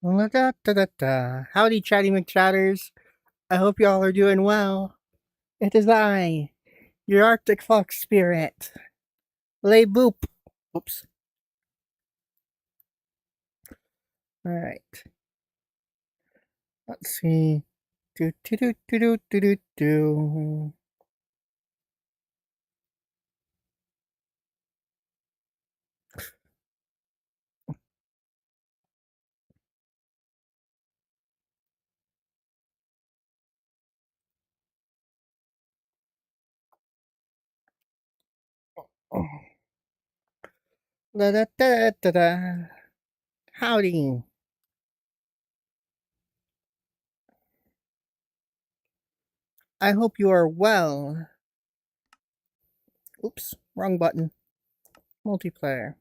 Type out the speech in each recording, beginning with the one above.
Da. Howdy, Chatty McChatters. I hope y'all are doing well. It is I, your Arctic Fox spirit. Lay boop. Oops. Alright. Let's see. Do. Da. Howdy. I hope you are well. Oops, wrong button. Multiplayer.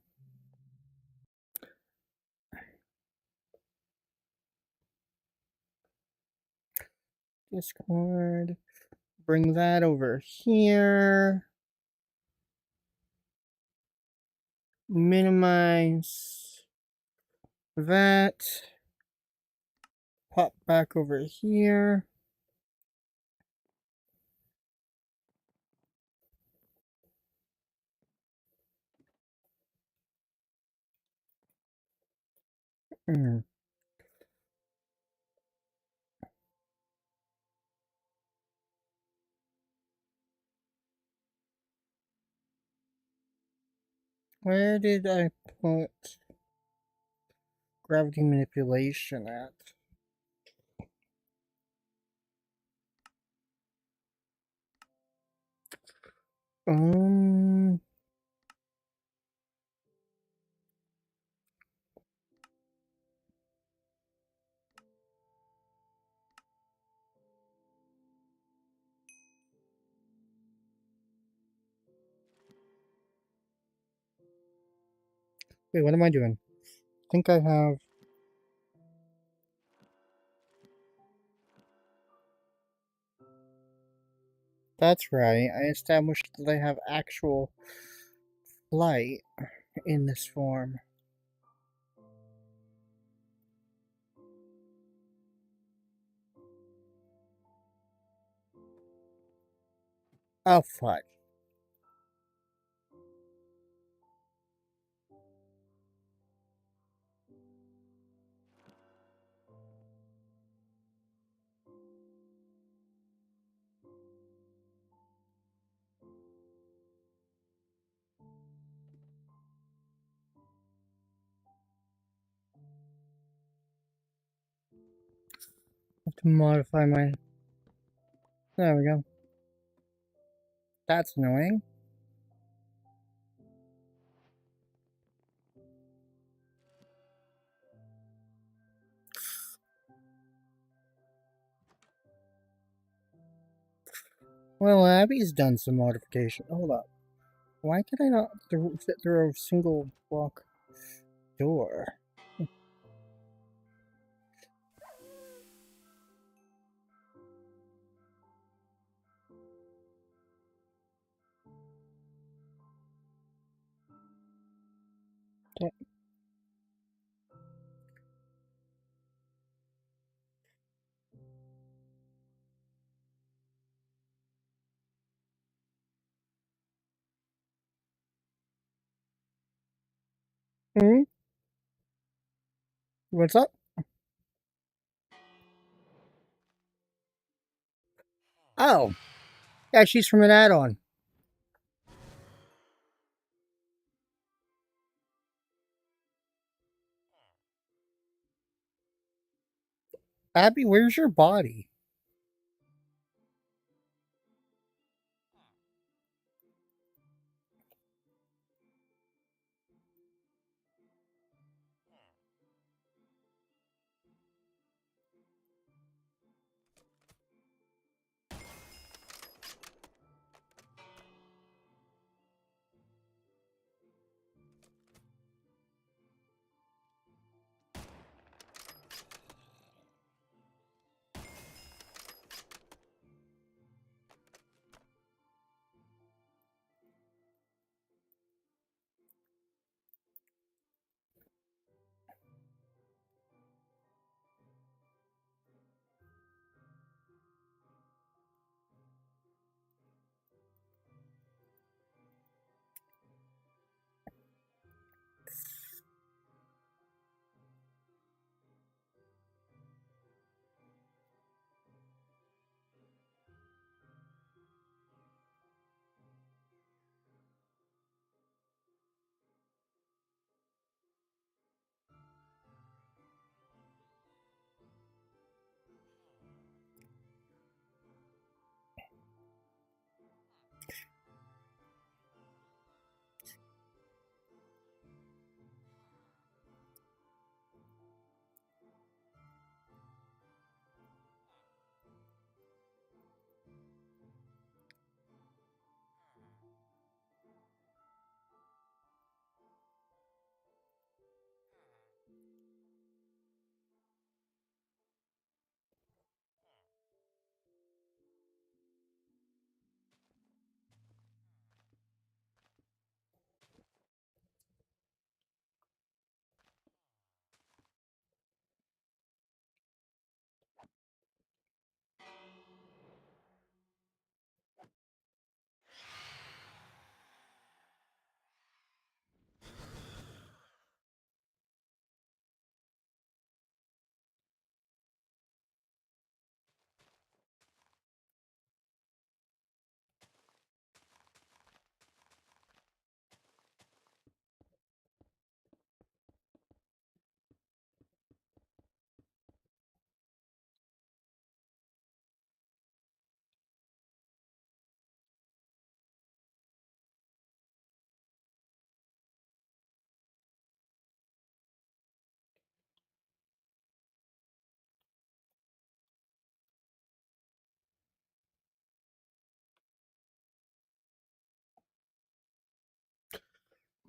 Discord. Bring that over here. Minimize that. Pop back over here. Hmm. Where did I put gravity manipulation at? Um, wait, what am I doing? I think I have. That's right. I established that I have actual flight in this form. Oh, fuck. I have to modify my. There we go. That's annoying. Well, Abby's done some modification. Hold up. Why can I not fit through a single block door? Hmm? What's up? Oh, yeah, she's from an add-on. Abby, where's your body?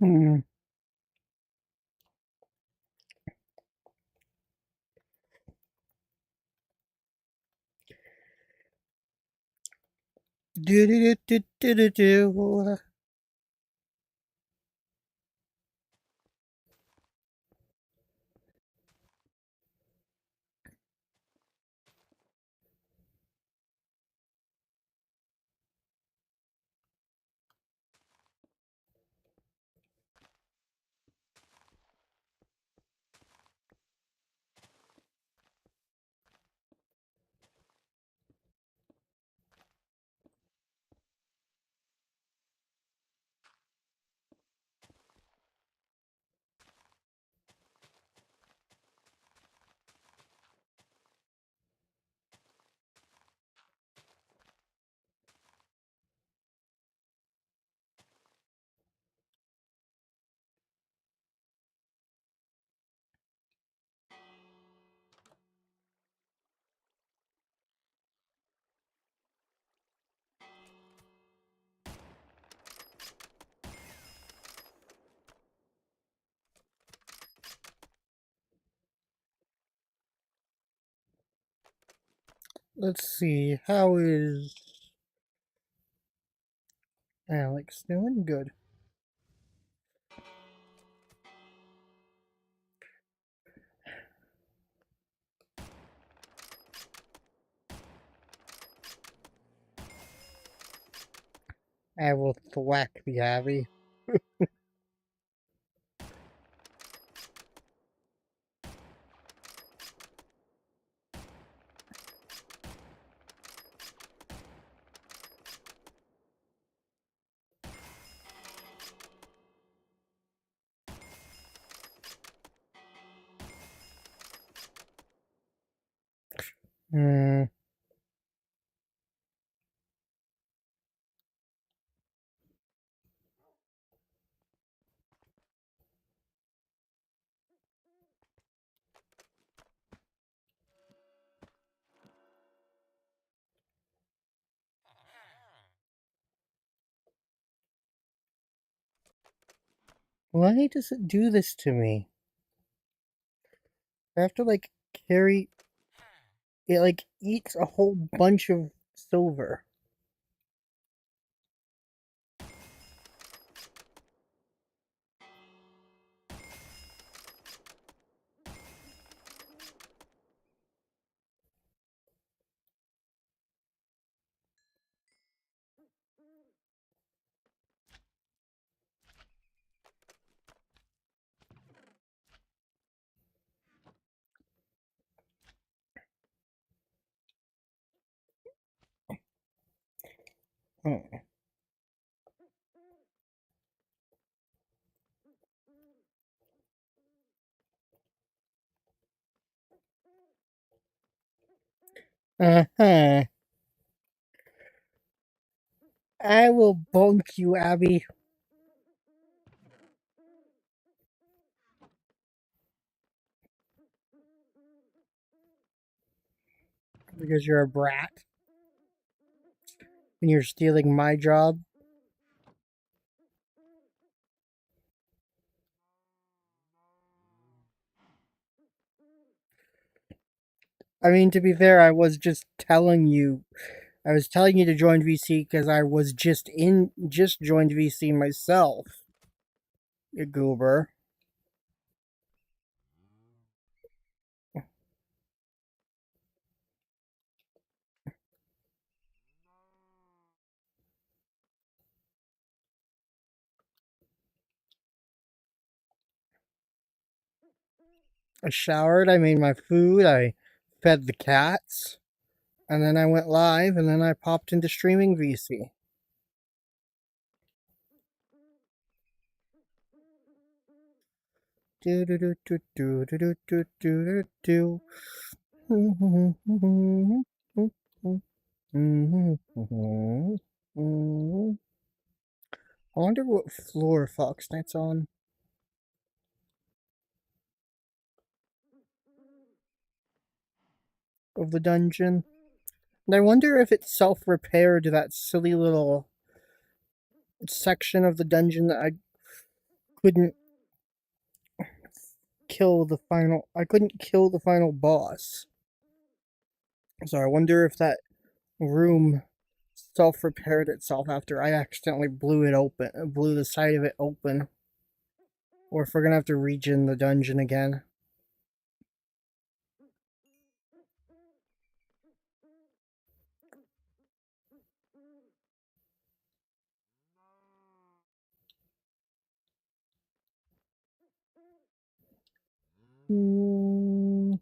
Hmm. Do do do do do do. Let's see. How is Alex doing? Good. I will thwack the Abby. Hmm. Why does it do this to me? I have to like carry it, like eats a whole bunch of silver. Oh. Uh-huh. I will bonk you, Abby, because you're a brat and you're stealing my job. I mean, to be fair, I was telling you to join VC because I was just joined VC myself, you goober. I showered, I made my food, I fed the cats, and then I went live, and then I popped into streaming VC. Do do do do do do do do do do. I wonder what floor Fox Knight's on of the dungeon. And I wonder if it self repaired that silly little section of the dungeon that I couldn't kill the final boss. So I wonder if that room self-repaired itself after I accidentally blew the side of it open. Or if we're gonna have to regen the dungeon again. Hmm.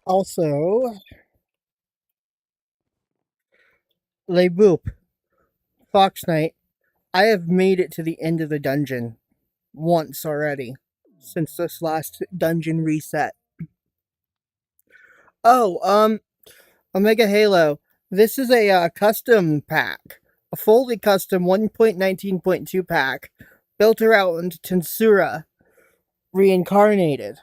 Also, Les Boop, Fox Knight, I have made it to the end of the dungeon once already since this last dungeon reset. Oh, Omega Halo. This is a custom pack, a fully custom 1.19.2 pack built around Tensura reincarnated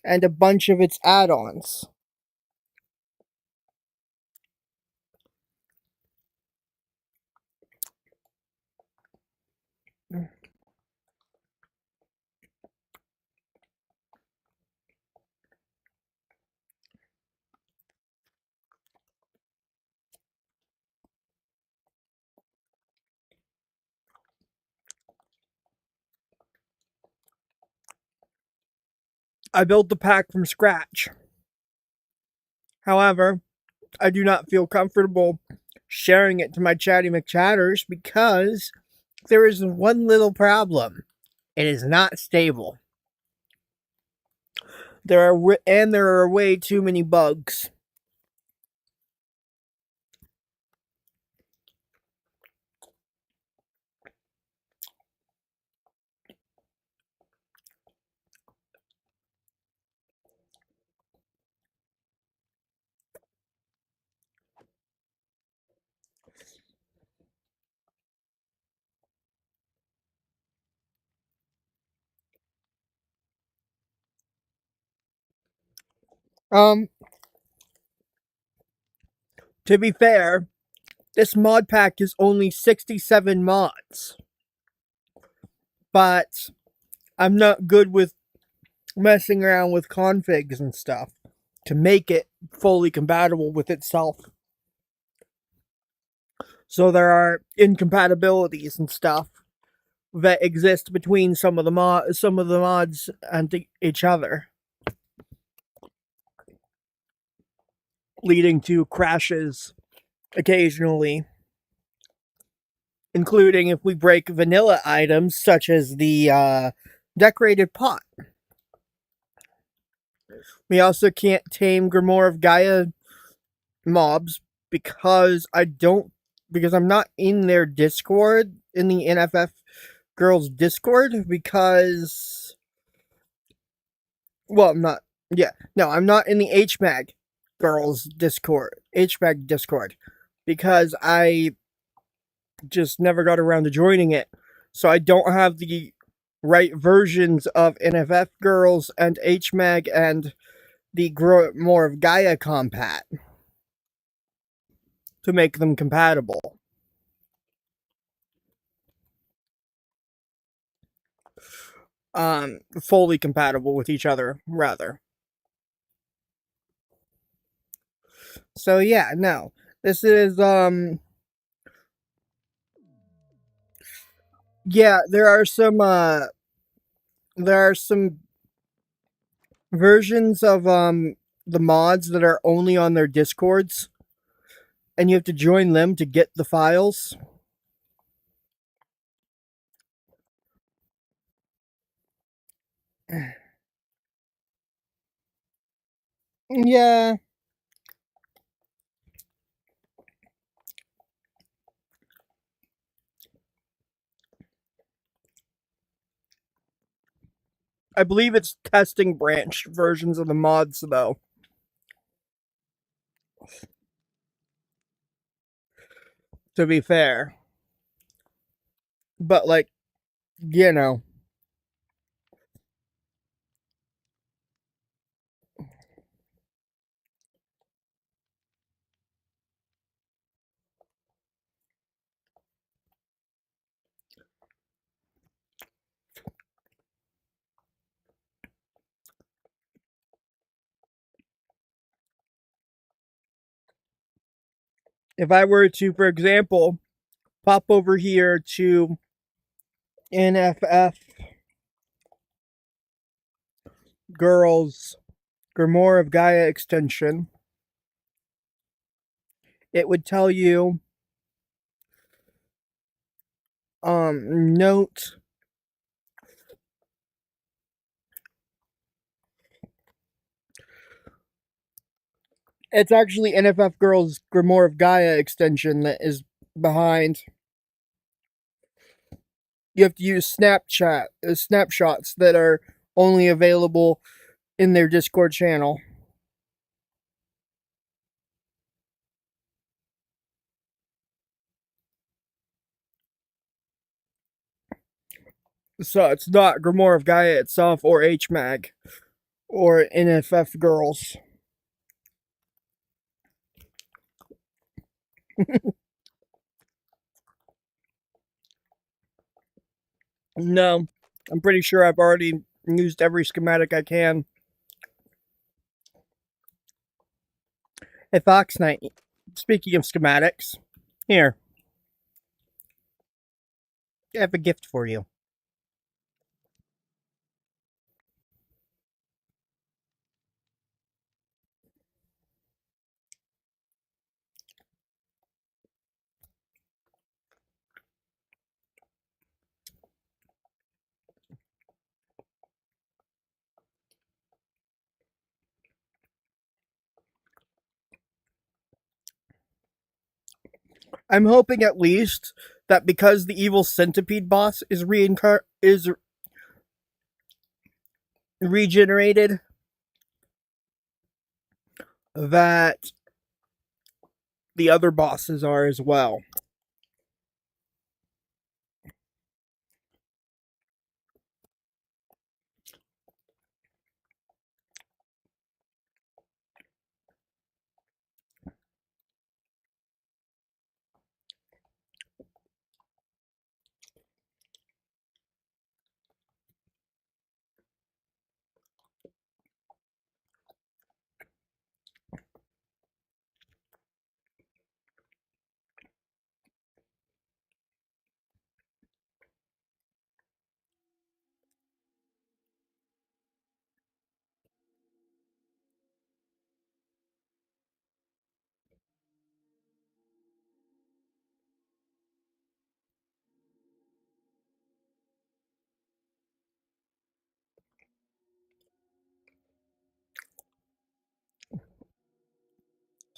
and a bunch of its add-ons. I built the pack from scratch. However, I do not feel comfortable sharing it to my Chatty McChatters because there is one little problem. It is not stable. There are way too many bugs. To be fair, this mod pack is only 67 mods. But I'm not good with messing around with configs and stuff to make it fully compatible with itself. So there are incompatibilities and stuff that exist between some of the mods and each other, leading to crashes occasionally, including if we break vanilla items such as the decorated pot. We also can't tame Grimoire of Gaia mobs because I'm not in their Discord, in the NFF girls Discord, because I'm not I'm not in the HMAG girls Discord because I just never got around to joining it. So I don't have the right versions of NFF girls and HMAG and the Grimoire of Gaia compat to make them compatible. Fully compatible with each other, rather. So yeah, no. This is yeah, there are some versions of the mods that are only on their Discords. and you have to join them to get the files. Yeah. I believe it's testing branched versions of the mods, though. To be fair. But, like, you know. If I were to, for example, pop over here to NFF Girls Grimoire of Gaia extension, it would tell you note it's actually NFF Girls Grimoire of Gaia extension that is behind. You have to use snapshots that are only available in their Discord channel. So it's not Grimoire of Gaia itself or HMAG or NFF Girls. No, I'm pretty sure I've already used every schematic I can. Hey, Fox Knight, speaking of schematics, here, I have a gift for you. I'm hoping at least that because the evil centipede boss is regenerated, that the other bosses are as well.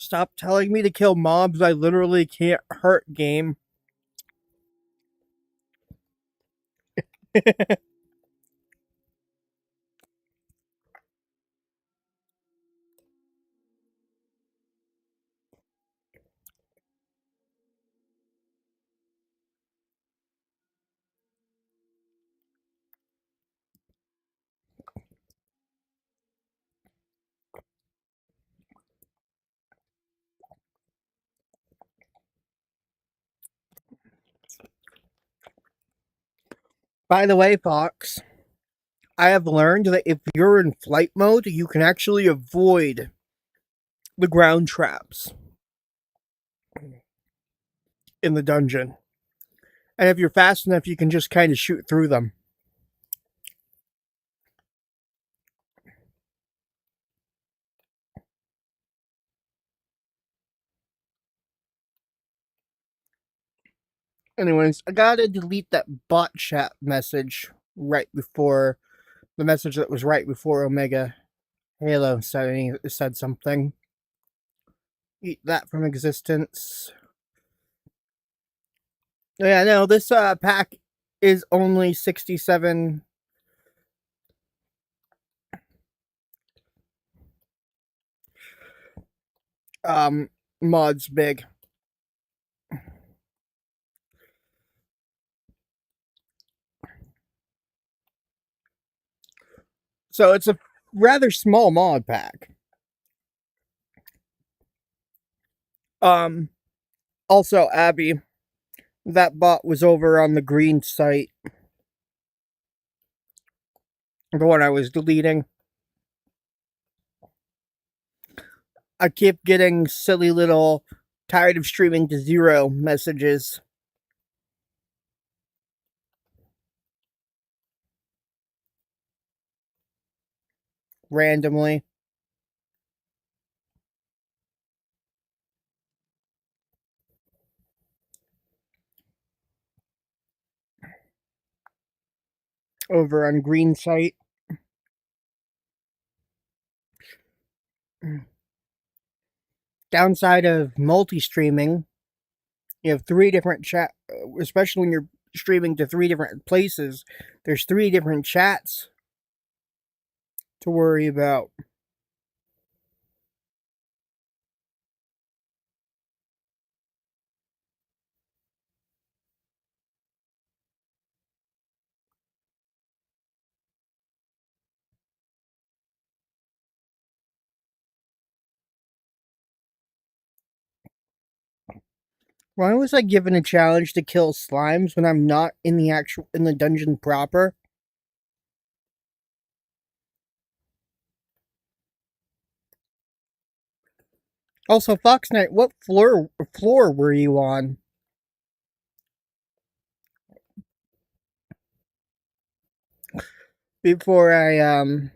Stop telling me to kill mobs I literally can't hurt, game. By the way, Fox, I have learned that if you're in flight mode, you can actually avoid the ground traps in the dungeon. And if you're fast enough, you can just kind of shoot through them. Anyways, I gotta delete that bot chat message right before the message that was right before Omega Halo said something. Eat that from existence. Yeah, no, this pack is only 67 mods big. So it's a rather small mod pack. Also, Abby, that bot was over on the green site. The one I was deleting. I keep getting silly little tired of streaming to zero messages. Randomly. Over on green site. Downside of multi-streaming, you have 3 different chat, especially when you're streaming to 3 different places, there's 3 different chats to worry about. Why was I given a challenge to kill slimes when I'm not in the dungeon proper? Also, Fox Knight, what floor were you on? Before I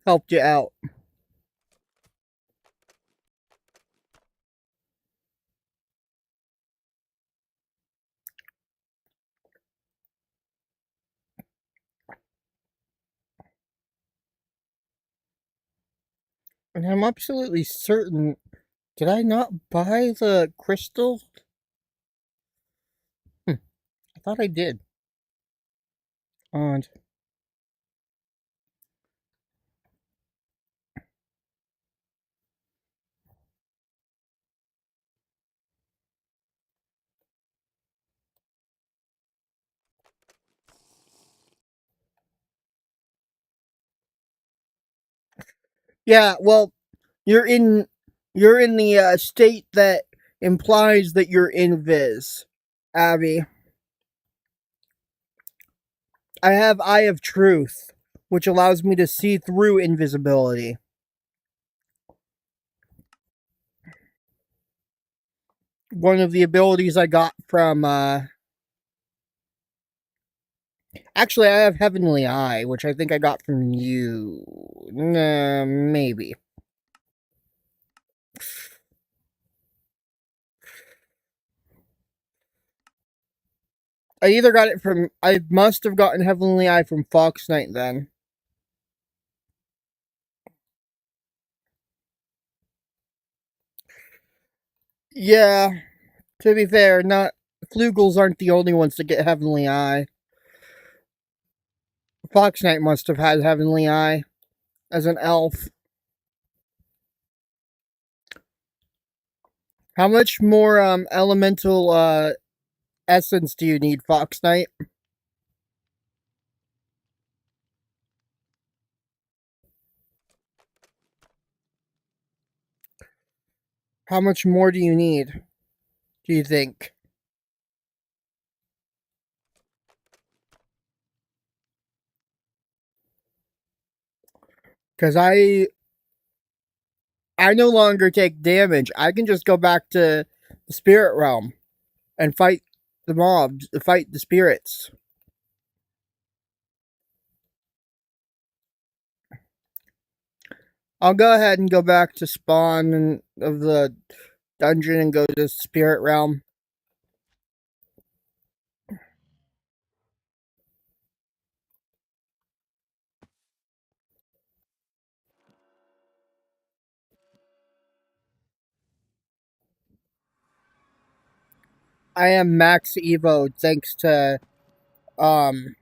helped you out. And I'm absolutely certain, did I not buy the crystal? I thought I did. Odd. Yeah, well, you're in the state that implies that you're invis, Abby. I have Eye of Truth, which allows me to see through invisibility. One of the abilities I got from actually I have Heavenly Eye, which I think I got from you. Maybe. I must have gotten Heavenly Eye from Fox Knight then. Yeah, to be fair, not Flugels aren't the only ones to get Heavenly Eye. Fox Knight must have had Heavenly Eye as an elf. How much more elemental essence do you need, Fox Knight? How much more do you need, do you think? Because I no longer take damage. I can just go back to the spirit realm and fight the mobs, fight the spirits. I'll go ahead and go back to spawn of the dungeon and go to the spirit realm. I am max Evo thanks to um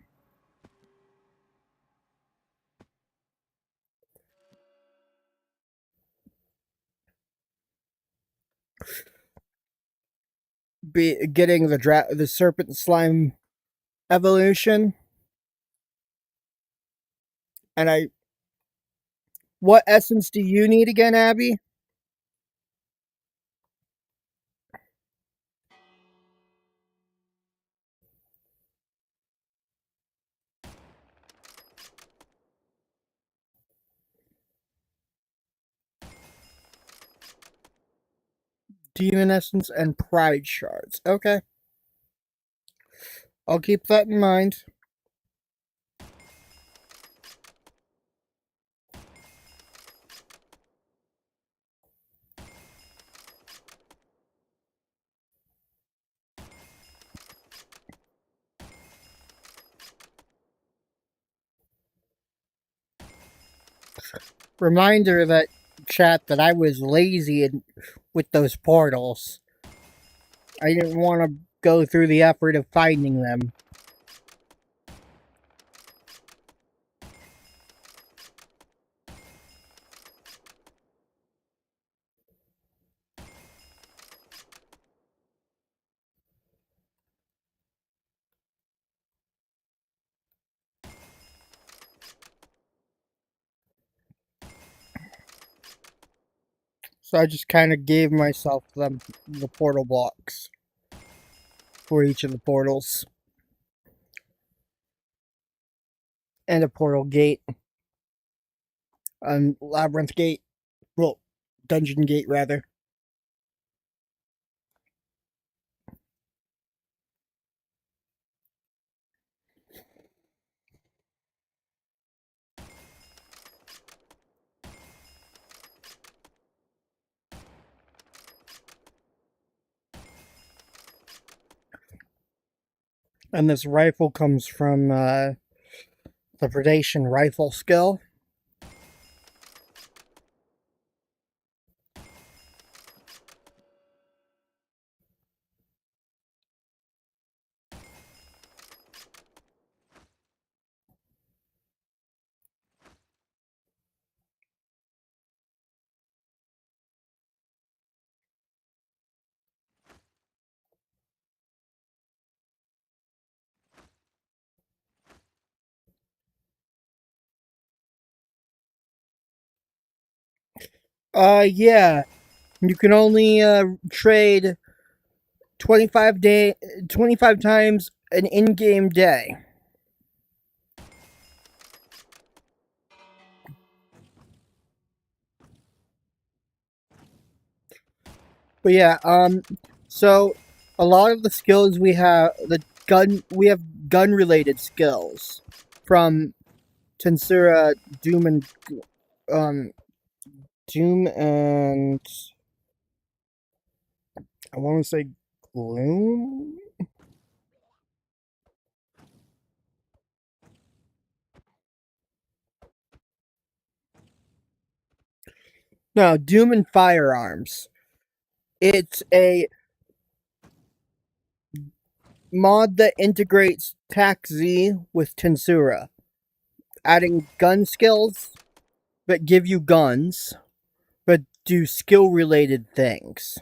getting the serpent slime evolution, and I. What essence do you need again, Abby? Demon essence and pride shards. Okay, I'll keep that in mind. Reminder that chat that I was lazy with those portals. I didn't want to go through the effort of finding them. So I just kind of gave myself the portal blocks for each of the portals. And a portal gate. Labyrinth gate. Well, dungeon gate, rather. And this rifle comes from the predation rifle skill. Yeah. You can only trade 25 times an in-game day. But yeah, so a lot of the skills we have gun related skills from Tensura, um Doom and I want to say Gloom. No, Doom and Firearms. It's a mod that integrates TAC Z with Tensura, adding gun skills that give you guns, but do skill related things.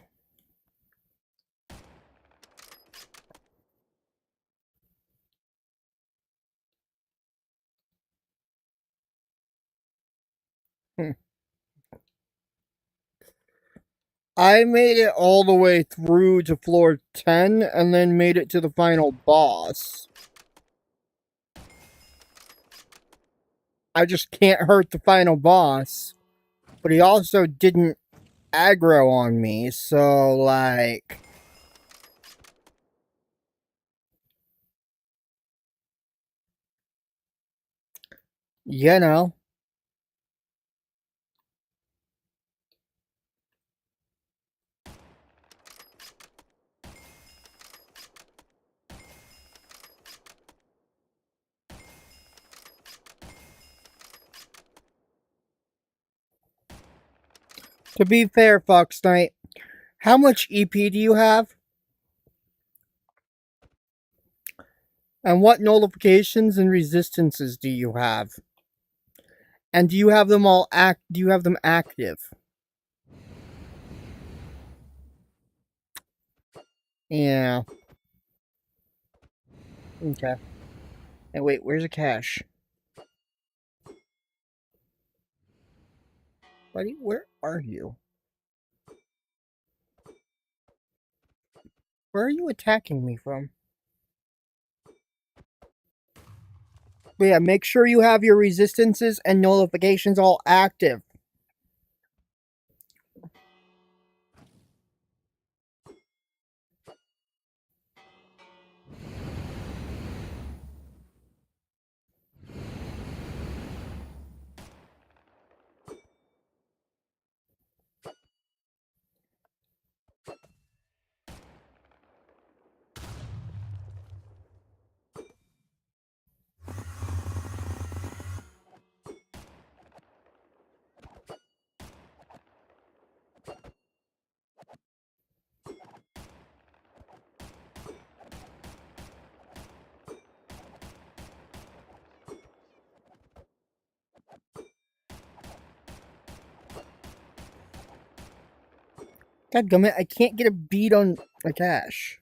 Hmm. I made it all the way through to floor 10 and then made it to the final boss. I just can't hurt the final boss. But he also didn't aggro on me, so like. You know. To be fair, Fox Knight, how much EP do you have? And what nullifications and resistances do you have? And do you have them all do you have them active? Yeah. Okay. And wait, where's the cache? Buddy, where are you? Where are you attacking me from? But yeah, make sure you have your resistances and nullifications all active. Dadgummit, I can't get a bead on the cache.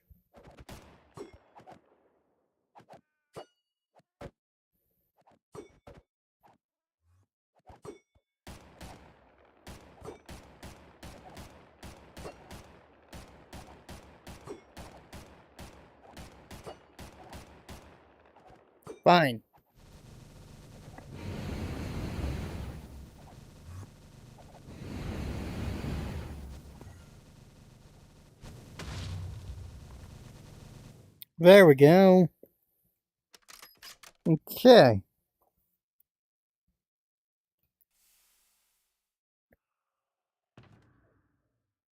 Fine. There we go. Okay.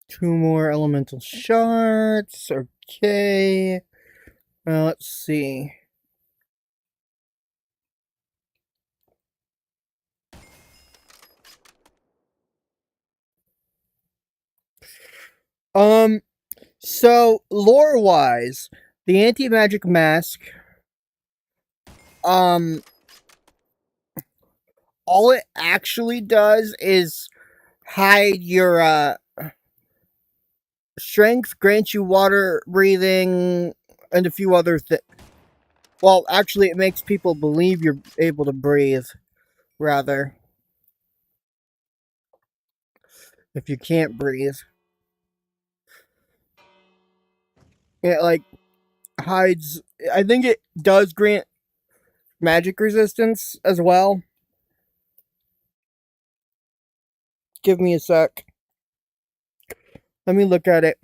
Two more elemental shards. Okay. Let's see. So lore-wise, the anti-magic mask, all it actually does is hide your strength, grants you water breathing, and a few other things. Well, actually, it makes people believe you're able to breathe, rather, if you can't breathe. It, like, hides. I think it does grant magic resistance as well. Give me a sec. Let me look at it.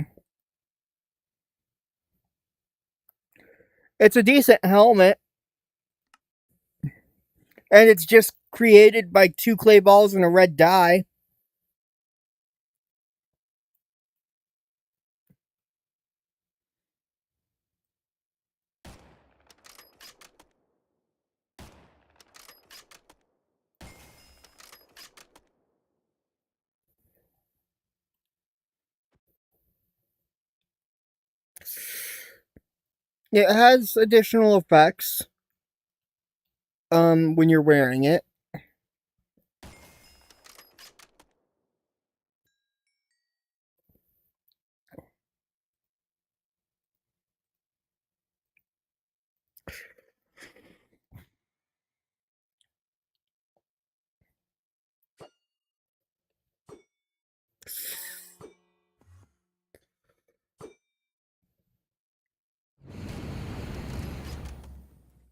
It's a decent helmet. And it's just created by 2 clay balls and a red dye. It has additional effects when you're wearing it.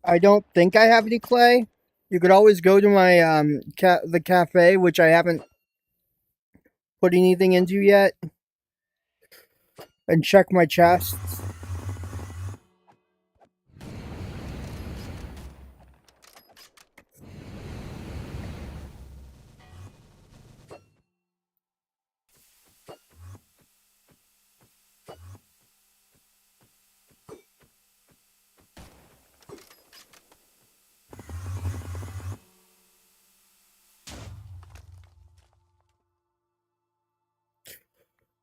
I don't think I have any clay. You could always go to my the cafe, which I haven't put anything into yet, and check my chests.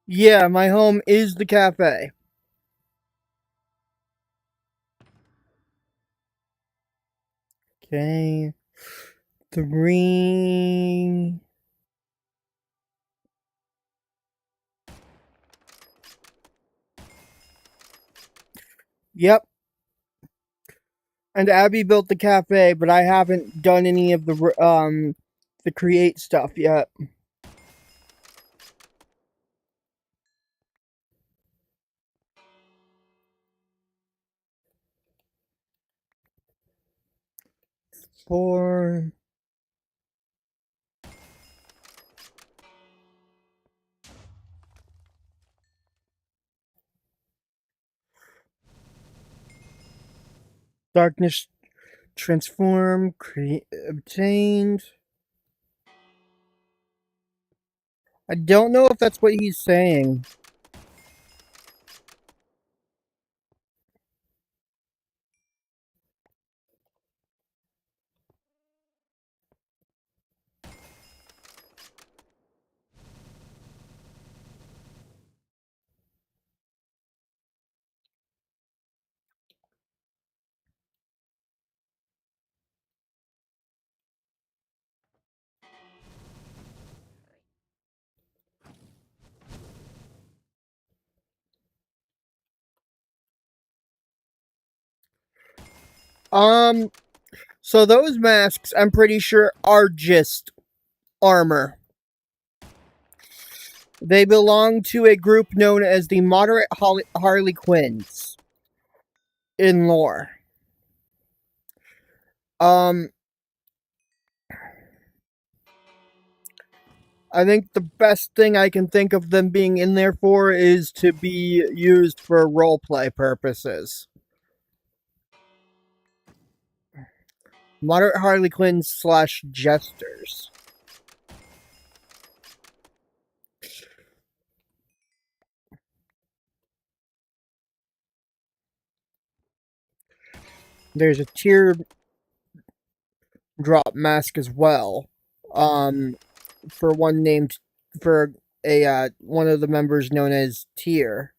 Yeah, my home is the cafe. Okay. 3. Yep. And Abby built the cafe, but I haven't done any of the create stuff yet. For darkness transform, create obtained. I don't know if that's what he's saying. So those masks, I'm pretty sure, are just armor. They belong to a group known as the Moderate Harley Quinns in lore. I think the best thing I can think of them being in there for is to be used for roleplay purposes. Moderate Harley Quinns / jesters. There's a tear drop mask as well. For one named for a one of the members known as Tear.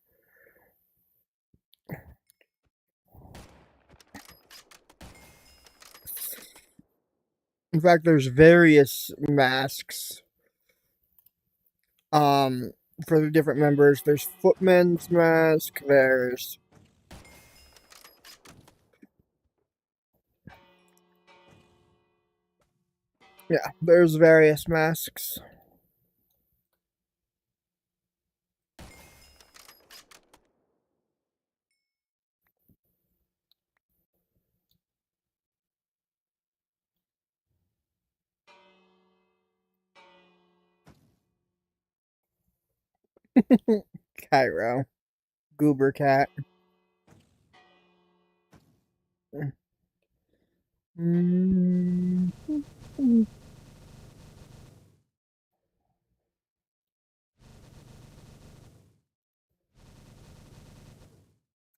In fact, there's various masks. For the different members, there's Footman's mask. There's there's various masks. Cairo, Goober Cat.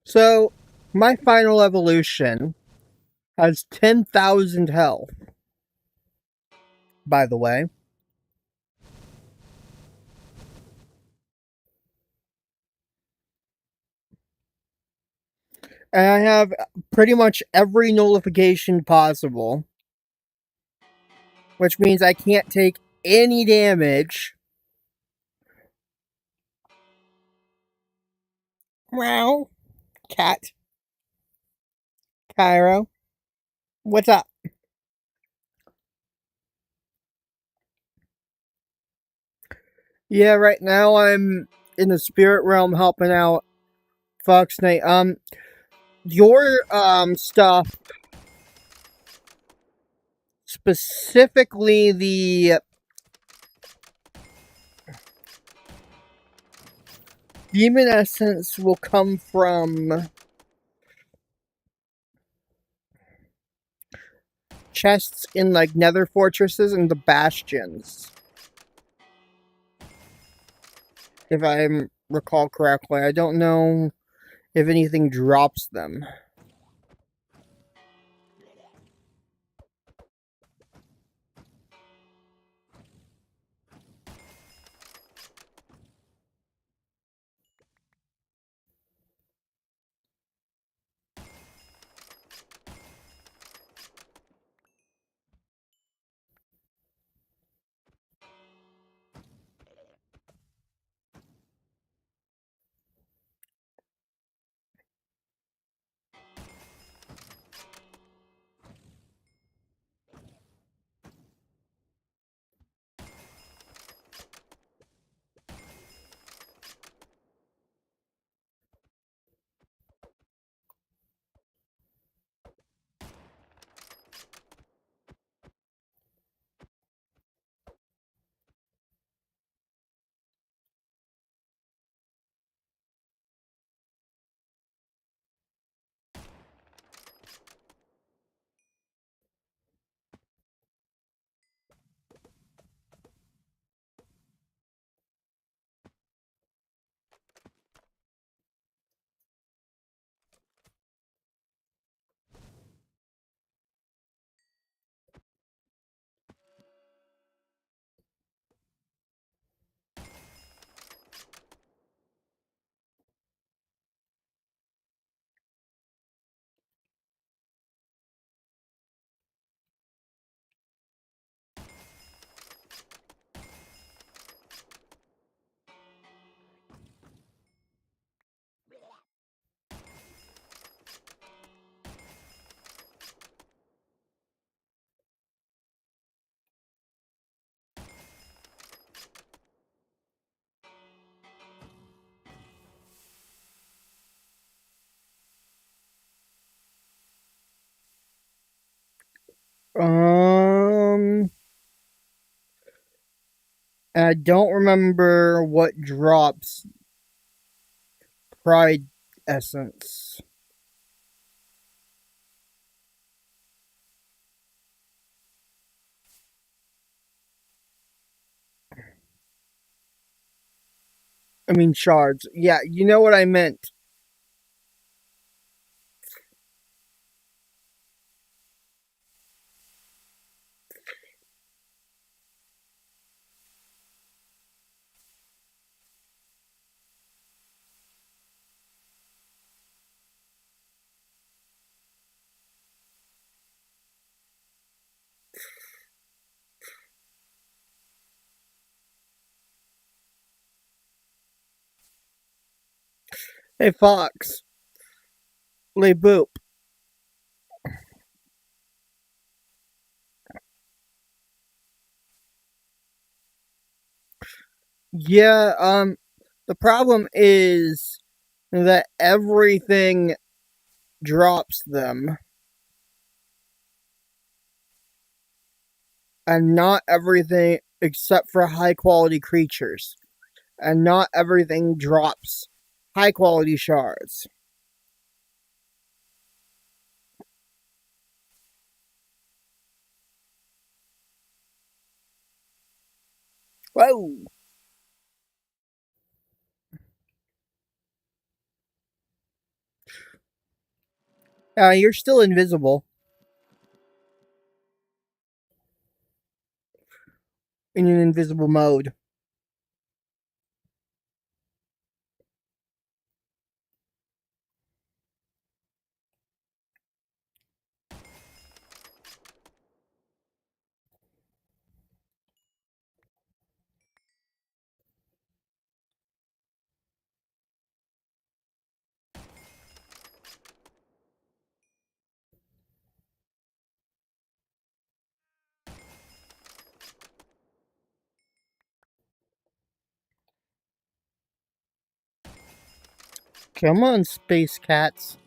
So, my final evolution has 10,000 health, by the way. And I have pretty much every nullification possible, which means I can't take any damage. Meow. Cat. Cairo. What's up? Yeah, right now I'm in the spirit realm helping out Fox Knight. Your stuff, specifically the demon essence, will come from chests in like nether fortresses and the bastions. If I recall correctly, I don't know if anything drops them. And I don't remember what drops Pride Essence. I mean shards. Yeah, you know what I meant. Hey Fox, lay boop. Yeah, the problem is that everything drops them, and not everything except for high quality creatures, and not everything drops high quality shards. Whoa! You're still invisible in an invisible mode. Come on, space cats.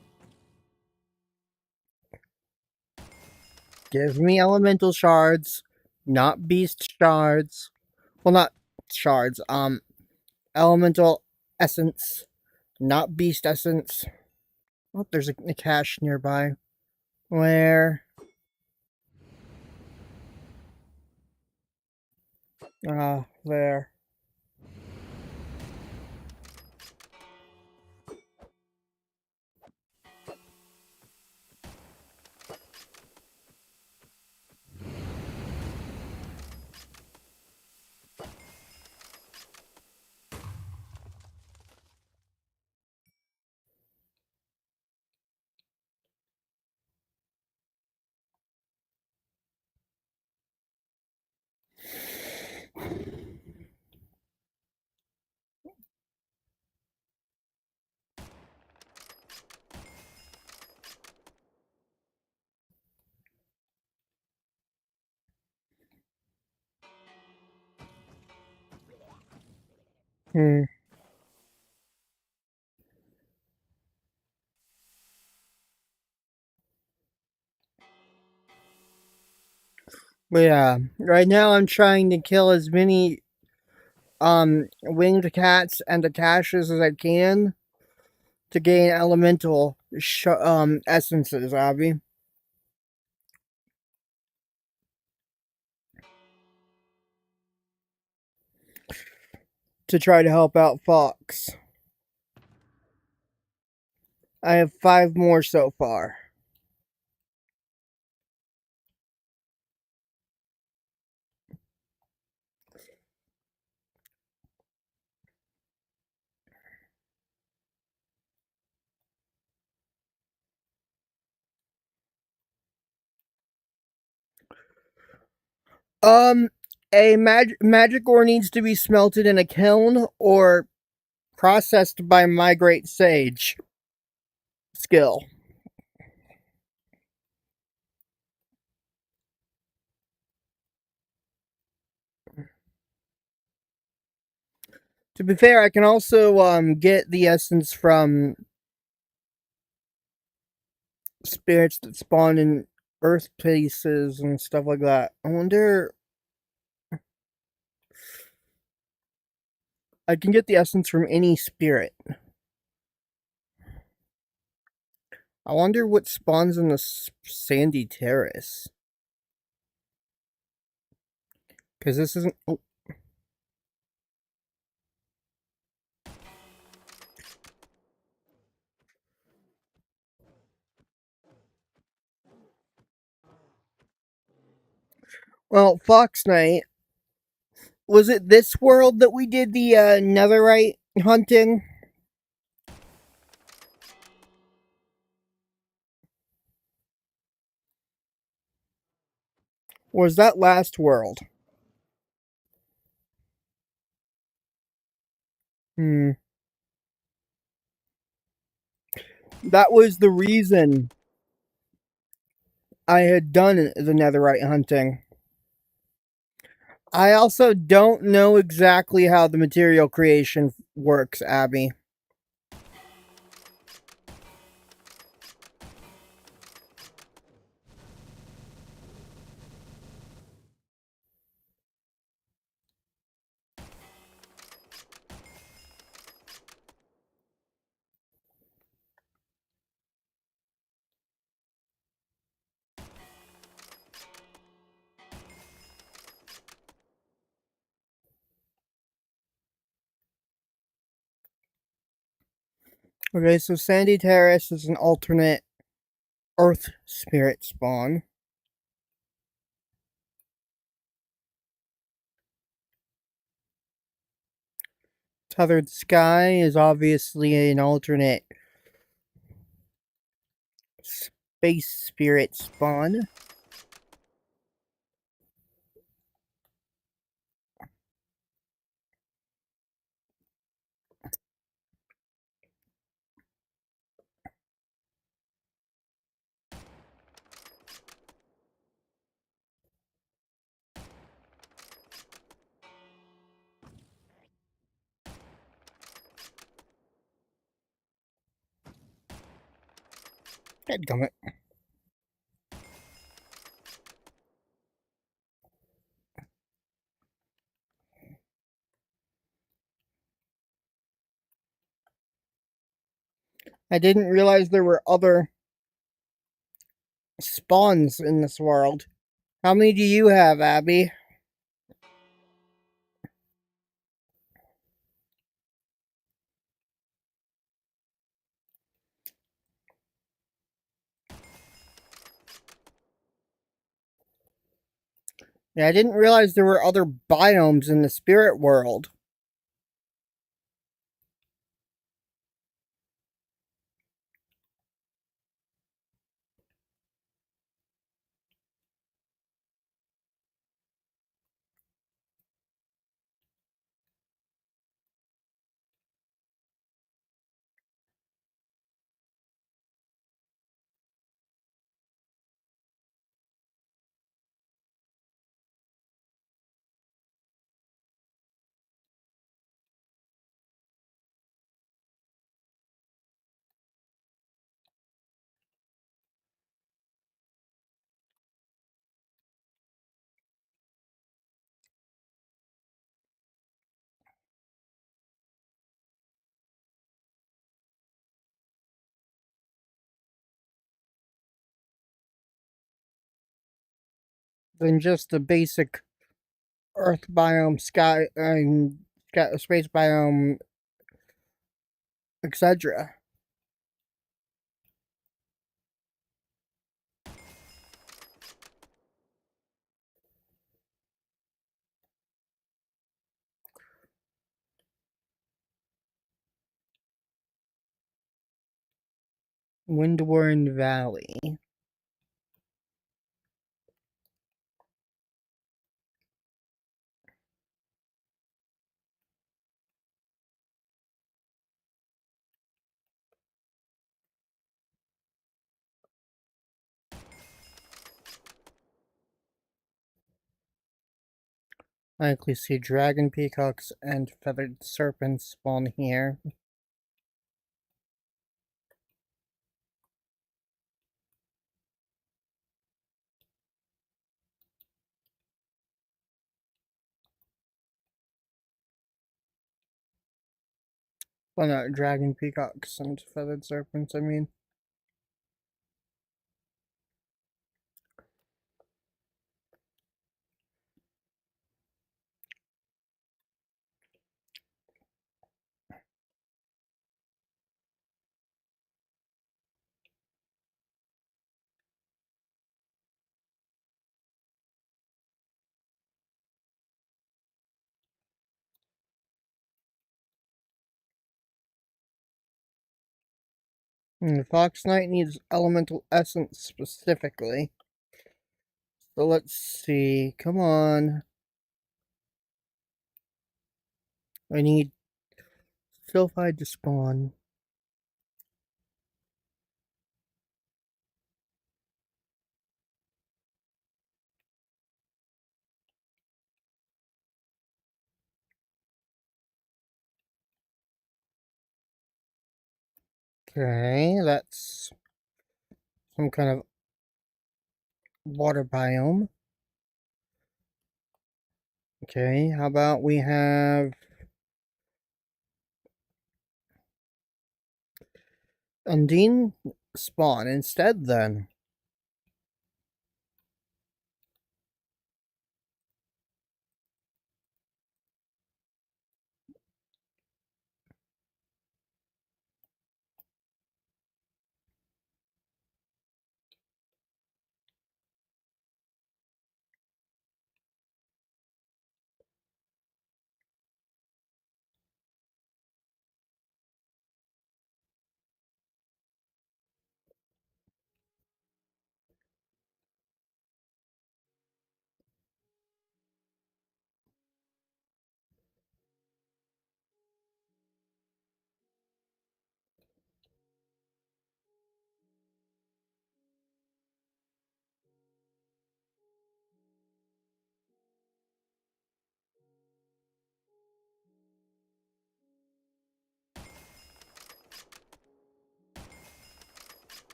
Give me elemental shards, not beast shards. Well, not shards. Elemental essence, not beast essence. Oh, there's a cache nearby. Where? There. Hmm. But yeah, right now I'm trying to kill as many winged cats and attaches as I can to gain elemental essences, Abby, to try to help out Fox. I have 5 more so far. Um, a magic ore needs to be smelted in a kiln or processed by Migrate Sage skill. To be fair, I can also get the essence from spirits that spawn in earth places and stuff like that. I wonder. I can get the essence from any spirit. I wonder what spawns in the sandy terrace. Because this isn't. Oh. Well, Fox Knight. Was it this world that we did the netherite hunting? Or was that last world? That was the reason I had done the netherite hunting. I also don't know exactly how the material creation works, Abby. Okay, so Sandy Terrace is an alternate Earth spirit spawn. Tethered Sky is obviously an alternate space spirit spawn. Dadgummit. I didn't realize there were other spawns in this world. How many do you have, Abby? Yeah, I didn't realize there were other biomes in the spirit world. Than just the basic Earth biome, sky, space biome, etc. Windworn Valley. I actually see dragon peacocks and feathered serpents spawn here. Well, not dragon peacocks and feathered serpents, I mean. The Fox Knight needs elemental essence specifically. So let's see. Come on. I need Sylphide to spawn. Okay, that's some kind of water biome. Okay, how about we have Undine spawn instead then?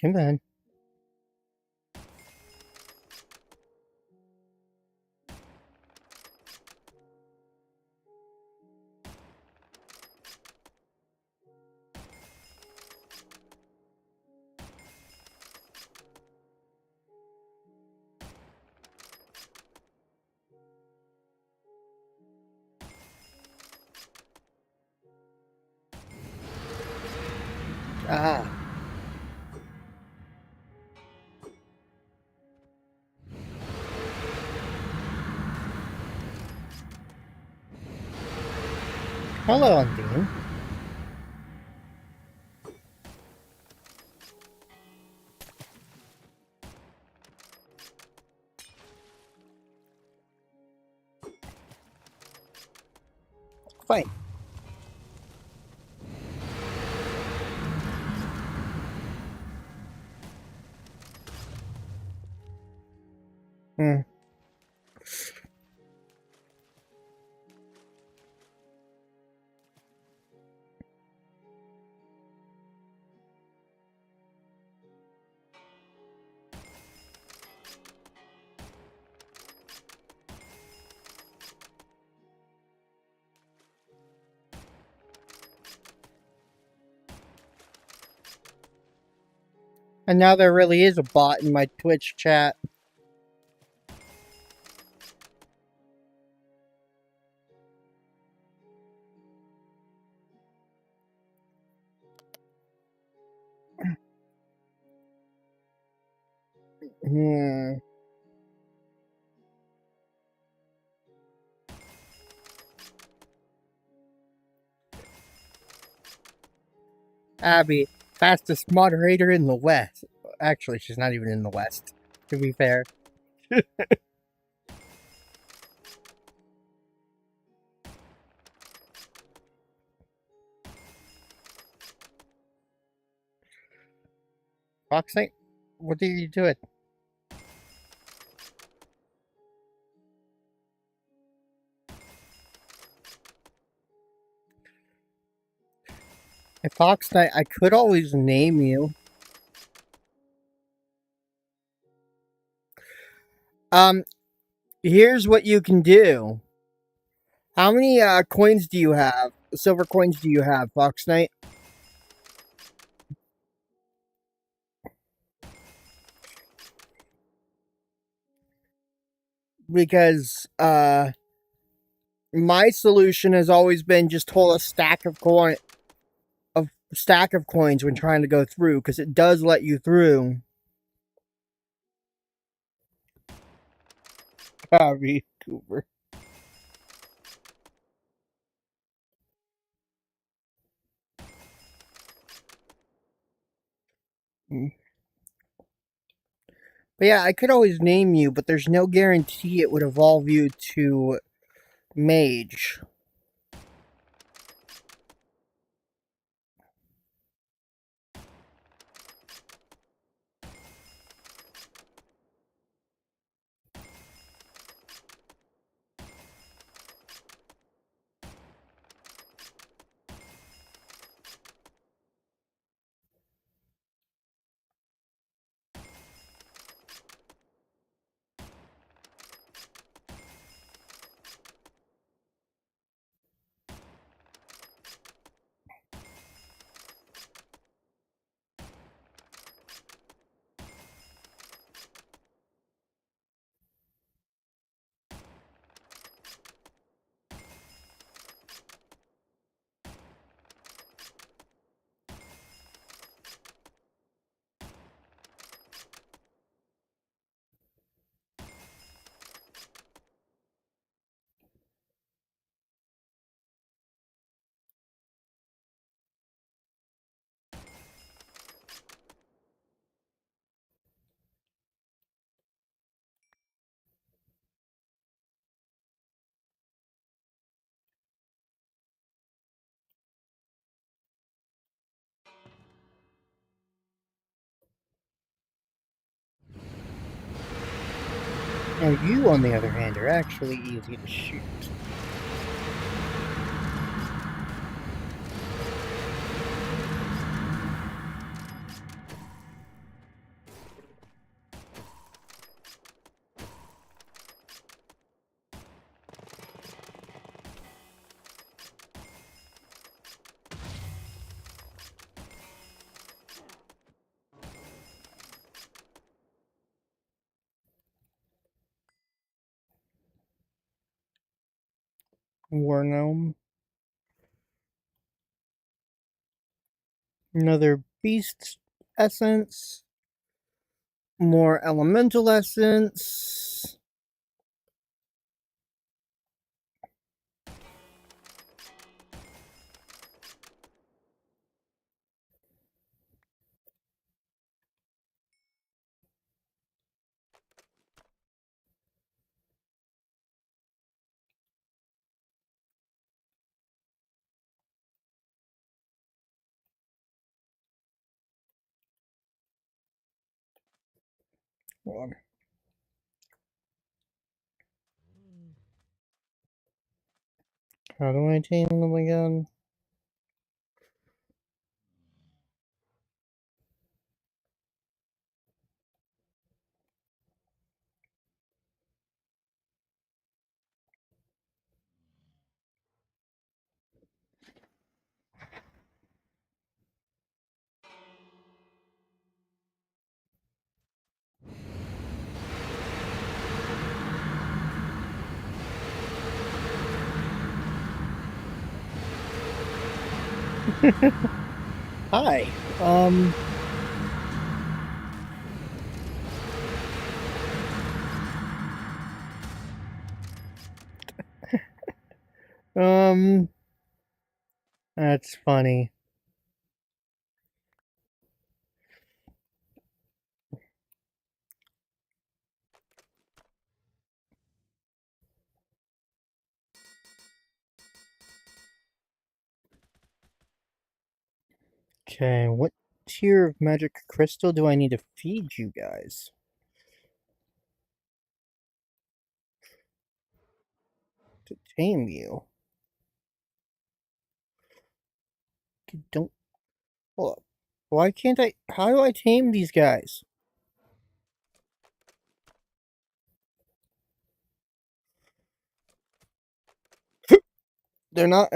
Come on. Ah. Hello, Undine. Fine. Hmm. And now there really is a bot in my Twitch chat. Hmm. Abby, fastest moderator in the West. Actually, she's not even in the West, to be fair. Fox Knight, what are you doing? Hey, Fox Knight, I could always name you. Um, here's what you can do. How many coins do you have? Silver coins do you have, Fox Knight? Because my solution has always been just hold a stack of coins when trying to go through, because it does let you through. Harvey Cooper. But yeah, I could always name you, but there's no guarantee it would evolve you to mage. Now you, on the other hand, are actually easy to shoot. War Gnome. Another beast essence. More elemental essence. Hold on. How do I tame them again? Hi. Um, that's funny. Okay, what tier of magic crystal do I need to feed you guys? To tame you? Don't. Hold up. Why can't I? How do I tame these guys? They're not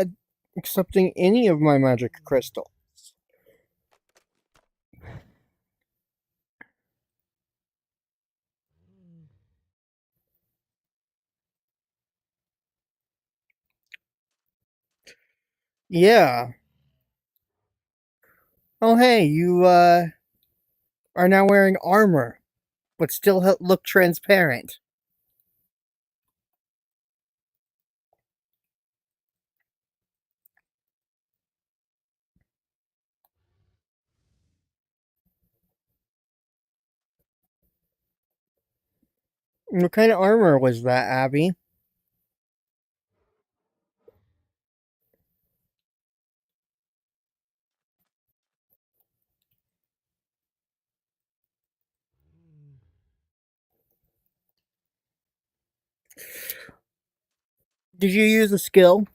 accepting any of my magic crystals. Yeah. Oh, hey, you are now wearing armor, but still look transparent. What kind of armor was that, Abby? Did you use a skill?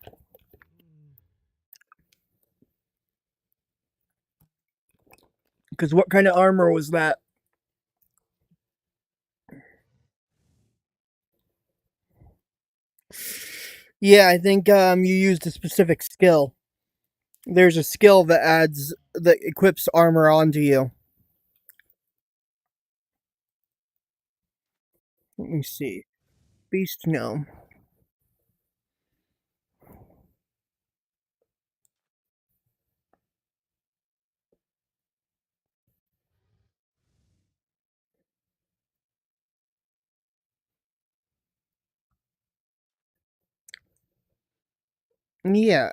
Because what kind of armor was that? Yeah, I think you used a specific skill. There's a skill that equips armor onto you. Let me see. Beast gnome. Yeah,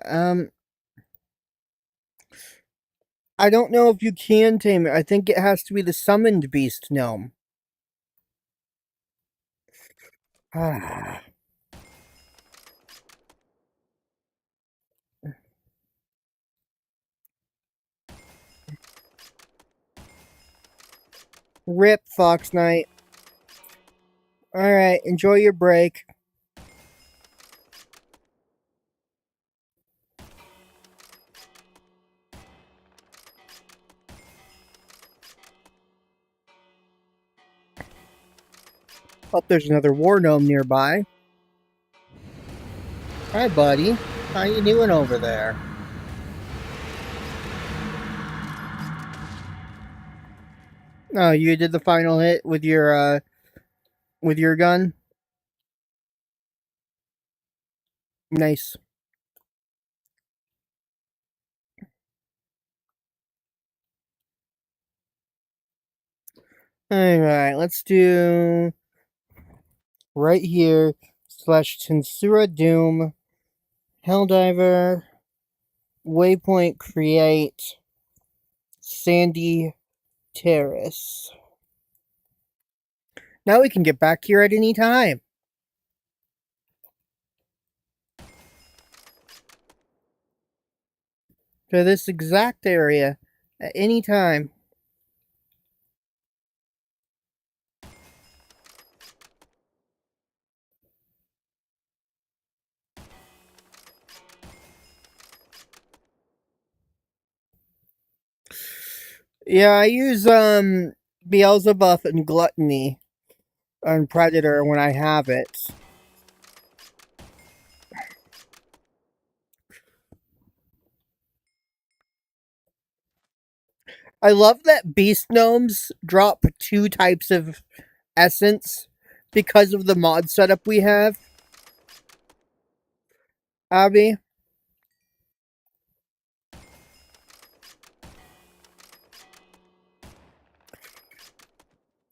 I don't know if you can tame it. I think it has to be the summoned beast gnome. Ah. Rip, Fox Knight. Alright, enjoy your break. Oh, there's another war gnome nearby. Hi, buddy. How you doing over there? Oh, you did the final hit with your gun? Nice. Alright, let's do right here slash Tensura Doom Helldiver Waypoint Create Sandy Terrace. Now we can get back here at any time. To this exact area at any time. Yeah, I use Beelzebub and Gluttony on Predator when I have it. I love that beast gnomes drop 2 types of essence because of the mod setup we have. Abby,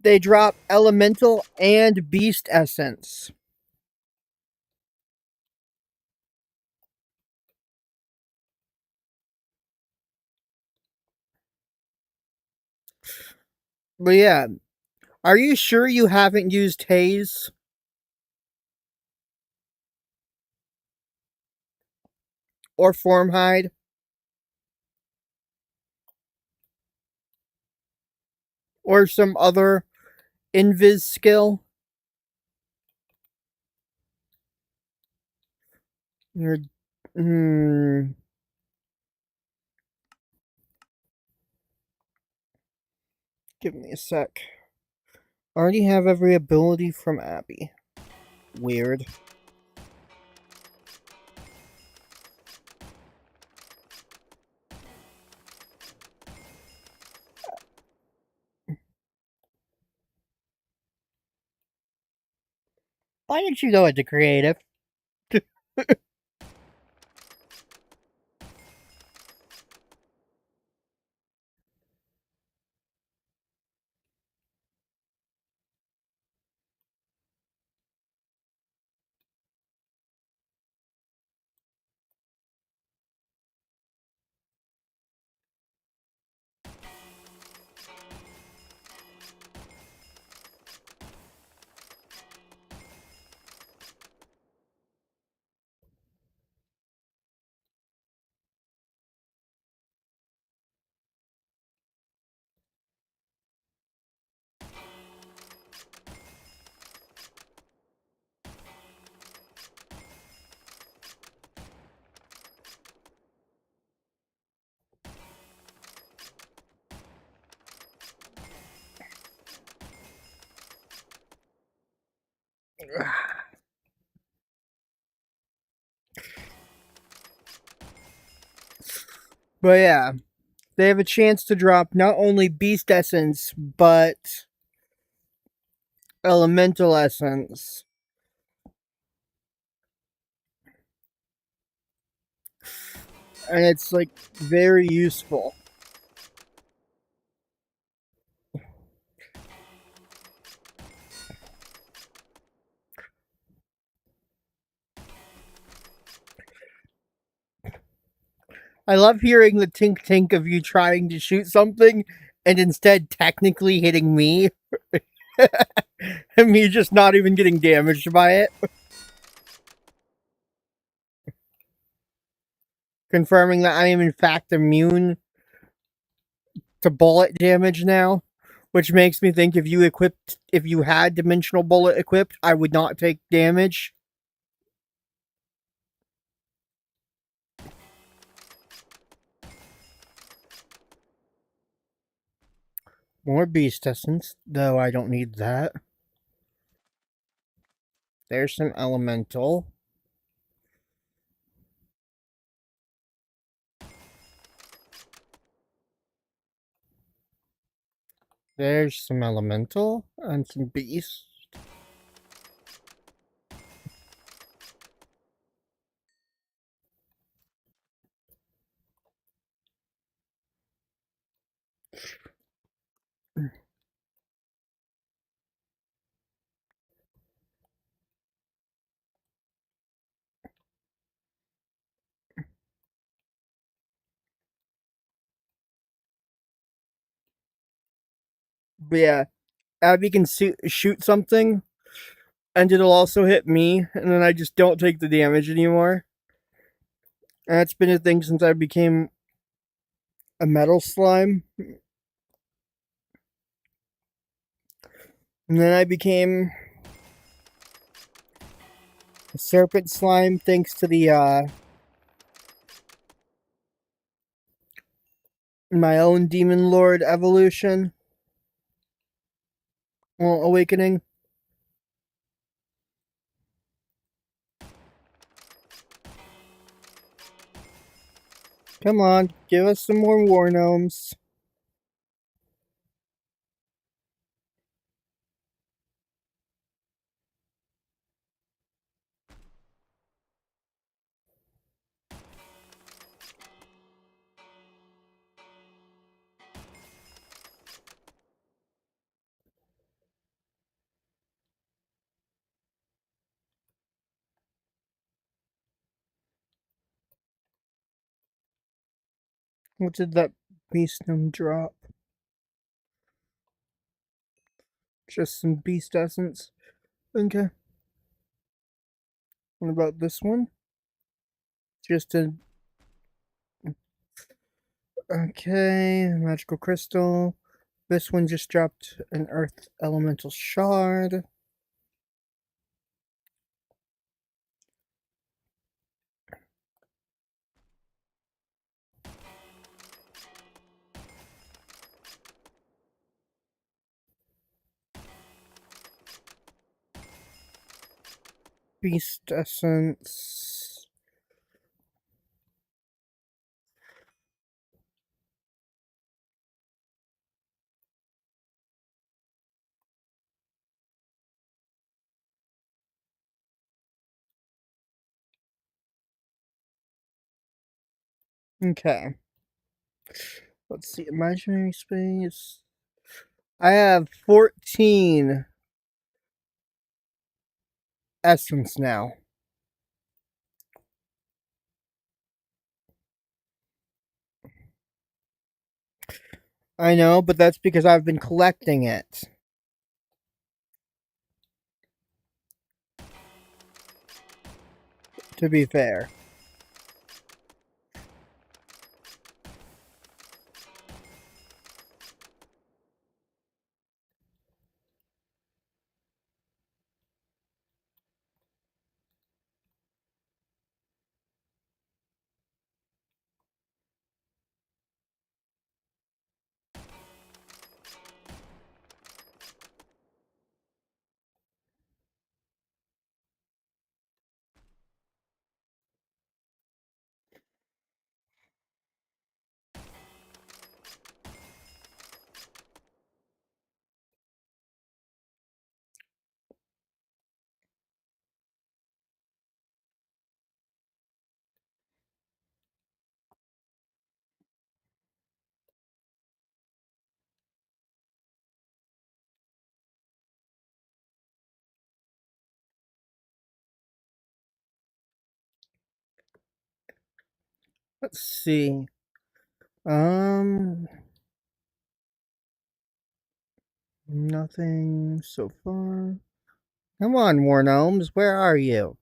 they drop elemental and beast essence. But yeah, are you sure you haven't used Haze? Or Formhide? or some other invis skill. You're, give me a sec. Already have every ability from Abby. Weird. Why didn't you go into creative? But yeah, they have a chance to drop not only Beast Essence, but Elemental Essence. And it's like very useful. I love hearing the tink tink of you trying to shoot something and instead technically hitting me. And me just not even getting damaged by it. Confirming that I am in fact immune to bullet damage now. Which makes me think if you had Dimensional Bullet equipped, I would not take damage. More Beast Essence, though I don't need that. There's some Elemental. There's some Elemental and some Beast. But yeah, Abby can shoot something, and it'll also hit me, and then I just don't take the damage anymore. And that's been a thing since I became a metal slime. And then I became a serpent slime thanks to the my own demon lord evolution. Well, awakening. Come on, give us some more war gnomes. What did that beast gnome drop? Just some beast essence. Okay. What about this one? Just a. Okay, magical crystal. This one just dropped an Earth Elemental Shard. Beast Essence. Okay. Let's see. Imaginary space. I have 14 essence now. I know, but that's because I've been collecting it. To be fair. Let's see. Nothing so far. Come on, War Gnomes, where are you?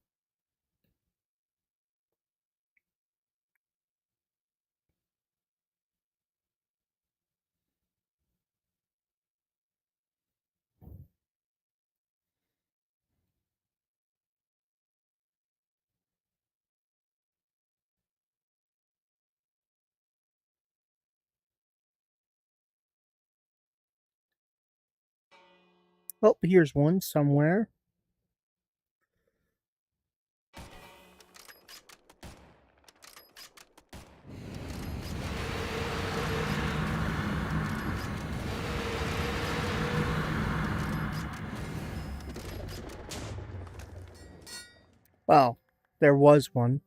Oh, here's one somewhere. Well, there was one.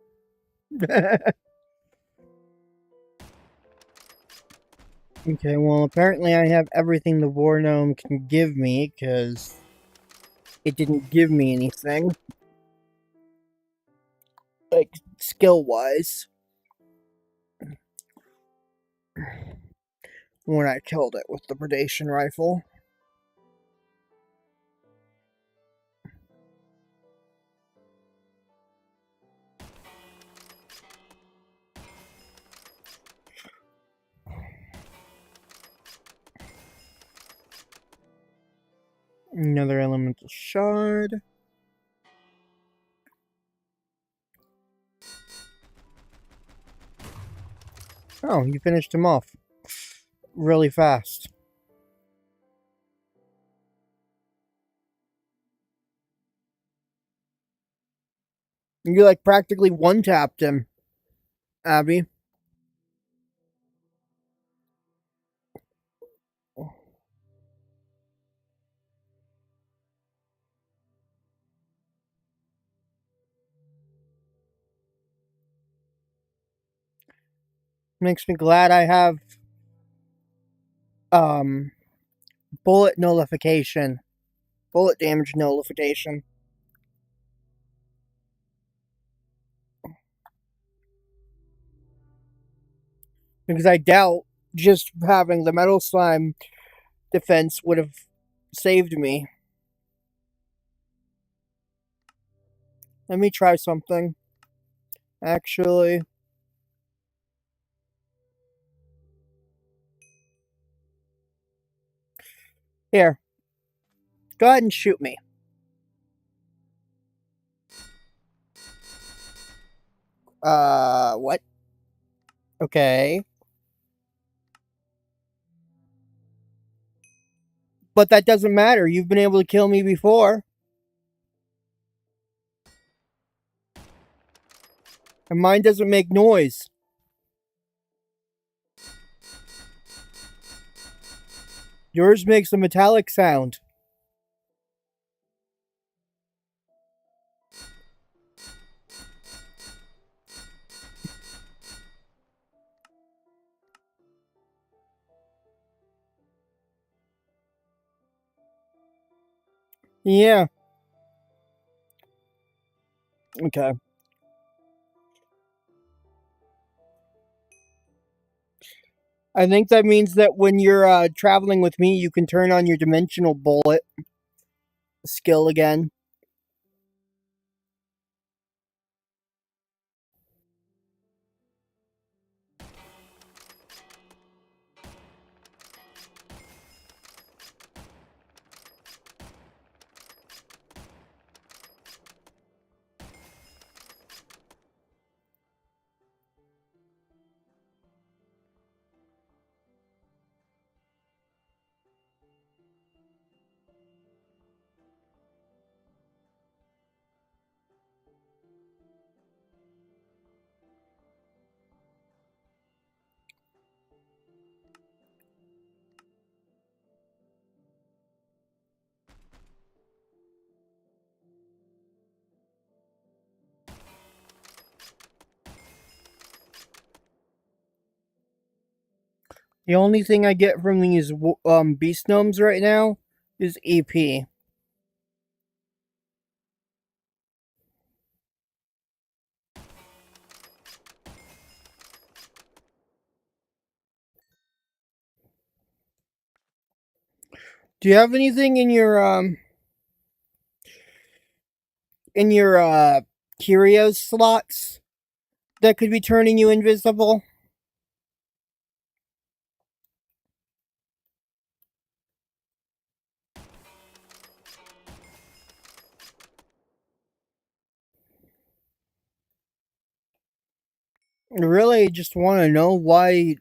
Okay, well, apparently I have everything the War Gnome can give me, because it didn't give me anything. Like, skill-wise. When I killed it with the predation rifle. Another elemental shard. Oh, you finished him off really fast. You like practically one-tapped him, Abby. Makes me glad I have um bullet nullification. Bullet damage nullification. Because I doubt just having the metal slime defense would have saved me. Let me try something. Actually, Here. Go ahead and shoot me. What? Okay. But that doesn't matter. You've been able to kill me before. And mine doesn't make noise. Yours makes a metallic sound. Yeah. Okay. I think that means that when you're traveling with me, you can turn on your dimensional bullet skill again. The only thing I get from these beast gnomes right now is EP. Do you have anything in your curios slots that could be turning you invisible? I really just want to know why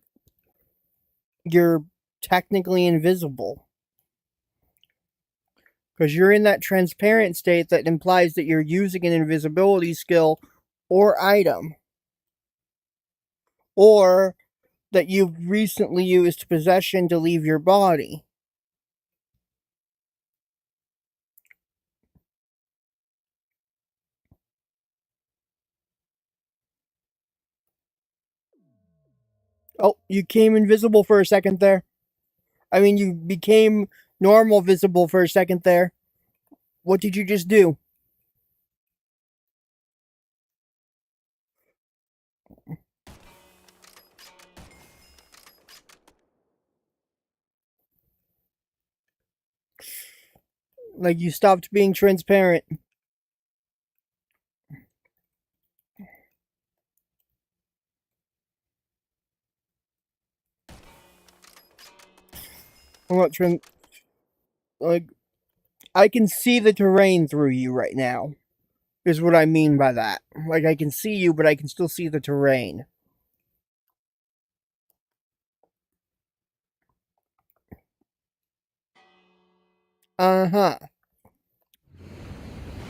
you're technically invisible. Because you're in that transparent state that implies that you're using an invisibility skill or item. Or that you've recently used possession to leave your body. Oh, you came invisible for a second there. I mean, you became normal visible for a second there. What did you just do? Like you stopped being transparent. I'm not like I can see the terrain through you right now. Is what I mean by that. Like I can see you, but I can still see the terrain. Uh-huh.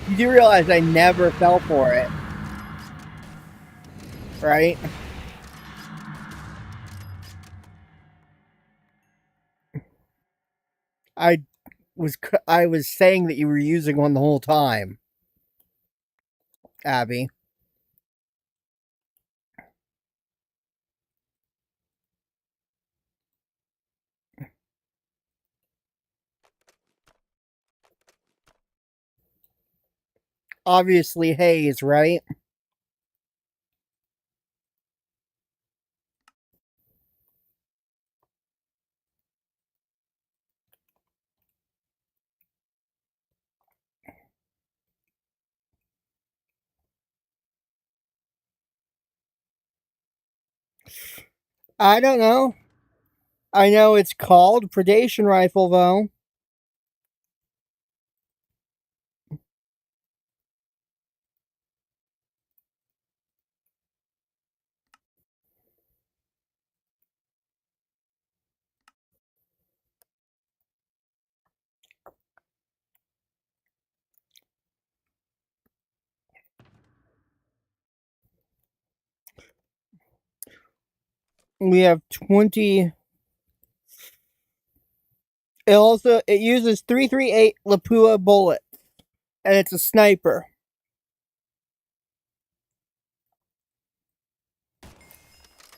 You do realize I never fell for it, right? I I was saying that you were using one the whole time, Abby. Obviously Haze, right? I don't know. I know it's called Predation Rifle, though. We have 20. It uses 338 Lapua bullet, and it's a sniper.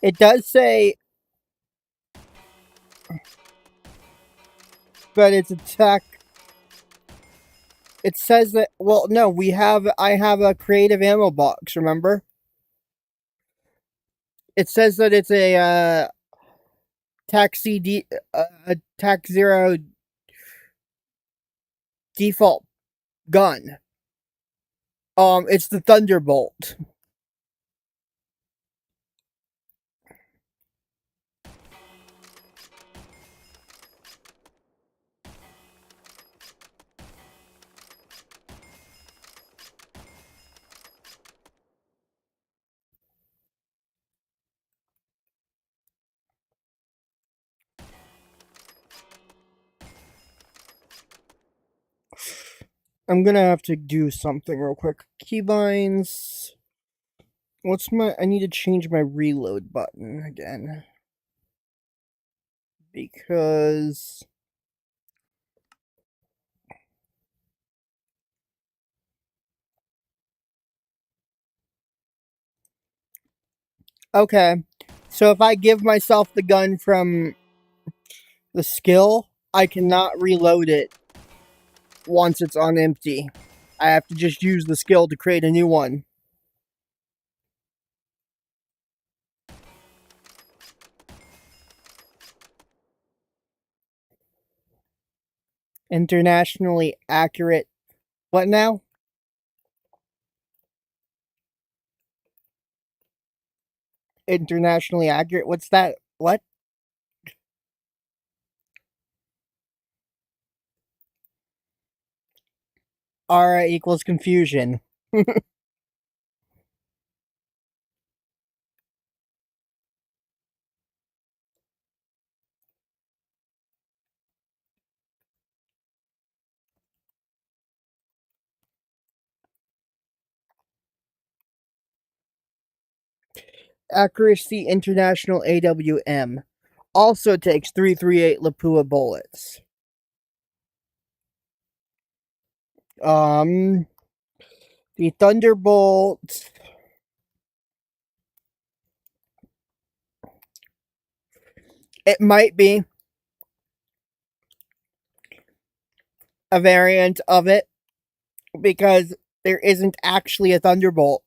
It does say, but it's attack. It says that. Well, no, I have a creative ammo box. Remember? It says that it's a Tac 0 default gun. It's the Thunderbolt. I'm gonna have to do something real quick. Keybinds. I need to change my reload button again. Because. Okay. So if I give myself the gun from the skill, I cannot reload it once it's on empty. I have to just use the skill to create a new one. Internationally accurate. What now? Internationally accurate? What's that? What? R equals confusion. Accuracy International AWM. Also takes 338 Lapua bullets. The Thunderbolt. It might be a variant of it because there isn't actually a Thunderbolt.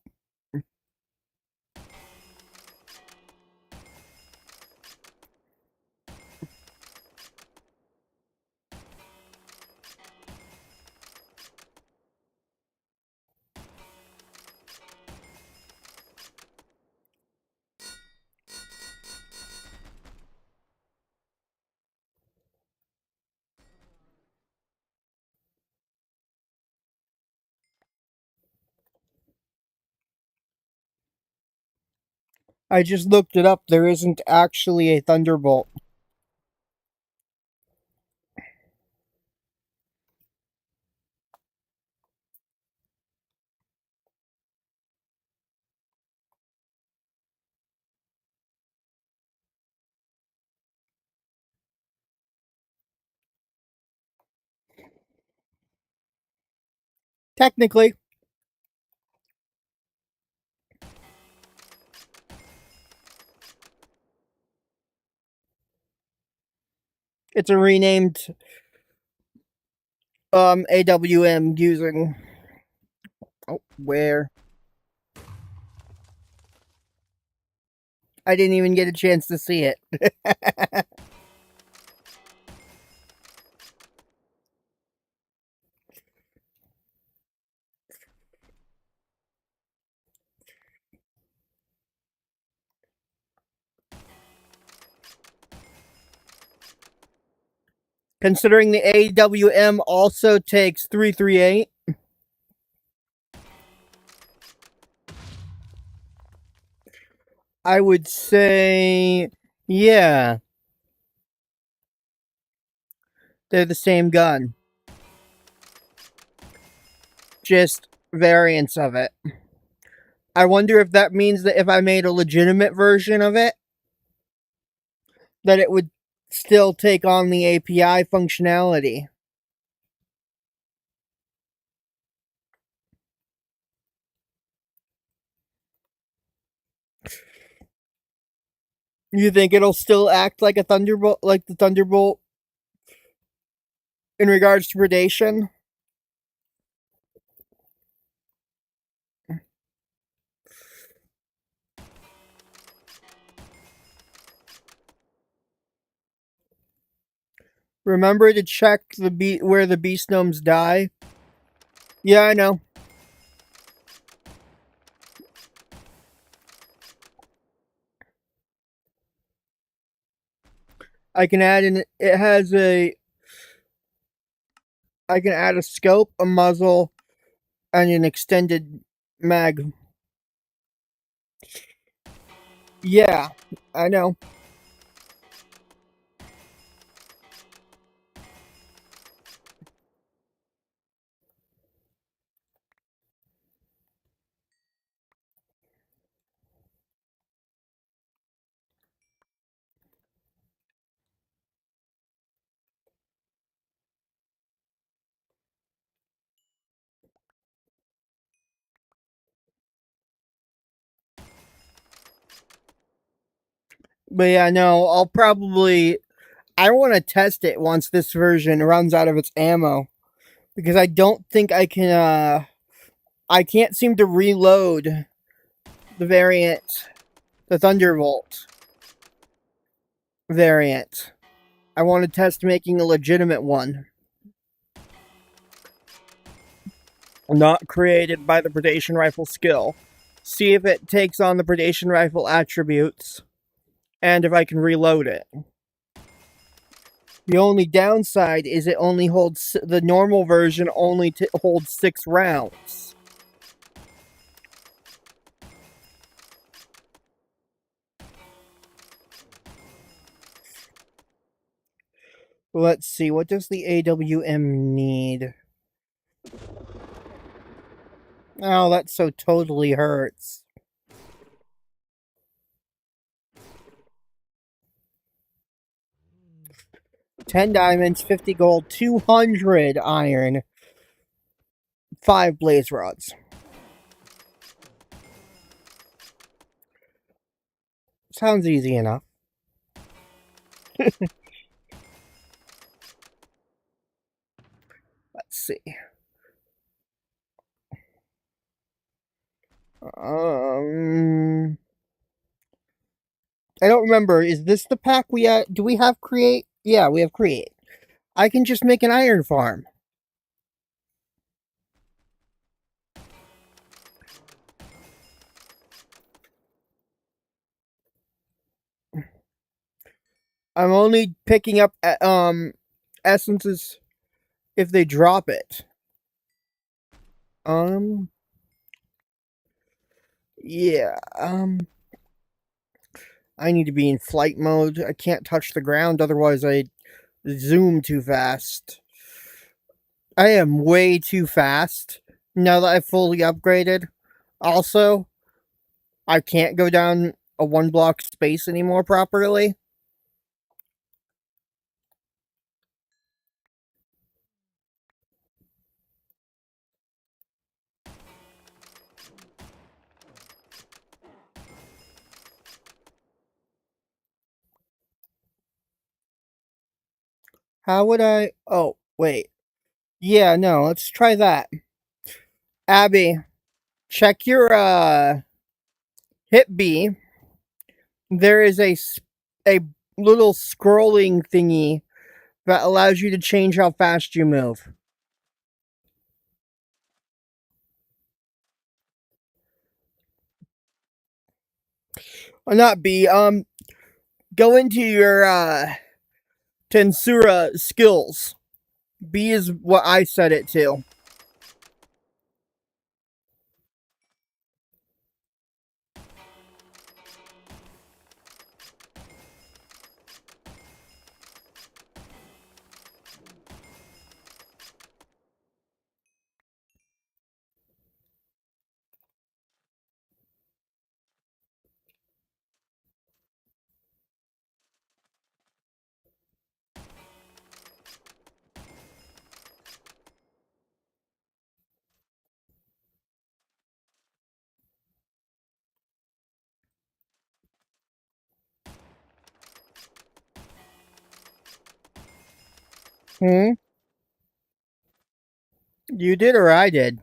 I just looked it up. There isn't actually a Thunderbolt. Technically, it's a renamed AWM using. Oh, where? I didn't even get a chance to see it. Considering the AWM also takes 338. I would say, yeah, they're the same gun. Just variants of it. I wonder if that means that if I made a legitimate version of it, that it would still take on the API functionality. You think it'll still act like a Thunderbolt, like the Thunderbolt in regards to predation? Remember to check where the beast gnomes die? Yeah, I know. I can add in. It has a. I can add a scope, a muzzle, and an extended mag. Yeah, I know. But yeah, no, I'll probably. I want to test it once this version runs out of its ammo, because I don't think I can. I can't seem to reload the variant, the Thunderbolt variant. I want to test making a legitimate one, not created by the Predation Rifle skill. See if it takes on the Predation Rifle attributes, and if I can reload it. The only downside is it only holds, the normal version only holds 6 rounds. Let's see, what does the AWM need? Oh, that so totally hurts. 10 diamonds, 50 gold, 200 iron, 5 blaze rods. Sounds easy enough. Let's see. I don't remember. Is this the pack we do we have create? Yeah, we have create. I can just make an iron farm. I'm only picking up essences if they drop it. Yeah, I need to be in flight mode. I can't touch the ground, otherwise I zoom too fast. I am way too fast now that I've fully upgraded. Also, I can't go down a 1 block space anymore properly. How would I? Oh, wait. Yeah, no, let's try that. Abby, check your hit B. There is a little scrolling thingy that allows you to change how fast you move. Not B. Go into your Tensura skills. B is what I set it to. Hmm? You did or I did?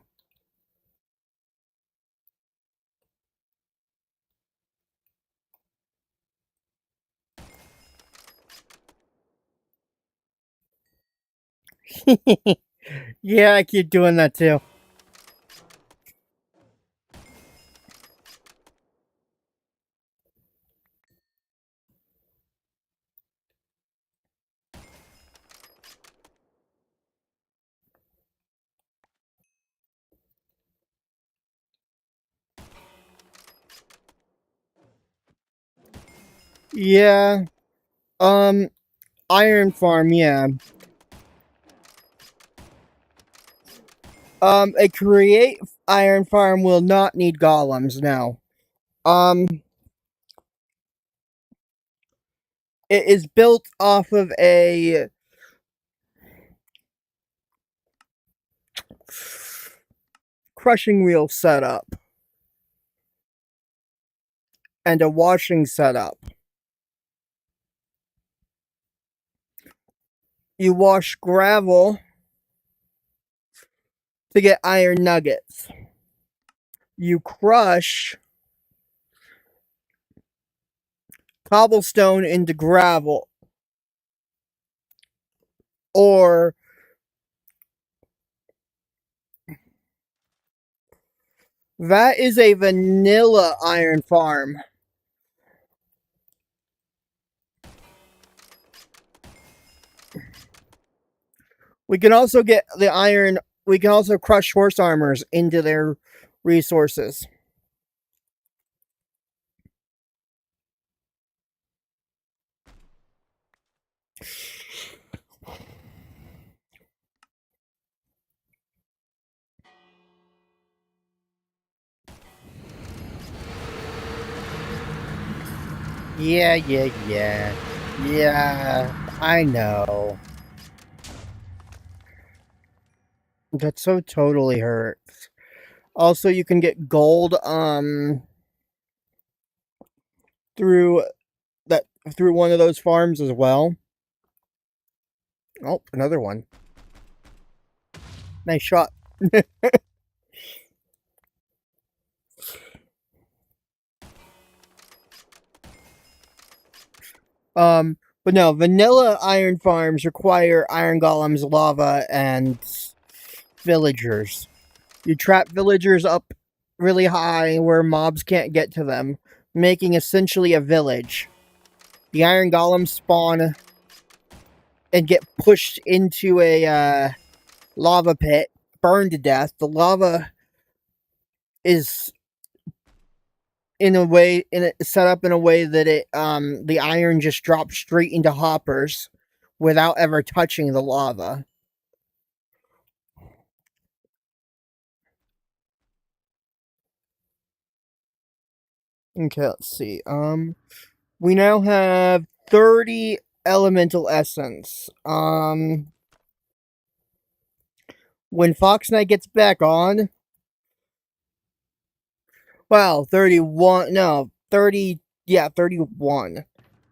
Yeah, I keep doing that too. Yeah. Um, Iron Farm, yeah. A create Iron Farm will not need golems now. Um, it is built off of a crushing wheel setup and a washing setup. You wash gravel to get iron nuggets. You crush cobblestone into gravel, or that is a vanilla iron farm. We can also get the iron. We can also crush horse armors into their resources. Yeah. Yeah, I know. That so totally hurts. Also, you can get gold through that through one of those farms as well. Oh, another one. Nice shot. But no, vanilla iron farms require iron golems, lava, and villagers. You trap villagers up really high where mobs can't get to them, making essentially a village. The iron golems spawn and get pushed into a lava pit, burned to death. The lava is set up in a way that the iron just drops straight into hoppers without ever touching the lava. Okay, let's see. We now have 30 elemental essence. When Fox Knight gets back on, well, 31, no, 30, yeah, 31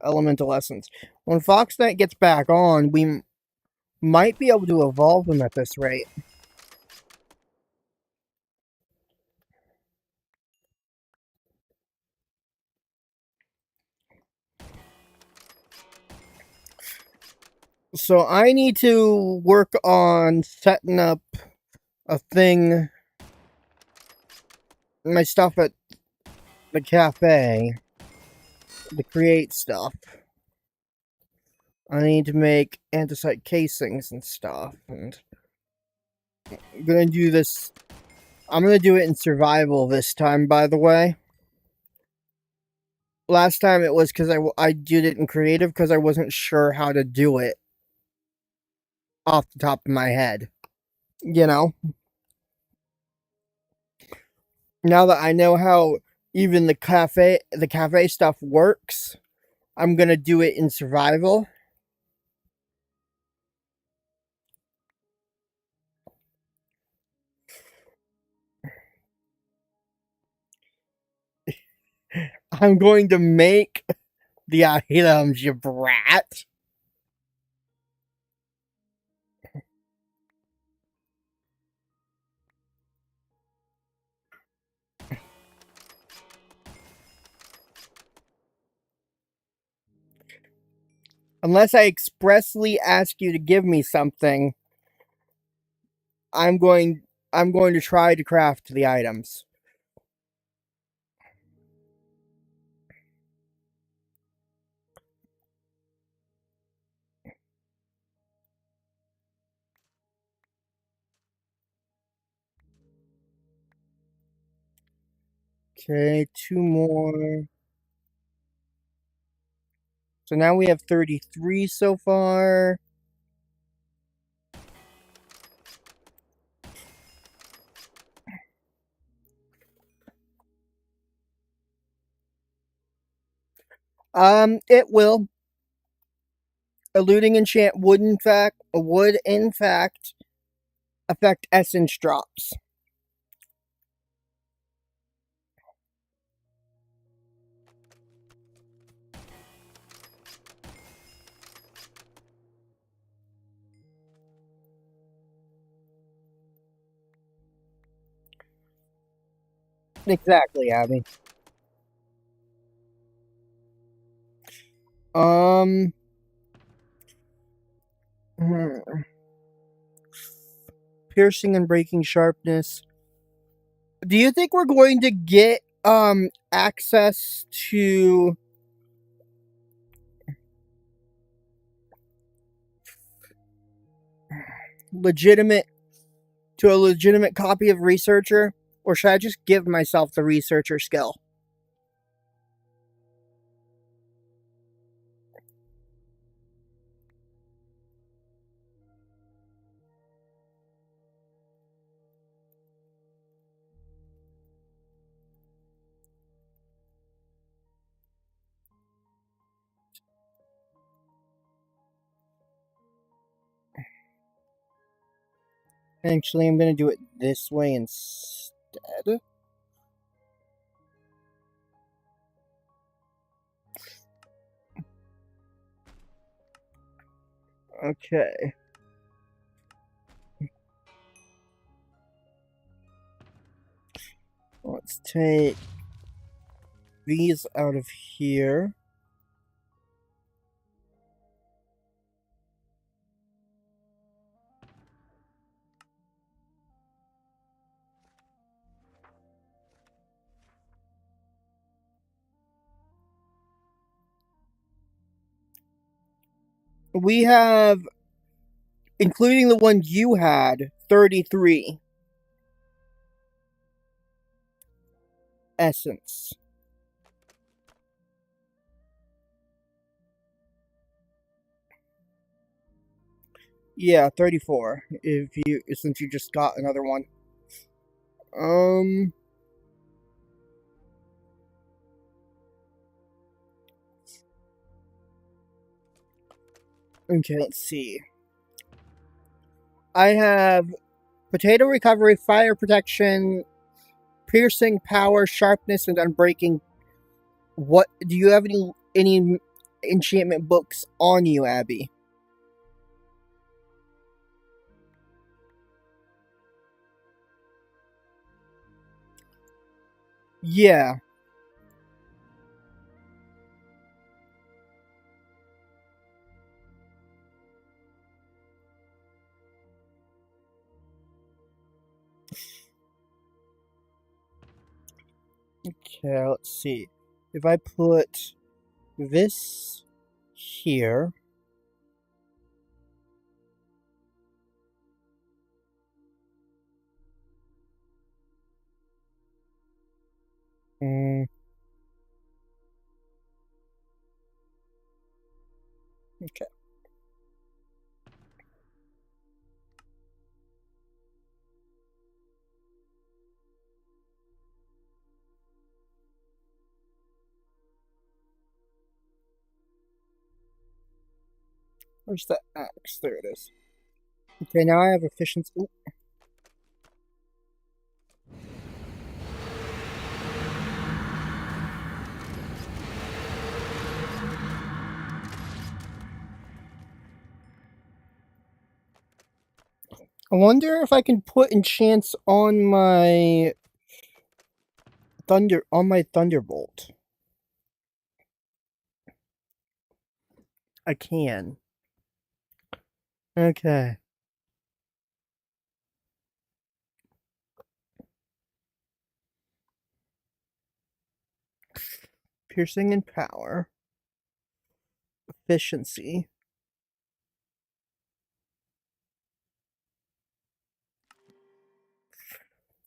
elemental essence. When Fox Knight gets back on, we might be able to evolve him at this rate. So I need to work on setting up a thing, my stuff at the cafe to create stuff. I need to make andesite casings and stuff, and I'm gonna do this. I'm gonna do it in survival this time, by the way. Last time it was because I did it in creative because I wasn't sure how to do it off the top of my head. You know, now that I know how even the cafe stuff works, I'm gonna do it in survival. I'm going to make the items, you brat. Unless I expressly ask you to give me something, I'm going to try to craft the items. Okay, 2 more. So now we have 33 so far. It will. Eluding enchant would in fact affect essence drops. Exactly, Abby. Hmm. Piercing and breaking sharpness. Do you think we're going to get access to legitimate a legitimate copy of Researcher, or should I just give myself the Researcher skill? Actually, I'm going to do it this way instead. Okay. Let's take these out of here. We have, including the one you had, 33 essence. Yeah, 34. Since you just got another one. Okay, let's see. I have potato recovery, fire protection, piercing power, sharpness, and unbreaking. What do you have any enchantment books on you, Abby? Yeah. Okay, let's see. If I put this here. Okay. Where's the axe? There it is. Okay, now I have efficiency. Ooh. I wonder if I can put enchants on my Thunderbolt. I can. Okay. Piercing and power. Efficiency.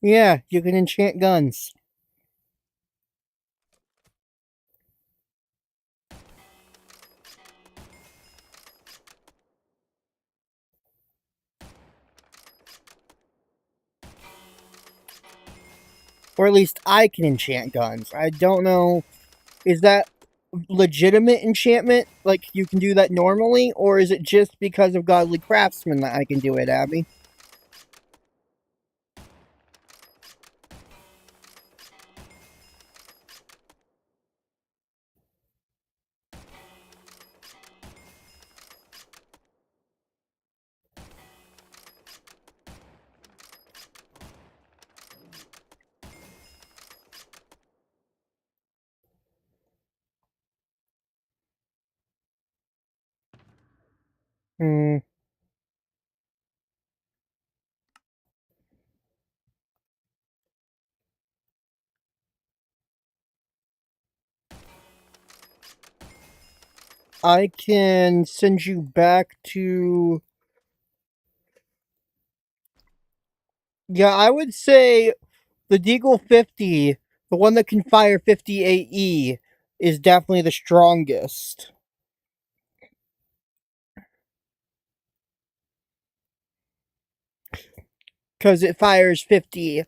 Yeah, you can enchant guns. Or at least I can enchant guns. I don't know. Is that legitimate enchantment? Like, you can do that normally? Or is it just because of Godly Craftsman that I can do it, Abby? Hmm. I can send you back to... Yeah, I would say the Deagle 50, the one that can fire 50 AE, is definitely the strongest. Because it fires 50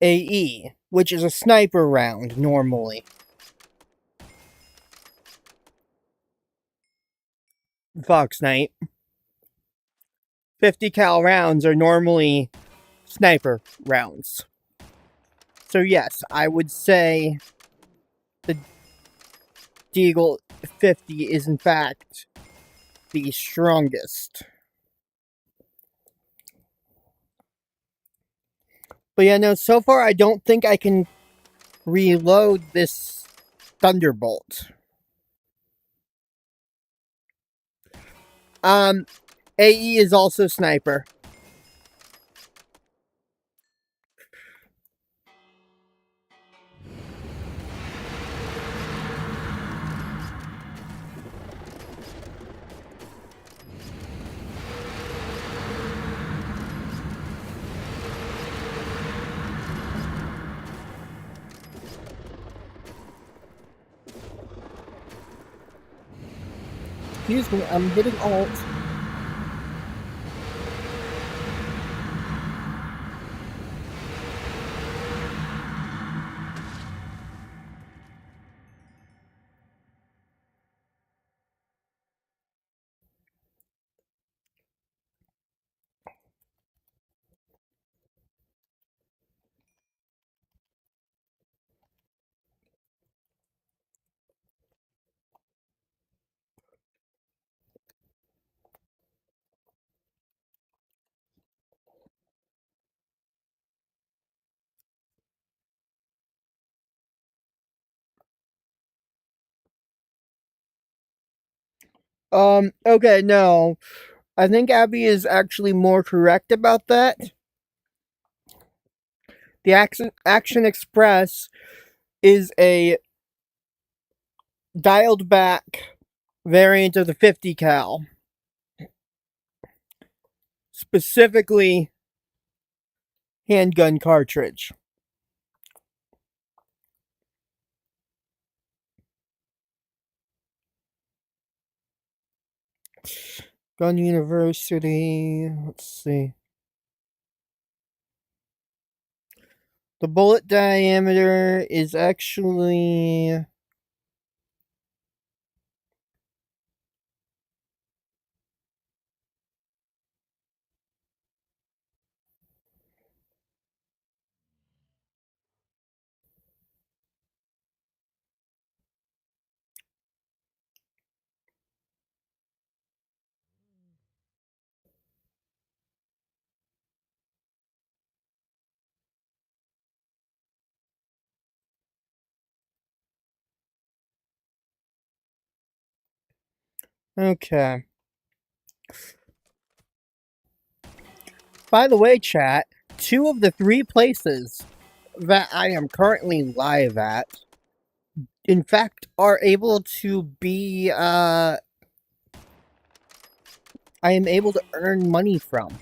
AE, which is a sniper round normally. Fox Knight. 50 cal rounds are normally sniper rounds. So yes, I would say the Deagle 50 is in fact the strongest. But yeah, no, so far I don't think I can reload this Thunderbolt. AE is also sniper. Excuse me, I'm hitting alt. Okay, no. I think Abby is actually more correct about that. The Action Express is a dialed back variant of the 50 cal. Specifically, handgun cartridge. Gun University. Let's see. The bullet diameter is actually... Okay. By the way, chat, 2 of the 3 places that I am currently live at, in fact, are able to be, I am able to earn money from.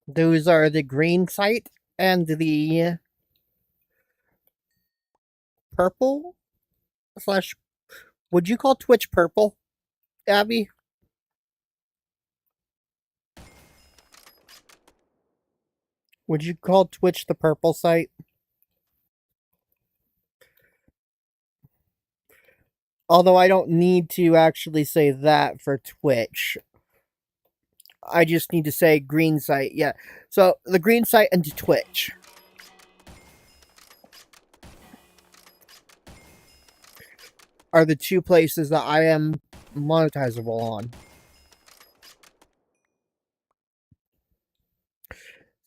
Those are the green site and the purple slash. Would you call Twitch purple, Abby? Would you call Twitch the purple site? Although I don't need to actually say that for Twitch. I just need to say green site. Yeah. So the green site and Twitch are the 2 places that I am monetizable on.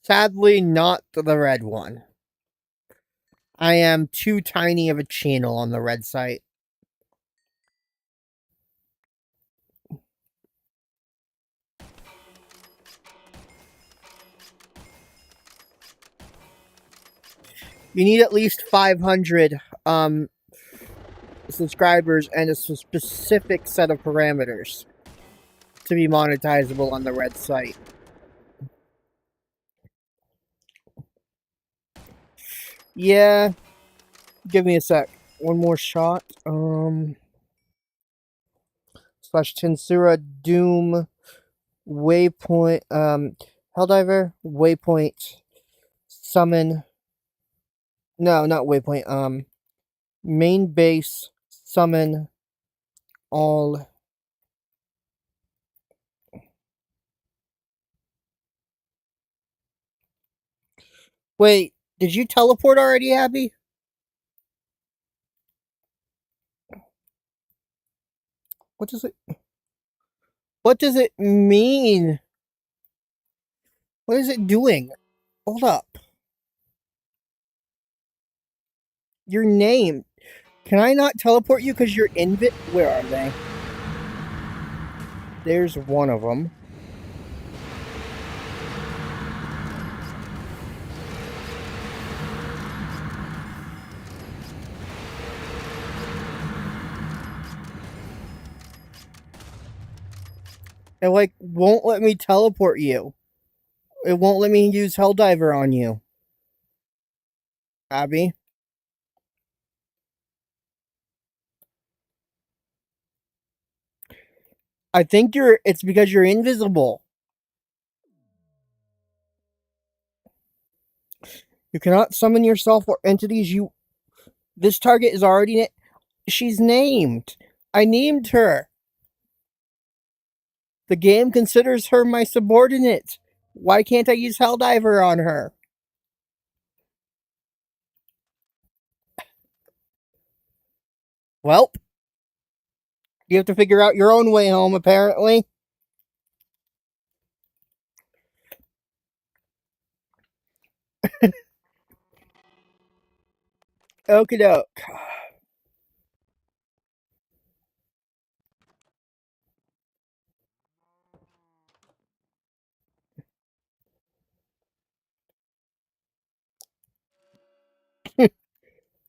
Sadly, not the red one. I am too tiny of a channel on the red site. You need at least 500 subscribers and a specific set of parameters to be monetizable on the red site. Yeah. Give me a sec. One more shot. Slash Tensura Doom Waypoint Helldiver Waypoint Summon. No, not Waypoint. Main base summon all. Wait, did you teleport already, Abby? What does it? What does it mean? What is it doing? Hold up. Your name. Can I not teleport you because you're invid? Where are they? There's one of them. It like won't let me teleport you. It won't let me use Helldiver on you. Abby? I think it's because you're invisible. You cannot summon yourself or entities you. This target is already. She's named. I named her. The game considers her my subordinate. Why can't I use Helldiver on her? Well, you have to figure out your own way home, apparently. Okie doke.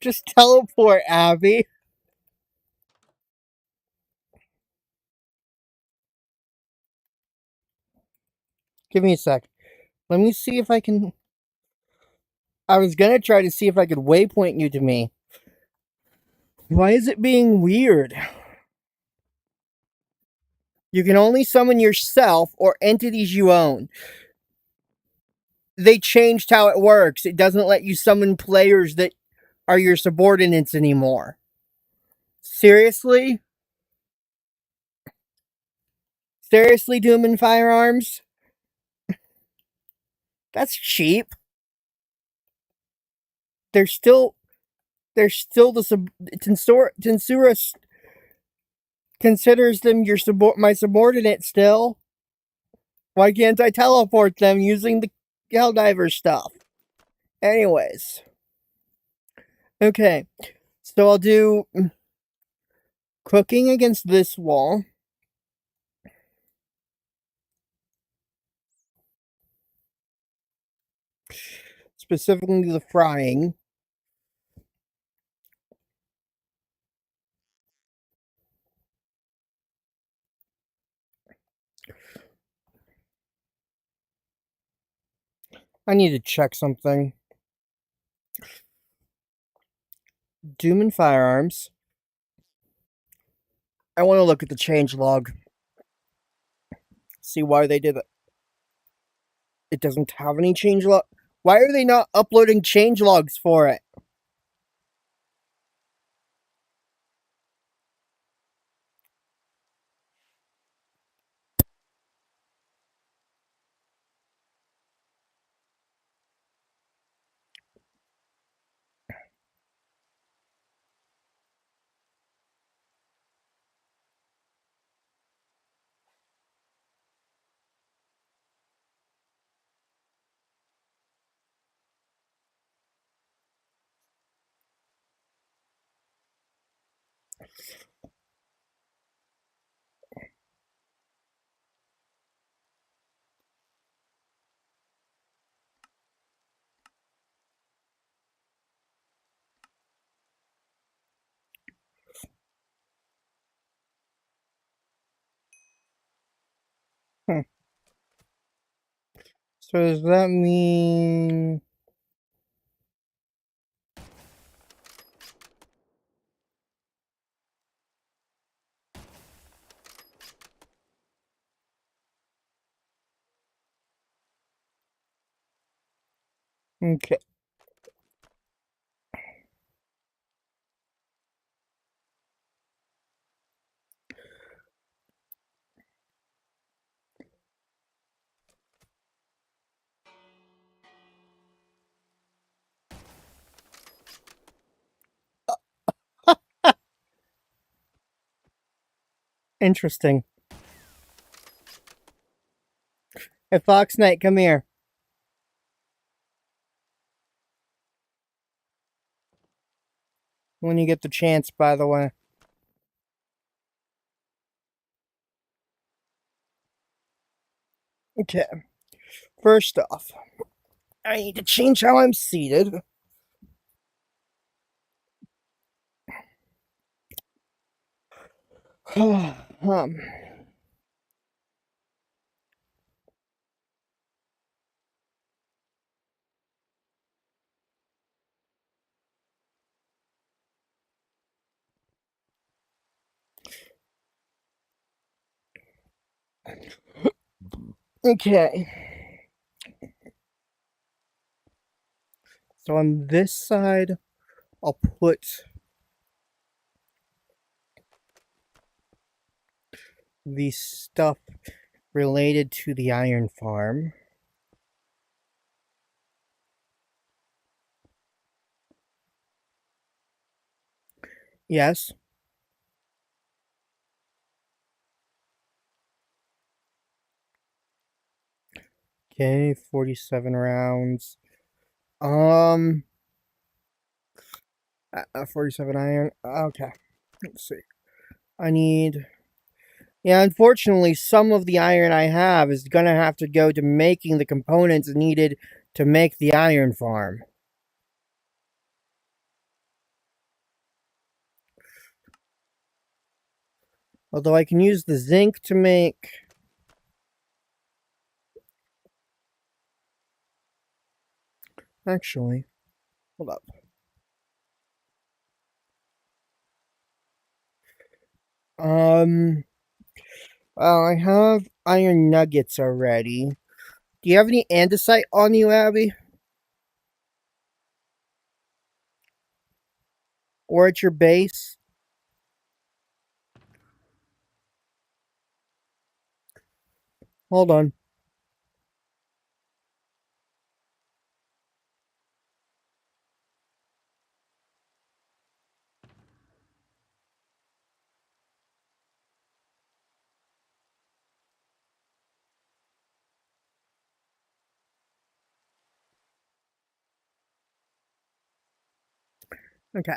Just teleport, Abby. Give me a sec. Let me see if I can. I was gonna try to see if I could waypoint you to me. Why is it being weird? You can only summon yourself or entities you own. They changed how it works. It doesn't let you summon players that are your subordinates anymore. Seriously? Seriously, Doom and Firearms? That's cheap. There's still the Tensura. considers them my subordinate still. Why can't I teleport them using the Helldiver stuff? Anyways. Okay. So I'll do cooking against this wall. Specifically the frying. I need to check something. Doom and Firearms. I want to look at the change log. See why they did it. It doesn't have any change log. Why are they not uploading change logs for it? Hmm. So does that mean... Okay. Interesting. Hey, Fox Knight, come here. When you get the chance, by the way. Okay. First off, I need to change how I'm seated. um, okay. So on this side, I'll put the stuff related to the iron farm. Yes. Okay, 47 rounds. 47 iron. Okay. Let's see. I need... Yeah, unfortunately, some of the iron I have is gonna have to go to making the components needed to make the iron farm. Although I can use the zinc to make... Actually, hold up. Well, I have iron nuggets already. Do you have any andesite on you, Abby? Or at your base? Hold on. Okay.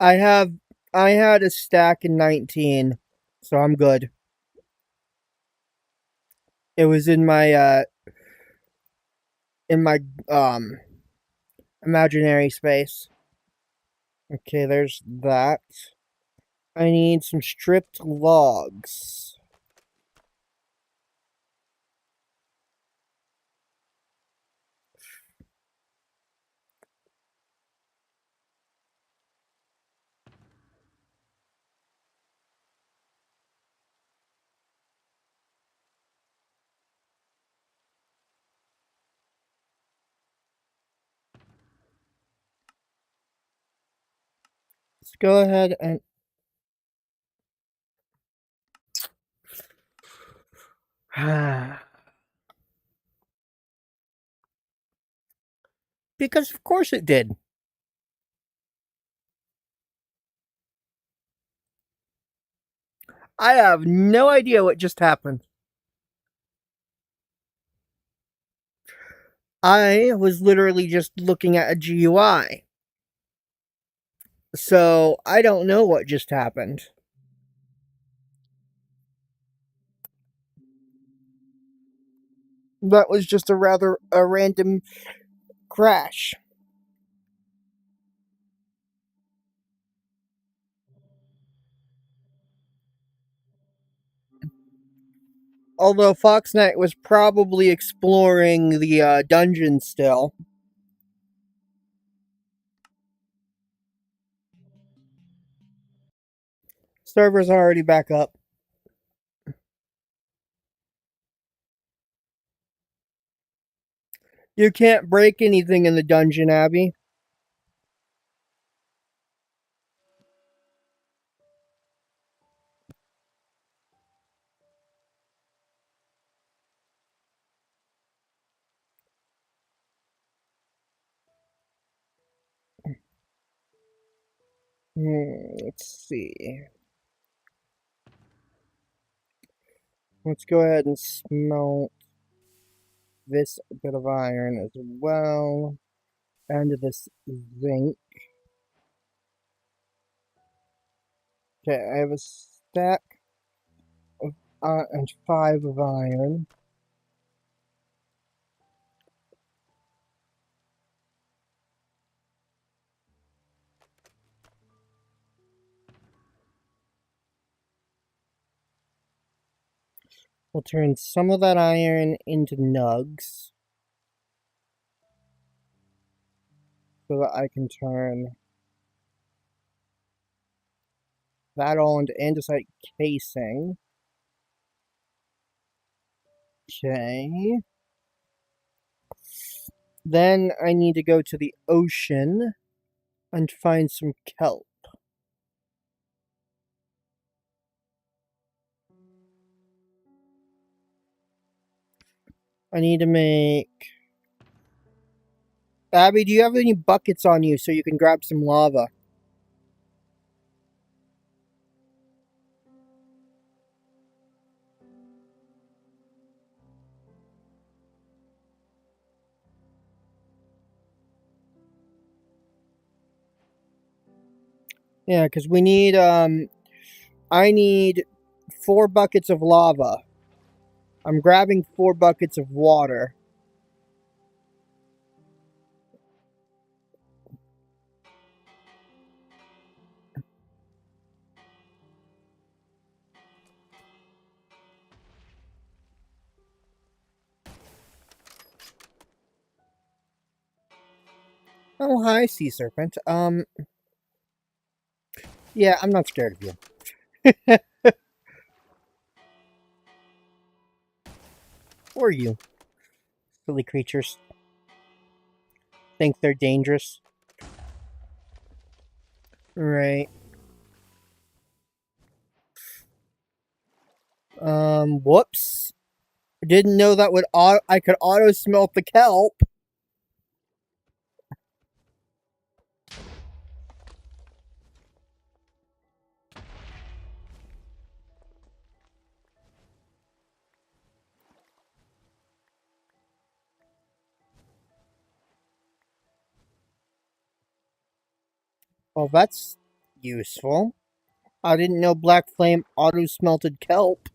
I have I had a stack in 19, so I'm good. It was in my um imaginary space. Okay, there's that. I need some stripped logs. Let's go ahead and because of course it did. I have no idea what just happened. I was literally just looking at a GUI. So I don't know what just happened. That was just a random crash. Although Fox Knight was probably exploring the dungeon still. Server's already back up. You can't break anything in the dungeon, Abby. Let's see. Let's go ahead and smelt this bit of iron as well. And this zinc. Okay, I have a stack of and 5 of iron. We'll turn some of that iron into nugs. So that I can turn that all into andesite casing. Okay. Then I need to go to the ocean and find some kelp. I need to make... Abby, do you have any buckets on you so you can grab some lava? Yeah, because we need, I need 4 buckets of lava. I'm grabbing 4 buckets of water. Oh, hi, sea serpent. Yeah, I'm not scared of you. Or you. Silly creatures. Think they're dangerous. Right. Whoops. Didn't know that would I could auto smelt the kelp. Well, that's useful. I didn't know Black Flame auto-smelted kelp.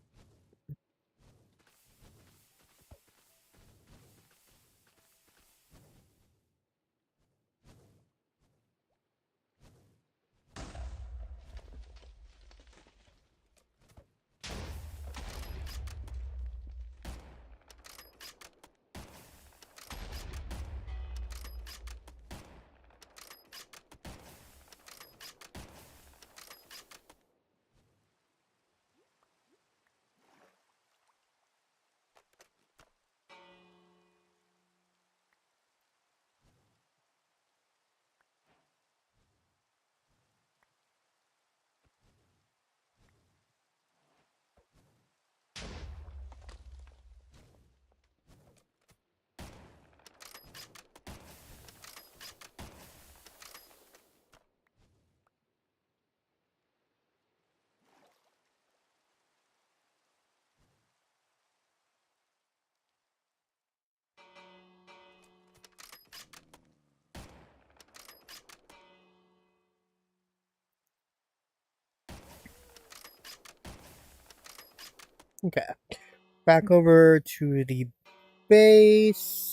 Okay. Back over to the base.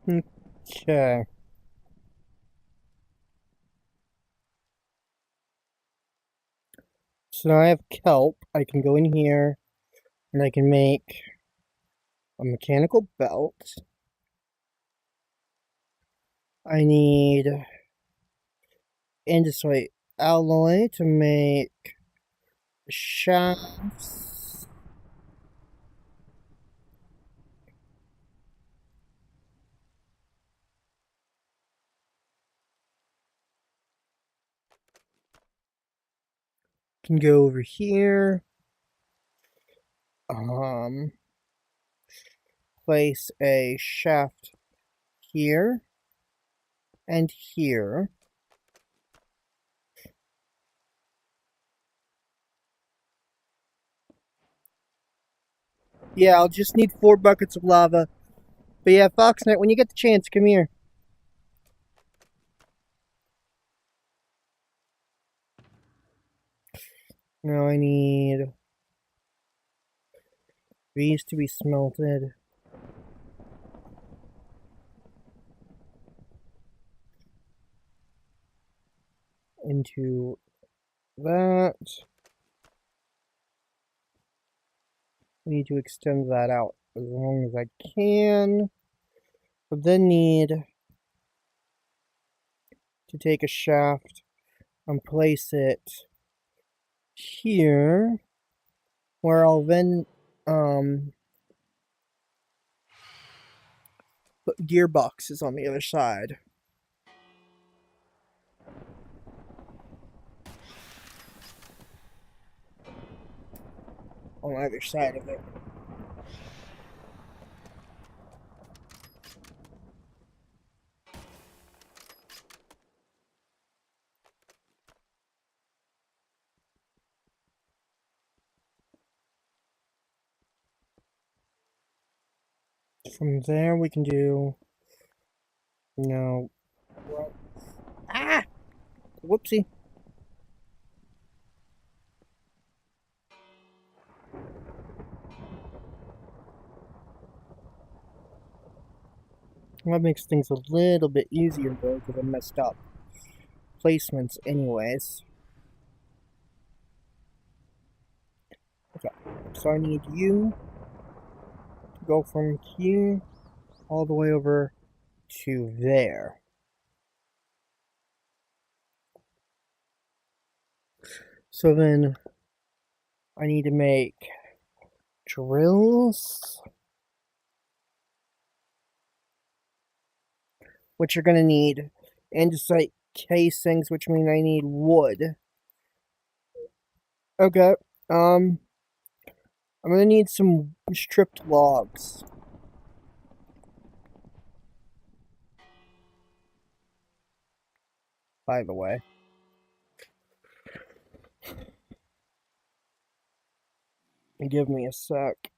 Okay. So now I have kelp. I can go in here and I can make a mechanical belt. I need andesite alloy to make shafts. Can go over here. Place a shaft here and here. Yeah, I'll just need 4 buckets of lava. But yeah, Fox Knight, when you get the chance, come here. Now I need these to be smelted into that. I need to extend that out as long as I can. But then need to take a shaft and place it here, where I'll then put gearboxes on the other side. On either side of it. From there we can do, ah, whoopsie. That makes things a little bit easier though, because I messed up placements anyways. Okay, so I need you to go from here all the way over to there. So then I need to make drills, which you're going to need andesite casings, which mean I need wood. Okay, I'm going to need some stripped logs. By the way. Give me a sec.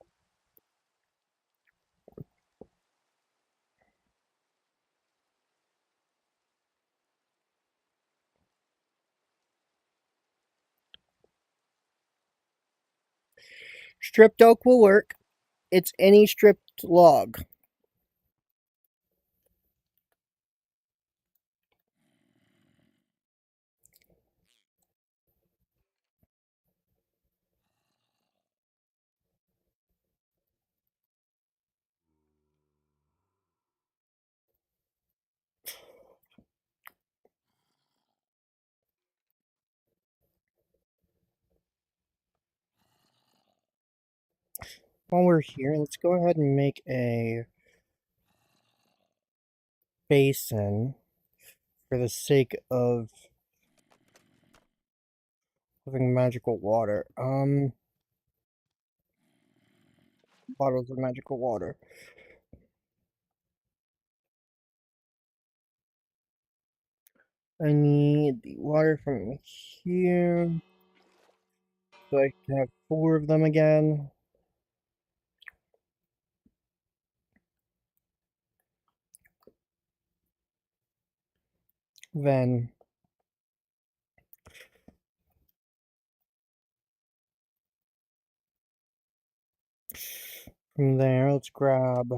Stripped oak will work. It's any stripped log. While we're here, let's go ahead and make a basin for the sake of having magical water. Bottles of magical water. I need the water from here, so I can have 4 of them again. Then from there, let's grab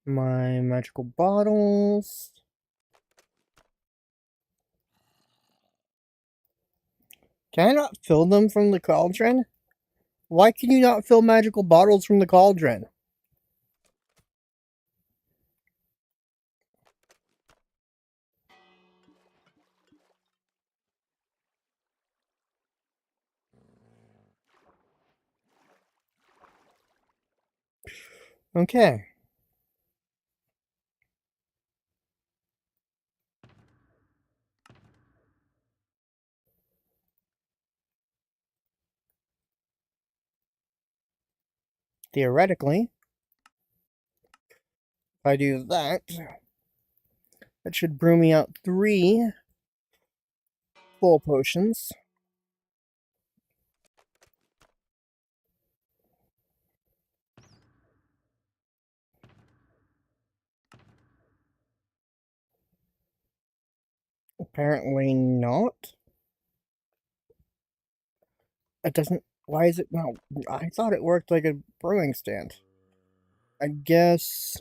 my magical bottles. Can I not fill them from the cauldron? Why can you not fill magical bottles from the cauldron? Okay. Theoretically, if I do that, that should brew me out 3 full potions. Apparently not. It doesn't. Why is it not? I thought it worked like a brewing stand. I guess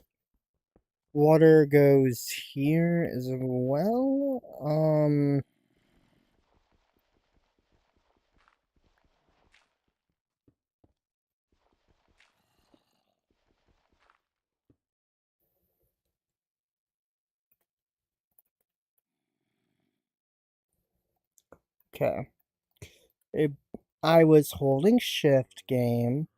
water goes here as well. Okay. I was holding shift game.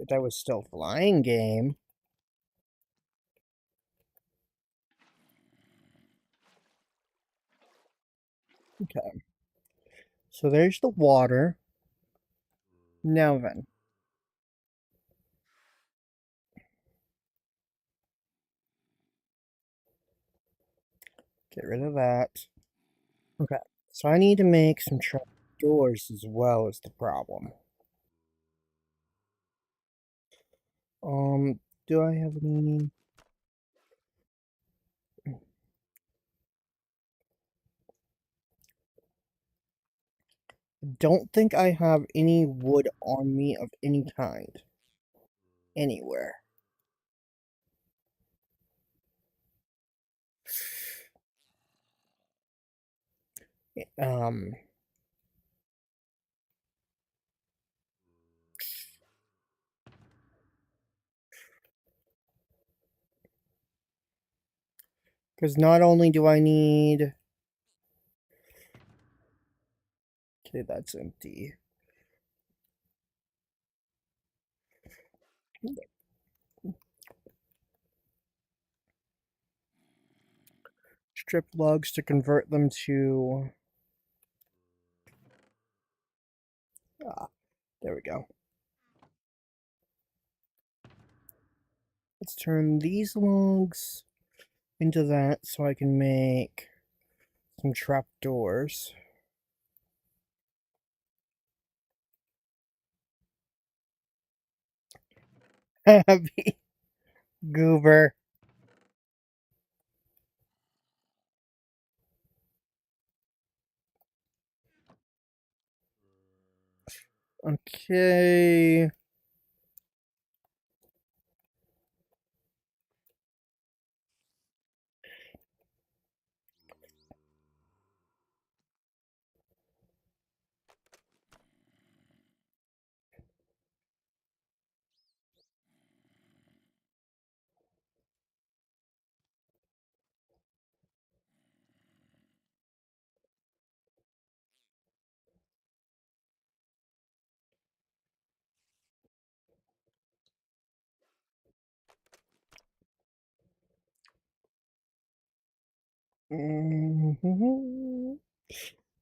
But I was still flying game. Okay. So there's the water. Now then. Get rid of that. Okay. So I need to make some trap doors as well as the problem. Do I have any? Don't think I have any wood on me of any kind. Anywhere. Um, because not only do I need... Okay, that's empty. Strip logs to convert them to... Ah, there we go. Let's turn these logs into that so I can make some trapdoors. Happy goober. Okay.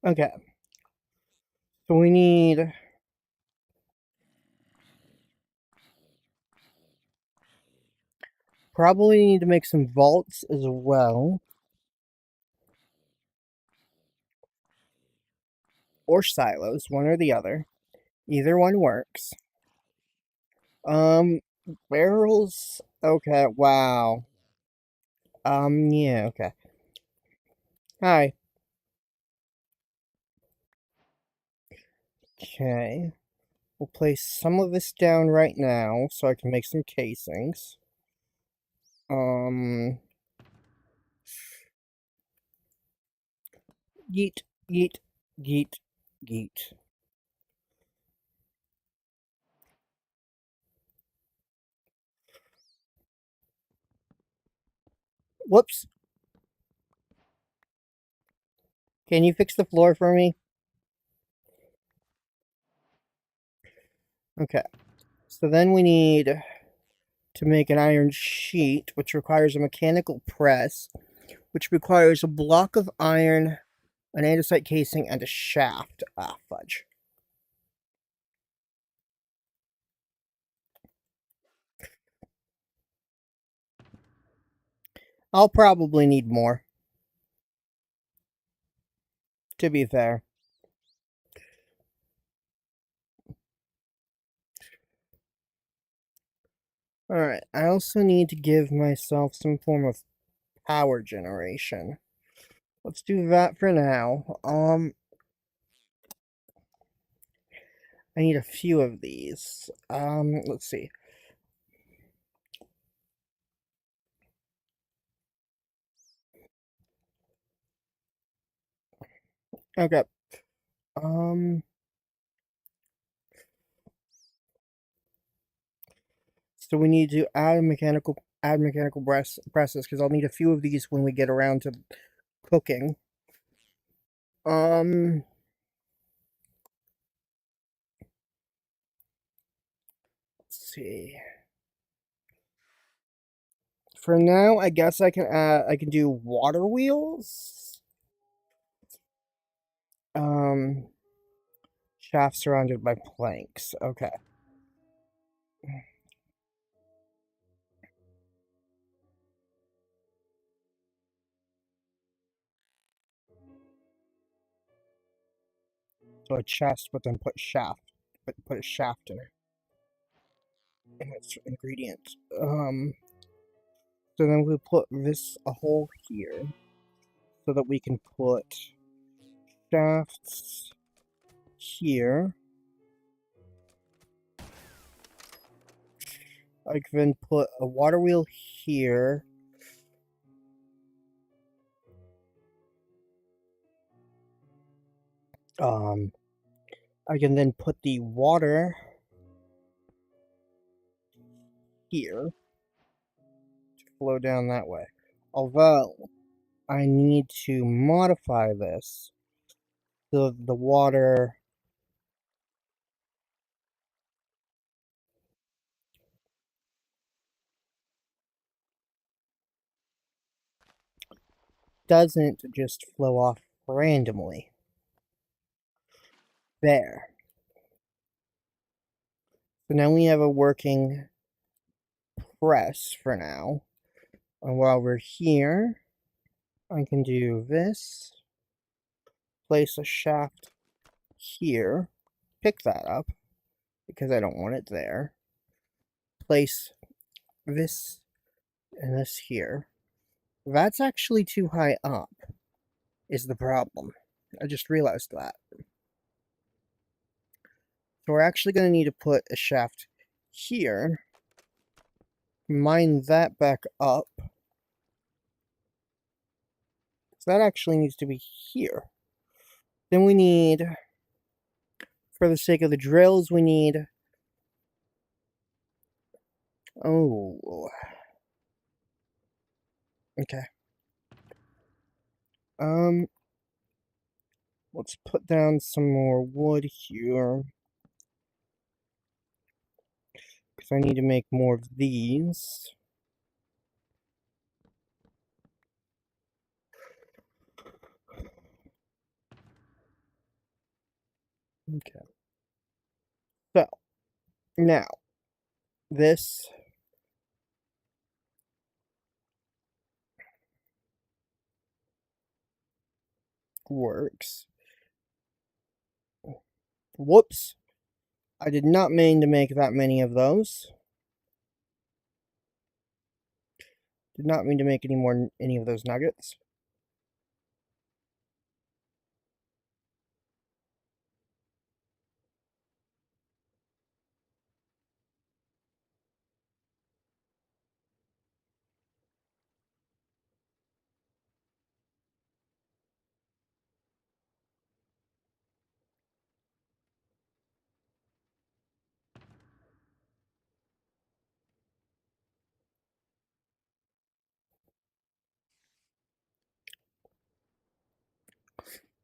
Okay. So we need... Probably need to make some vaults as well. Or silos, one or the other. Either one works. Um, barrels? Okay, wow. Yeah, okay. Hi. Okay. We'll place some of this down right now so I can make some casings. Um, yeet, yeet, yeet, yeet. Whoops. Can you fix the floor for me? Okay. So then we need to make an iron sheet, which requires a mechanical press, which requires a block of iron, an andesite casing, and a shaft. Ah, fudge. I'll probably need more, to be fair. Alright, I also need to give myself some form of power generation. Let's do that for now. I need a few of these. Let's see. Okay. So we need to add mechanical presses because I'll need a few of these when we get around to cooking. Let's see. For now, I guess I can do water wheels. Um, shaft surrounded by planks. Okay. So a chest, but then put a shaft in it. And its ingredient. So then we put this a hole here, so that we can put shafts here. I can then put a water wheel here. I can then put the water here to flow down that way. Although, I need to modify this so the water doesn't just flow off randomly. There. So now we have a working press for now. And while we're here, I can do this. Place a shaft here. Pick that up because I don't want it there. Place this and this here. That's actually too high up, is the problem. I just realized that. So we're actually going to need to put a shaft here. Mine that back up. So that actually needs to be here. Then we need, for the sake of the drills, we need... Oh. Okay. Let's put down some more wood here. Because I need to make more of these. Okay. So, now, this works. Whoops. I did not mean to make that many of those. Did not mean to make any of those nuggets.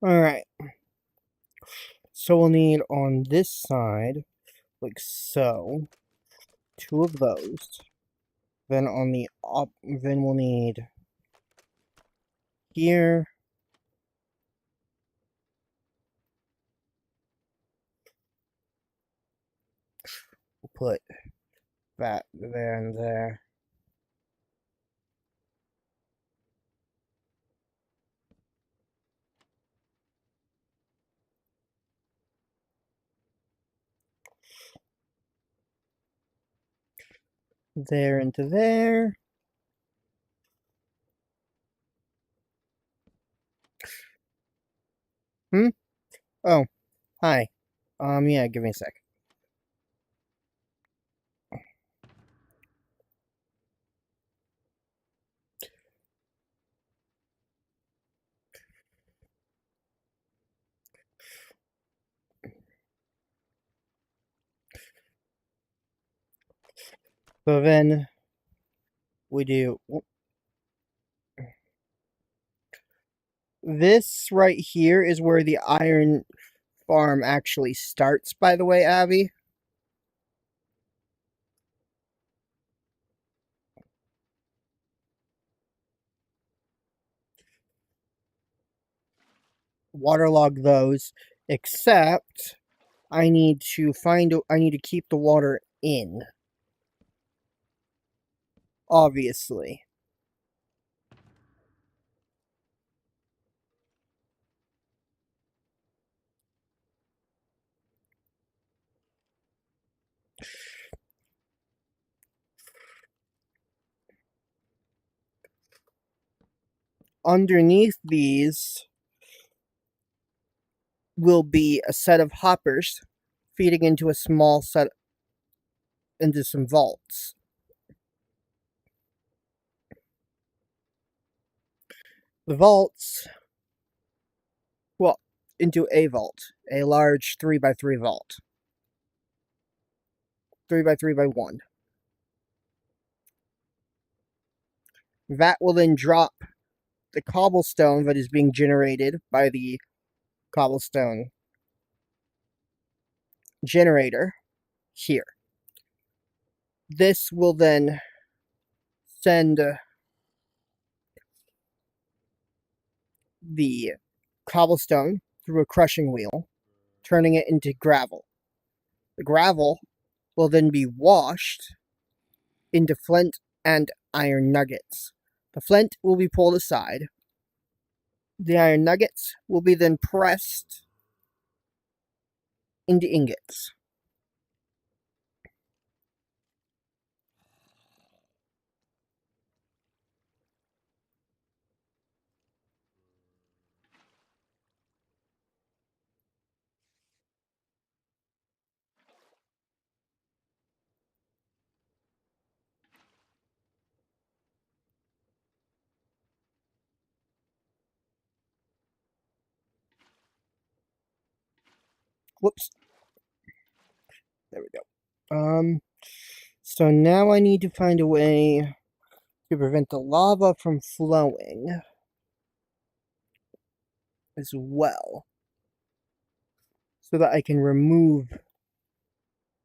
Alright. So we'll need on this side, like so, 2 of those. Then on the then we'll need here. We'll put that there and there. There into there. Oh, hi. Yeah, give me a sec. So then we do this right here is where the iron farm actually starts, by the way, Abby. Waterlog those, except I need to keep the water in. Obviously. Underneath these, will be a set of hoppers feeding into a small set into some vaults. The vaults, well, into a vault, a large 3x3 vault. 3x3x1. That will then drop the cobblestone that is being generated by the cobblestone generator here. This will then send the cobblestone through a crushing wheel, turning it into gravel. The gravel will then be washed into flint and iron nuggets. The flint will be pulled aside. The iron nuggets will be then pressed into ingots. Whoops. There we go. So now I need to find a way to prevent the lava from flowing as well, so that I can remove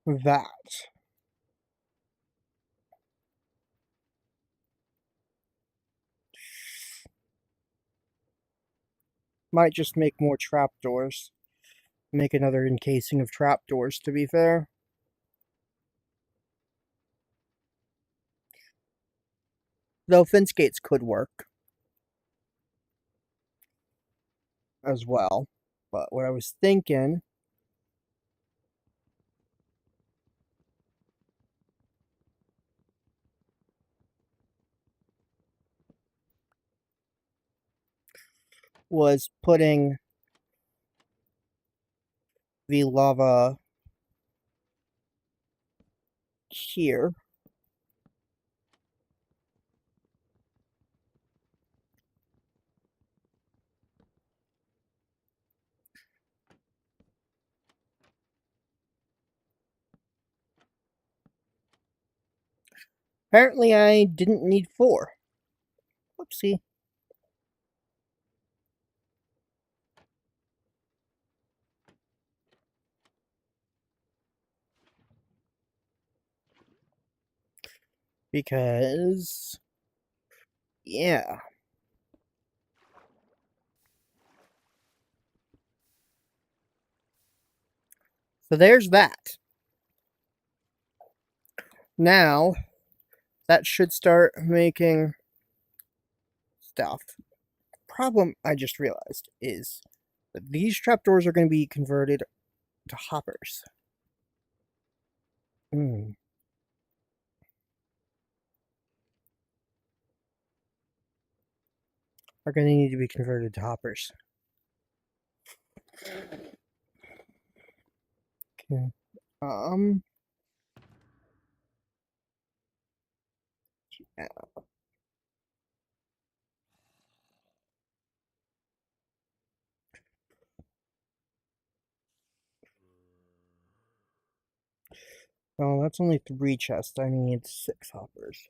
that. Might just make more trapdoors. Make another encasing of trapdoors, to be fair. Though fence gates could work as well. But what I was thinking was putting the lava here. Apparently I didn't need 4. Whoopsie. Because, yeah. So there's that. Now, that should start making stuff. Problem I just realized is that these trapdoors are going to be converted to hoppers. Are going to need to be converted to hoppers. Okay. Yeah. Oh, that's only 3 chests. I need 6 hoppers.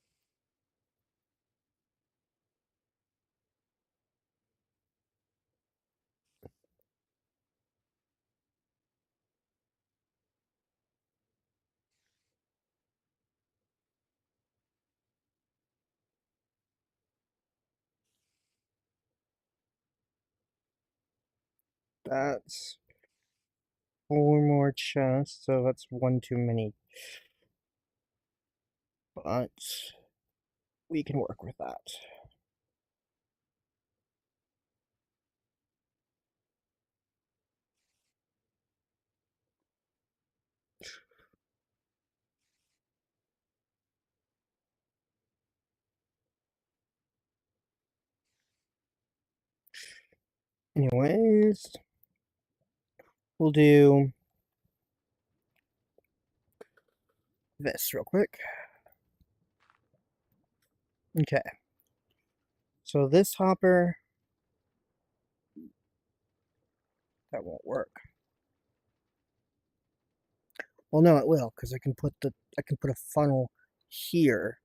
That's 4 more chests, so that's 1 too many. But we can work with that. Anyways, we'll do this real quick. Okay. So this hopper, that won't work. Well, no, it will, because I can put a funnel here,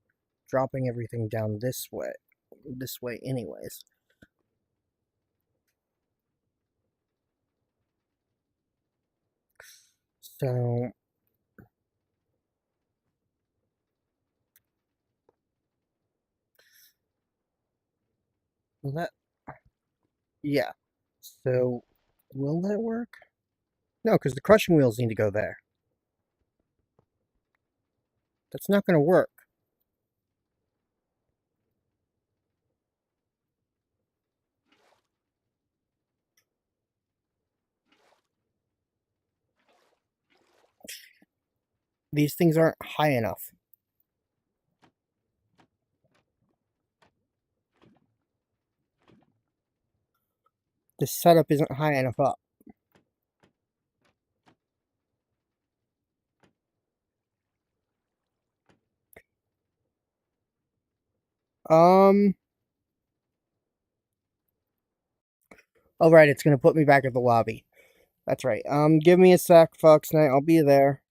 dropping everything down this way anyways. So will that, yeah. So will that work? No, because the crushing wheels need to go there. That's not going to work. These things aren't high enough. The setup isn't high enough up. Oh, right, it's gonna put me back at the lobby. That's right. Give me a sec, Fox Knight. I'll be there.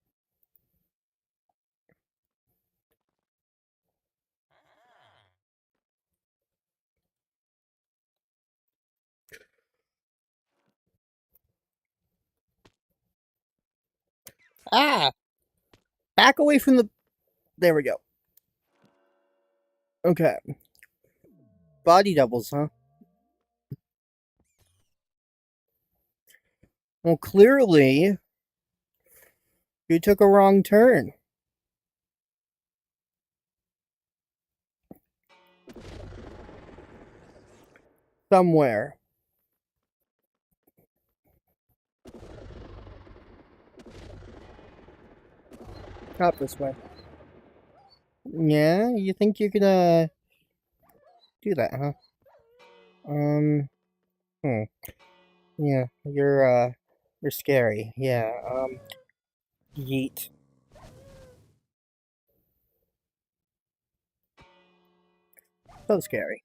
Ah! Back away from the... There we go. Okay. Body doubles, huh? Well, clearly, you took a wrong turn. Somewhere. Not this way. Yeah, you think you could, do that, huh? Yeah, you're scary. Yeah, yeet. So scary.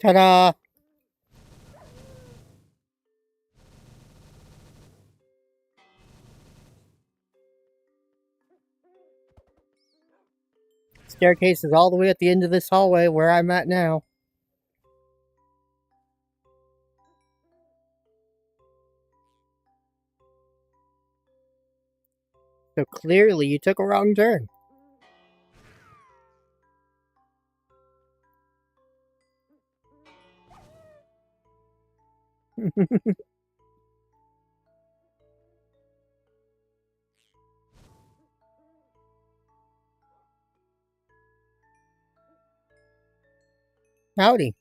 Ta-da! Staircase is all the way at the end of this hallway where I'm at now. So clearly you took a wrong turn. Howdy.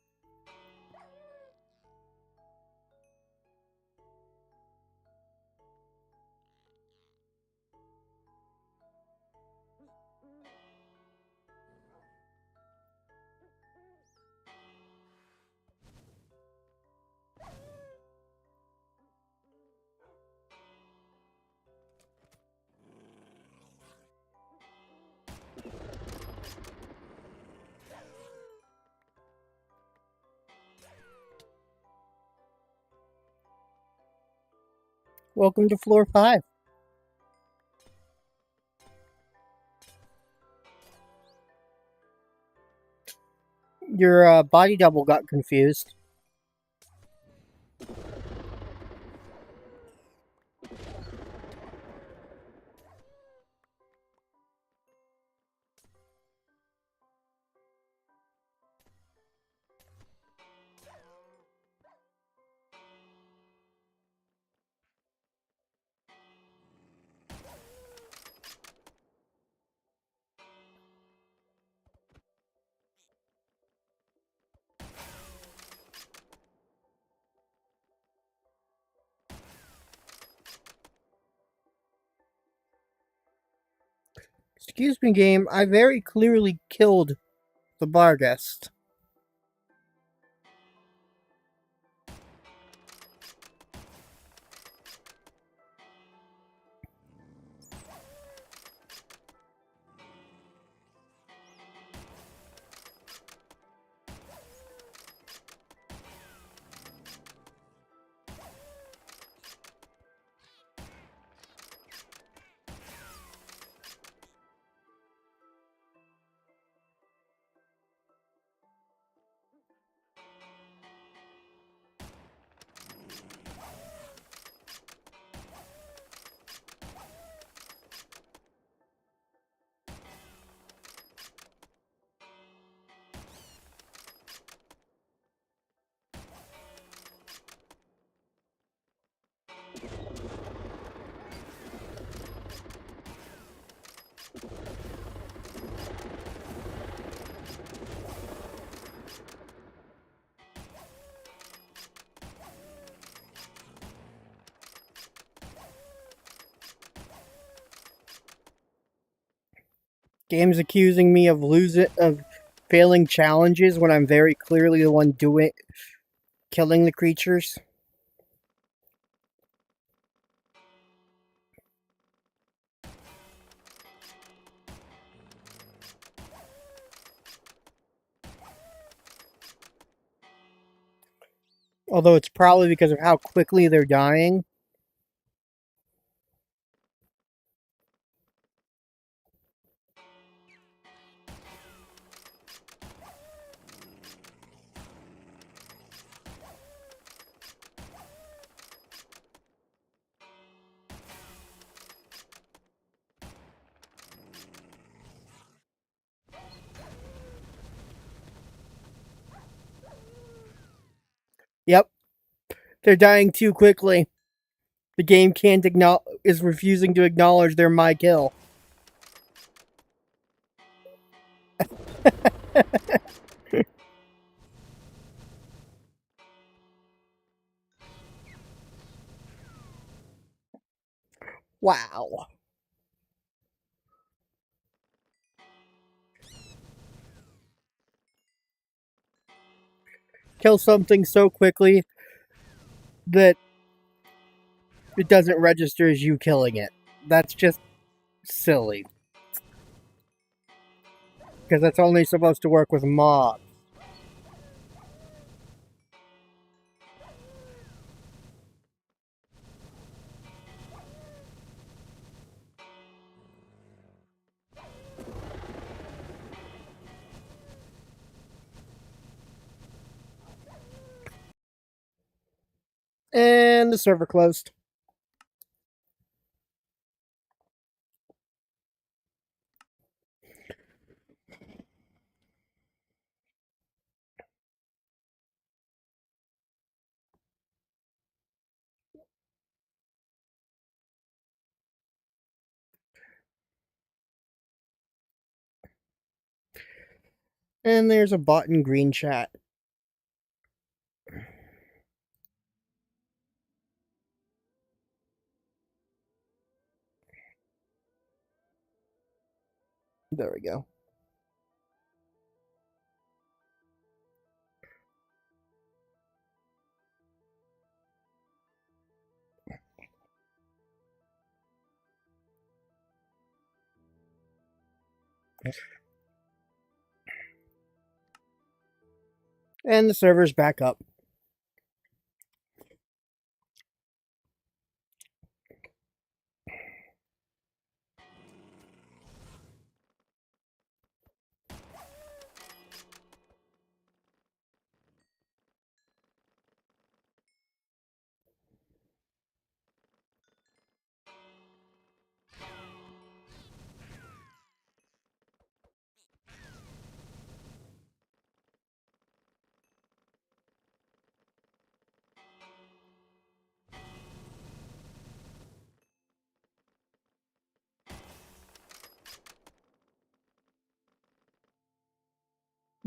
Welcome to floor 5. Your body double got confused. Excuse me, game. I very clearly killed the Barghest. Game's accusing me of failing challenges when I'm very clearly the one killing the creatures. Although it's probably because of how quickly they're dying. Yep. They're dying too quickly. The game is refusing to acknowledge they're my kill. Wow. Kill something so quickly that it doesn't register as you killing it. That's just silly. Because that's only supposed to work with mobs. And the server closed. And there's a bot in green chat. There we go. And the server's back up.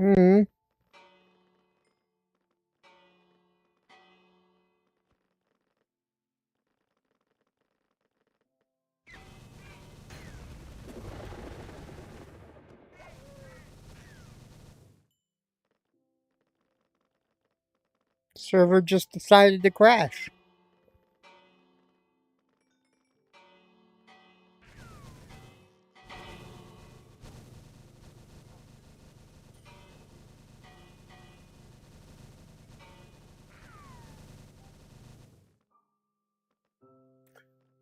Hmm. Server just decided to crash.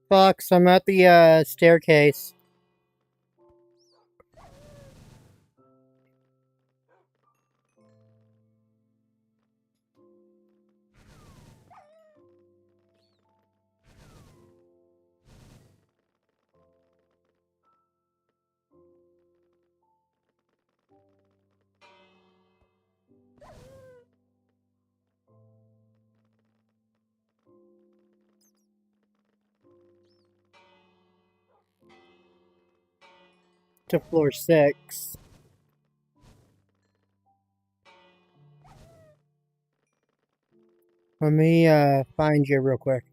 Fox, I'm at the staircase. To floor 6. Let me find you real quick.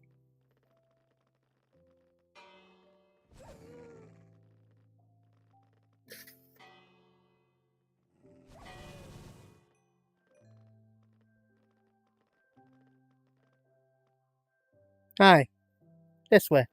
Hi. This way.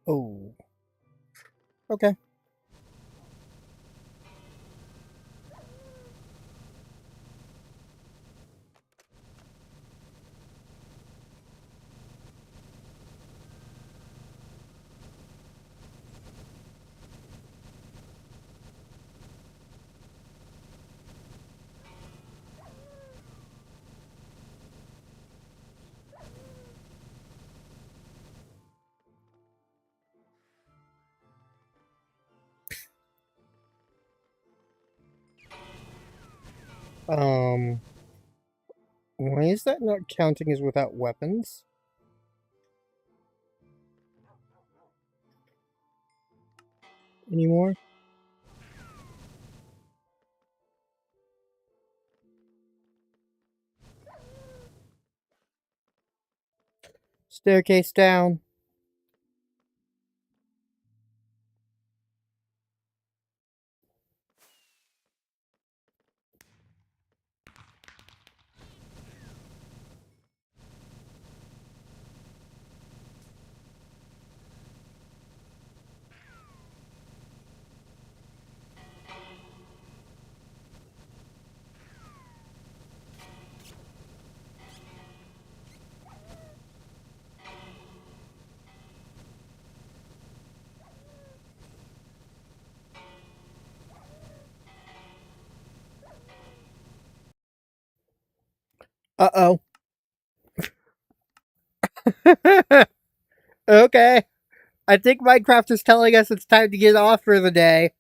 Oh. Okay. Um, why is that not counting as without weapons? Anymore? Staircase down. Uh-oh. Okay. I think Minecraft is telling us it's time to get off for the day.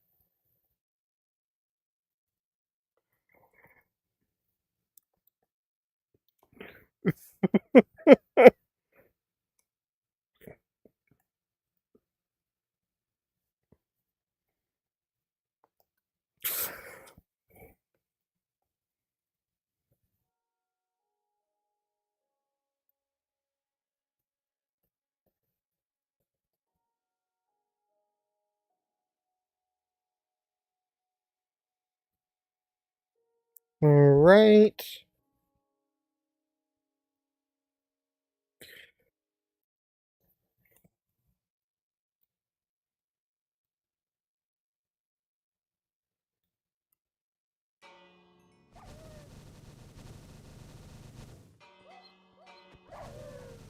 Alright.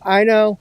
I know.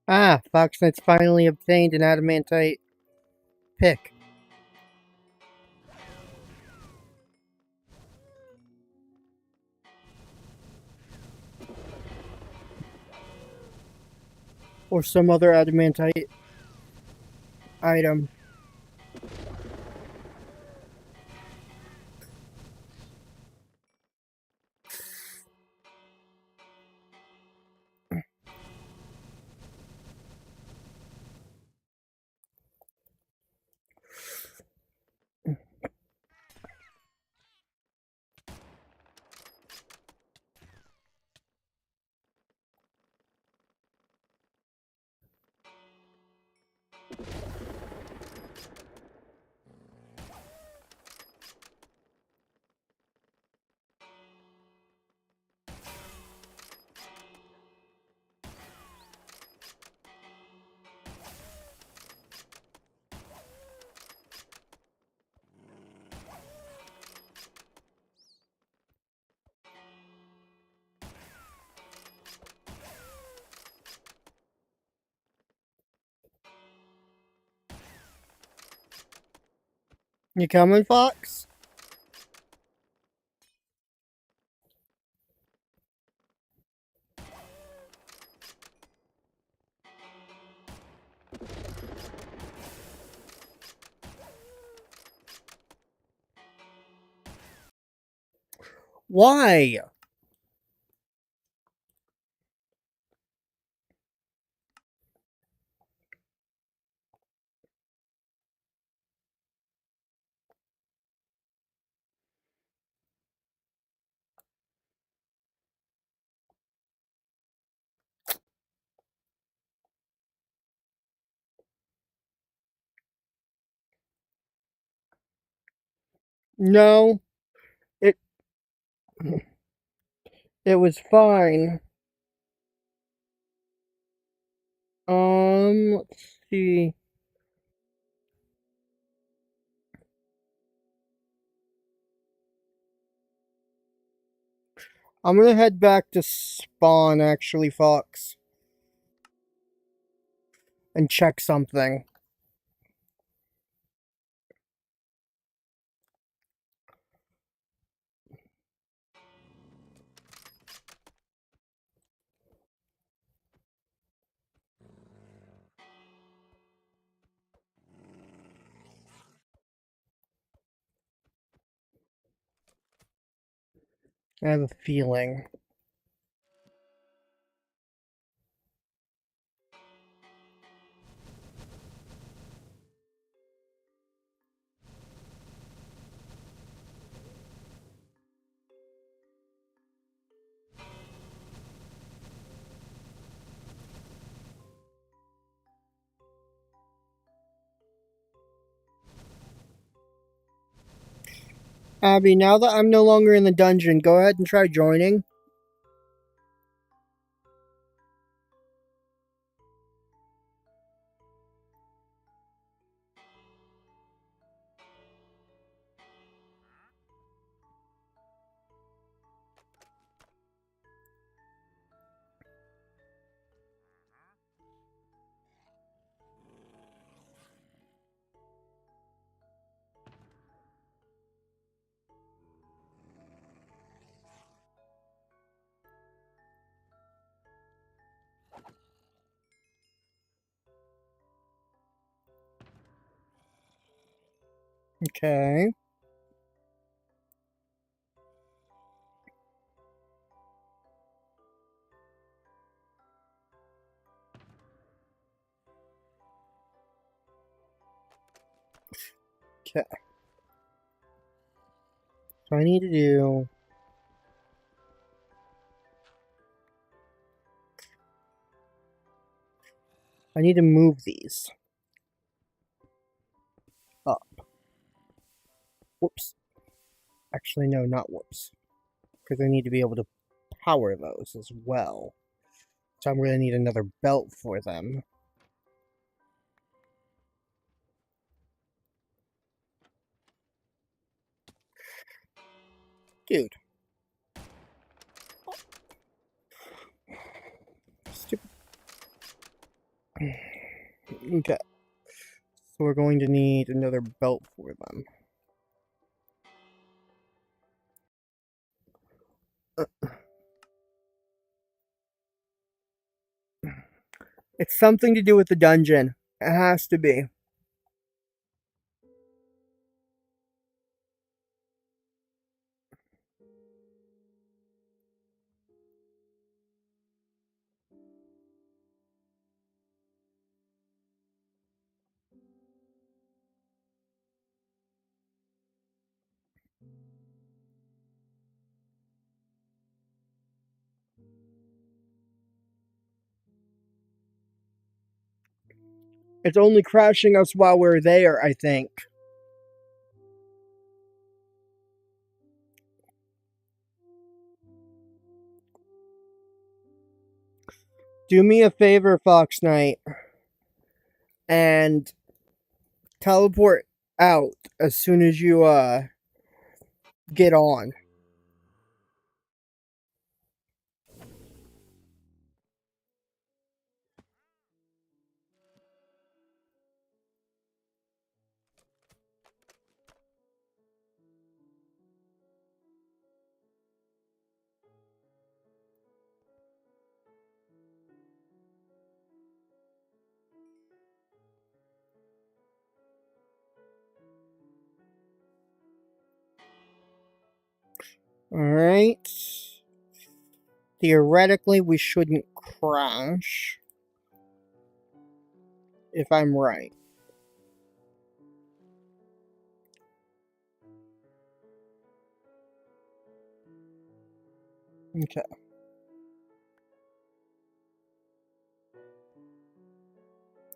Ah, Foxnet's finally obtained an adamantite pick. Or some other adamantite item. You coming, Fox? Why? No, it it was fine. Let's see. I'm gonna head back to spawn, actually, Fox, and check something. I have a feeling. Abby, now that I'm no longer in the dungeon, go ahead and try joining. Okay. Okay. So I need to do... I need to move these up. Whoops. Actually, no, not whoops. Because I need to be able to power those as well. So I'm going to need another belt for them. Dude. Stupid. Okay. So we're going to need another belt for them. It's something to do with the dungeon. It has to be. It's only crashing us while we're there, I think. Do me a favor, Fox Knight, and teleport out as soon as you get on. Alright. Theoretically, we shouldn't crash. If I'm right. Okay.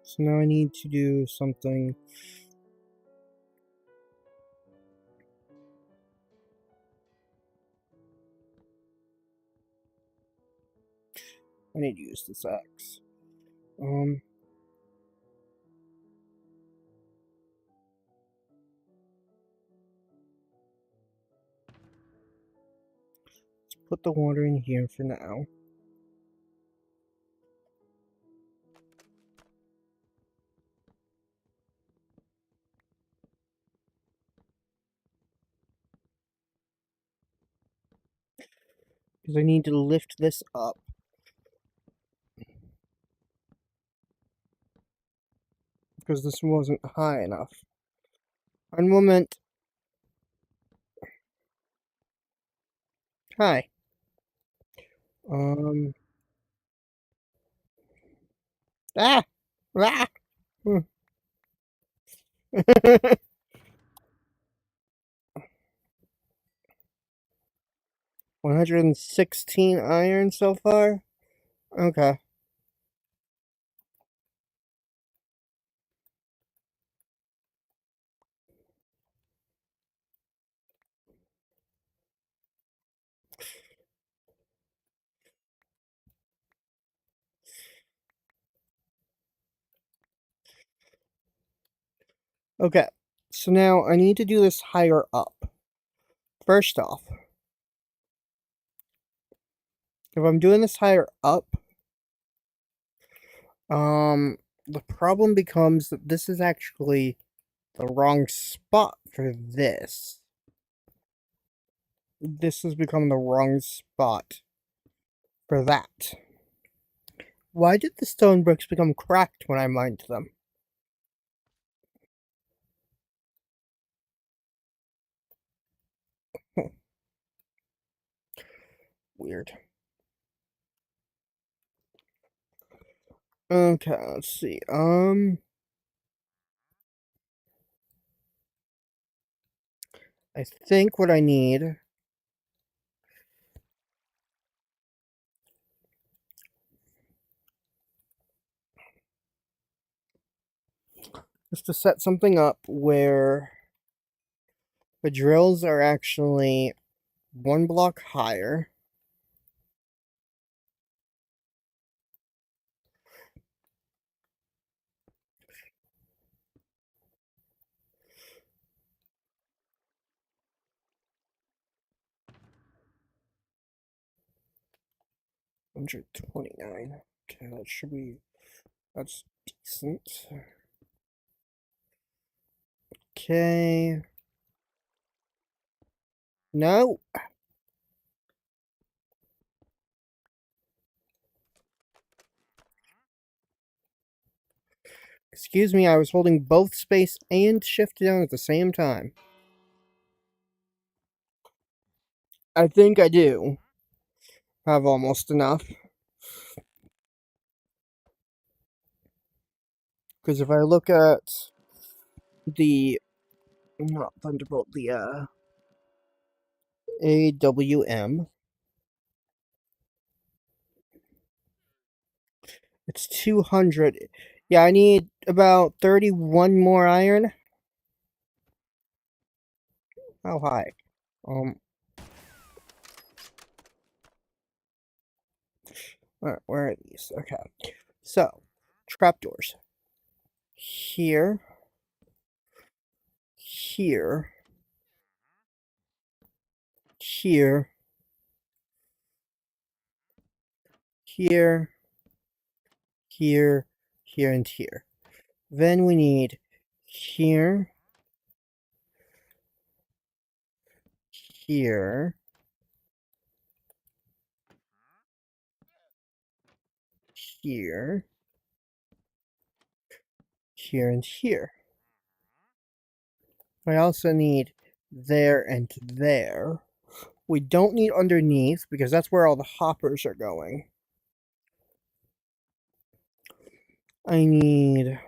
So now I need to do something. I need to use this axe. Let's put the water in here for now. Because I need to lift this up. Because this wasn't high enough. One moment. Hi. Um. Ah. Ah. Hmm. 116 iron so far. Okay. Okay. So now I need to do this higher up. First off, if I'm doing this higher up, the problem becomes that this is actually the wrong spot for this. This has become the wrong spot for that. Why did the stone bricks become cracked when I mined them? Weird. Okay, let's see. I think what I need is to set something up where the drills are actually one block higher. $129. Okay, that should be, that's decent. Okay. No. Excuse me, I was holding both space and shift down at the same time. I think I do have almost enough. Because if I look at the, not Thunderbolt, the AWM, it's 200. Yeah, I need about 31 more iron. How high? Um, where are these? Okay. So, trapdoors. Here, here, here, here, here, here, and here. Then we need here, here, here, here, and here. I also need there and there. We don't need underneath because that's where all the hoppers are going. I need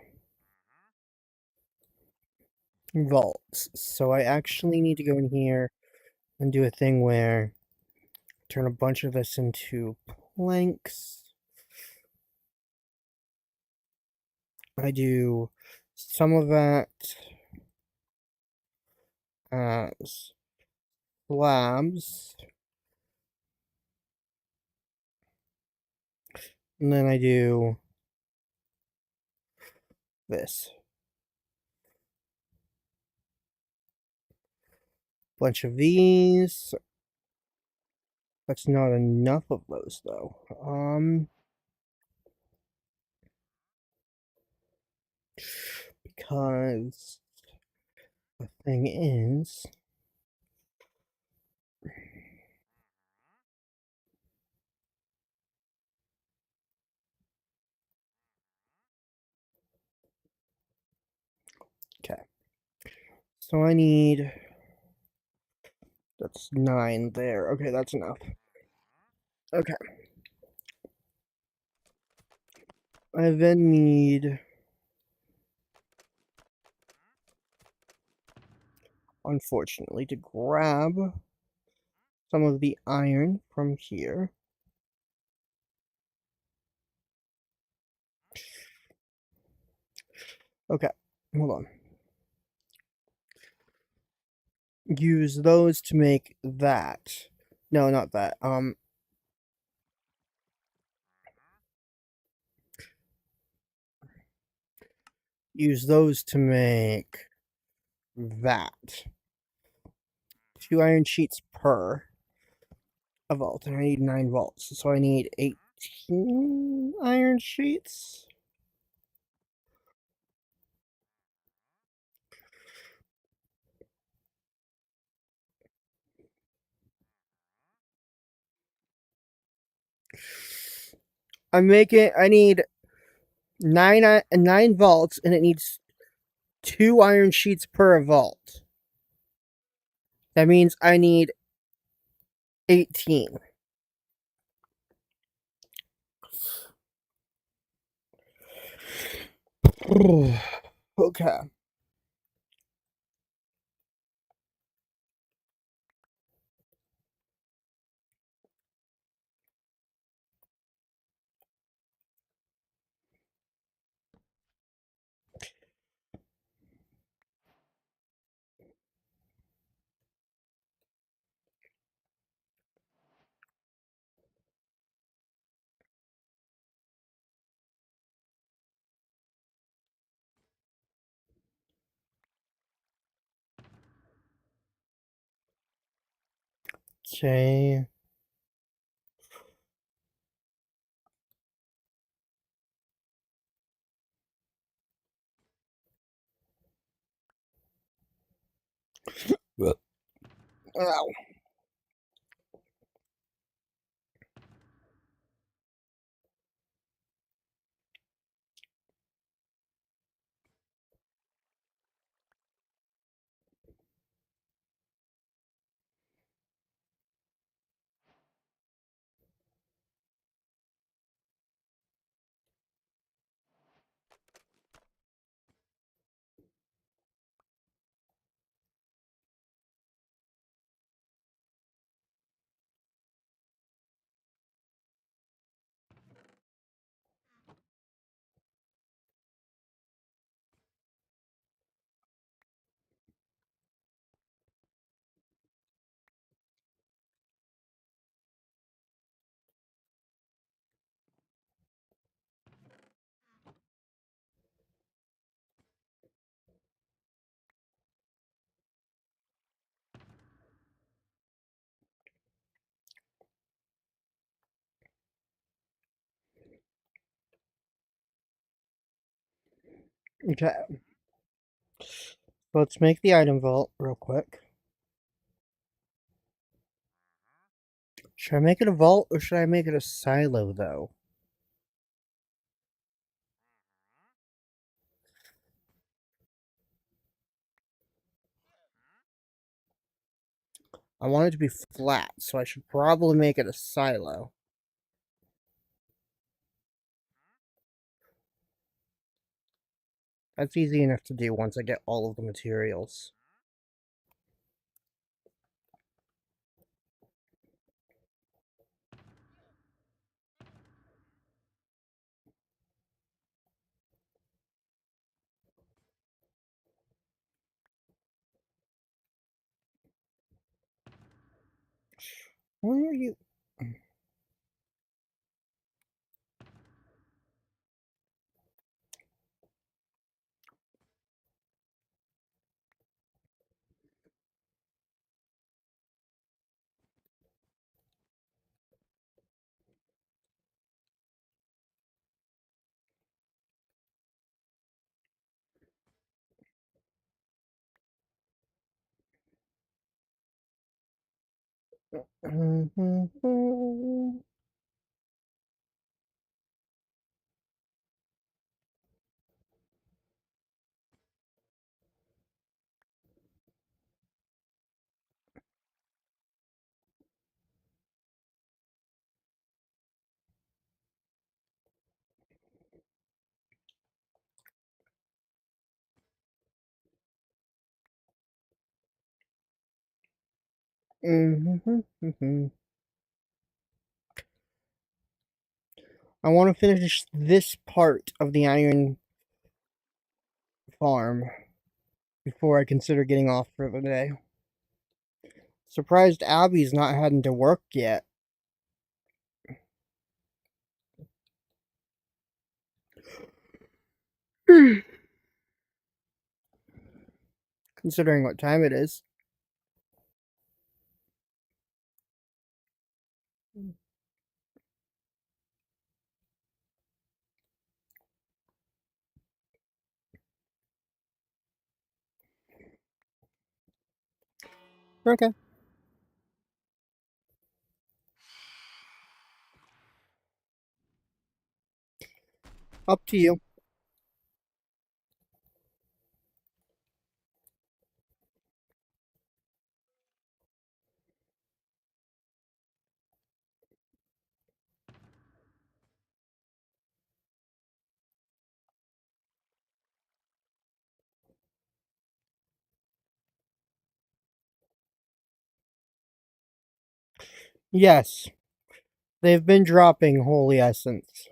vaults. So I actually need to go in here and do a thing where I turn a bunch of this into planks. I do some of that as slabs. And then I do this. Bunch of these. That's not enough of those though. Because the thing is, okay. So I need That's 9 there. Okay, that's enough. Okay. I then need, unfortunately, to grab some of the iron from here. Okay, hold on. Use those to make that. No, not that. Use those to make that. 2 iron sheets per a vault, and I need 9 vaults, so I need 18 iron sheets. I need 9 vaults, and it needs 2 iron sheets per vault. That means I need 18. Okay. Okay. Ow. Okay. Let's make the item vault real quick. Should I make it a vault or should I make it a silo though? I want it to be flat, so I should probably make it a silo. That's easy enough to do once I get all of the materials. Where are you? I want to finish this part of the iron farm before I consider getting off for the day. Surprised Abby's not heading to work yet. Considering what time it is. Okay. Up to you. Yes, they've been dropping Holy Essence.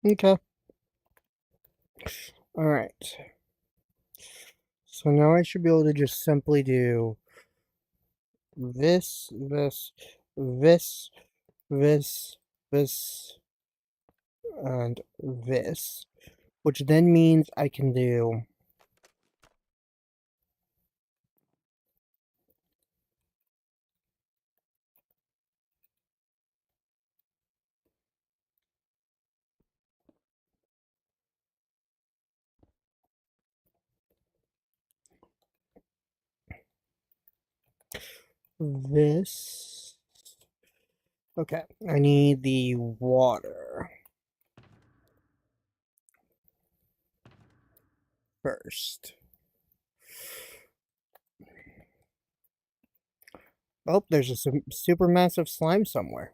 Okay. Alright. So now I should be able to just simply do this, this, this, and this. Which then means I can do this. Okay, I need the water first. Oh, there's a super massive slime somewhere.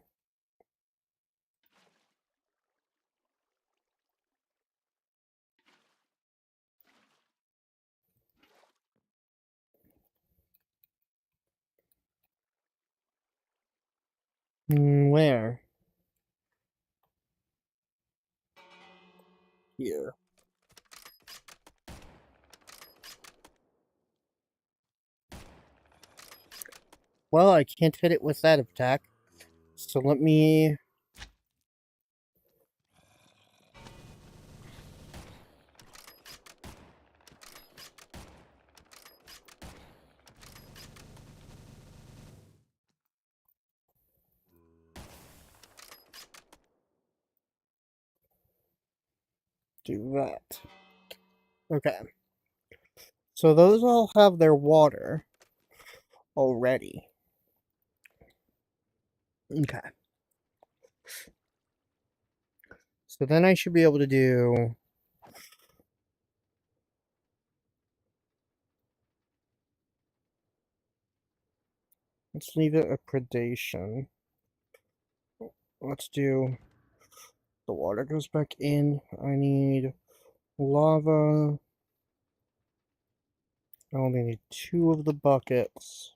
Where? Here. Well, I can't hit it with that attack. So let me... do that. Okay. So those all have their water already. Okay. So then I should be able to do... Let's leave it a predation. Let's do... The water goes back in. I need lava. I only need 2 of the buckets.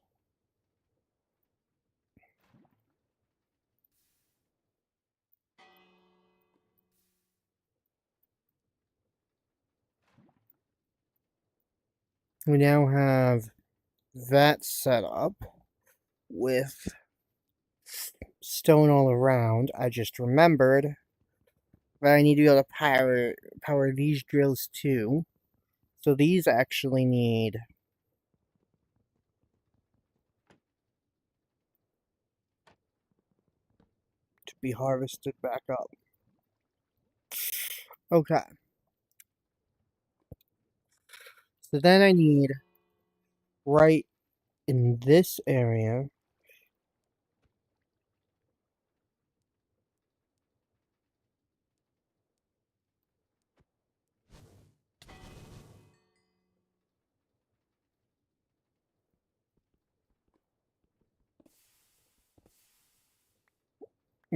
We now have that set up with stone all around. I just remembered that I need to be able to power these drills too. So these actually need to be harvested back up. Okay. So then I need right in this area.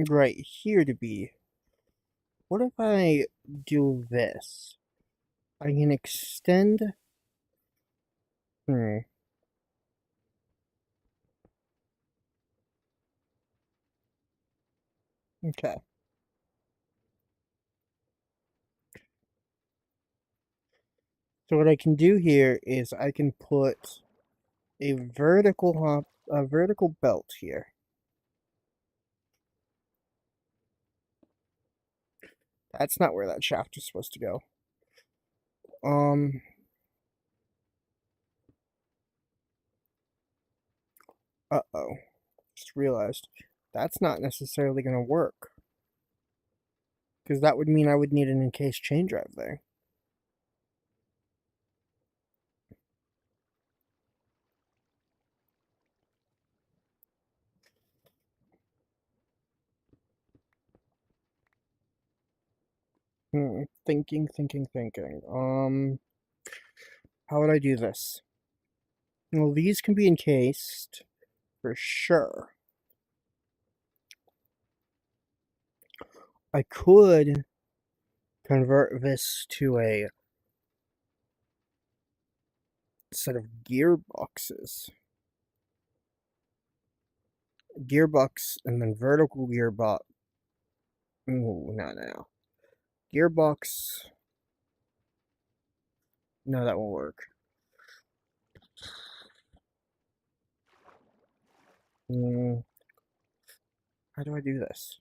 Right here to be. What if I do this? I can extend. Hmm. Okay. So what I can do here is I can put a vertical belt here. That's not where that shaft is supposed to go. Uh-oh. Just realized that's not necessarily going to work. Because that would mean I would need an encased chain drive there. Thinking. How would I do this? Well, these can be encased for sure. I could convert this to a set of gearboxes. Gearbox and then vertical gearbox. Ooh, no. Gearbox. No, that won't work. How do I do this?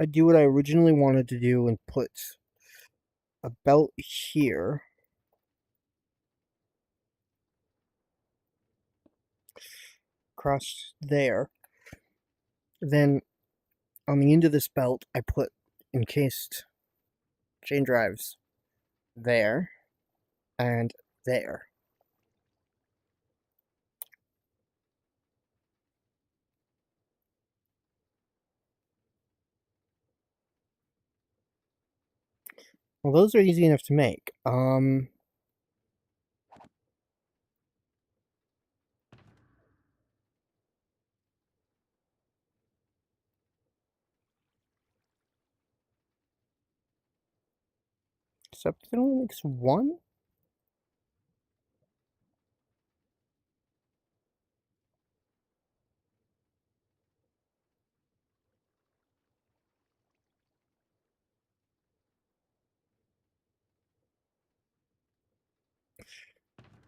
I do what I originally wanted to do and put a belt here. Across there. Then on the end of this belt, I put encased chain drives there and there. Well, those are easy enough to make. Except it only makes one?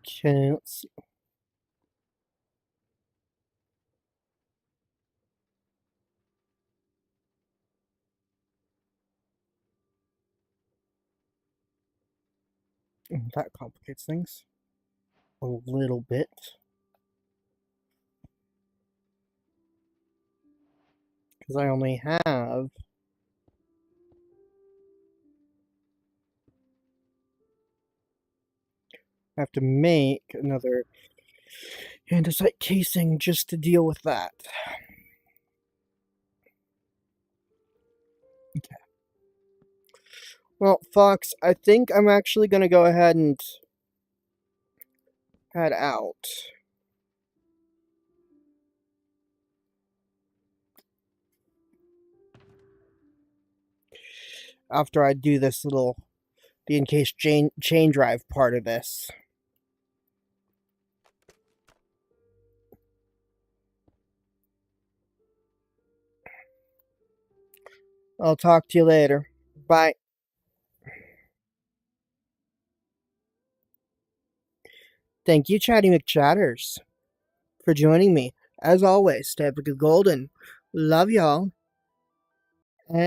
Okay, let's see. That complicates things a little bit. Because I only have to make another andesite casing just to deal with that. Okay. Well, Fox, I think I'm actually going to go ahead and head out. After I do this the encased chain drive part of this. I'll talk to you later. Bye. Thank you, Chatty McChatters, for joining me. As always, stay up good golden. Love y'all. And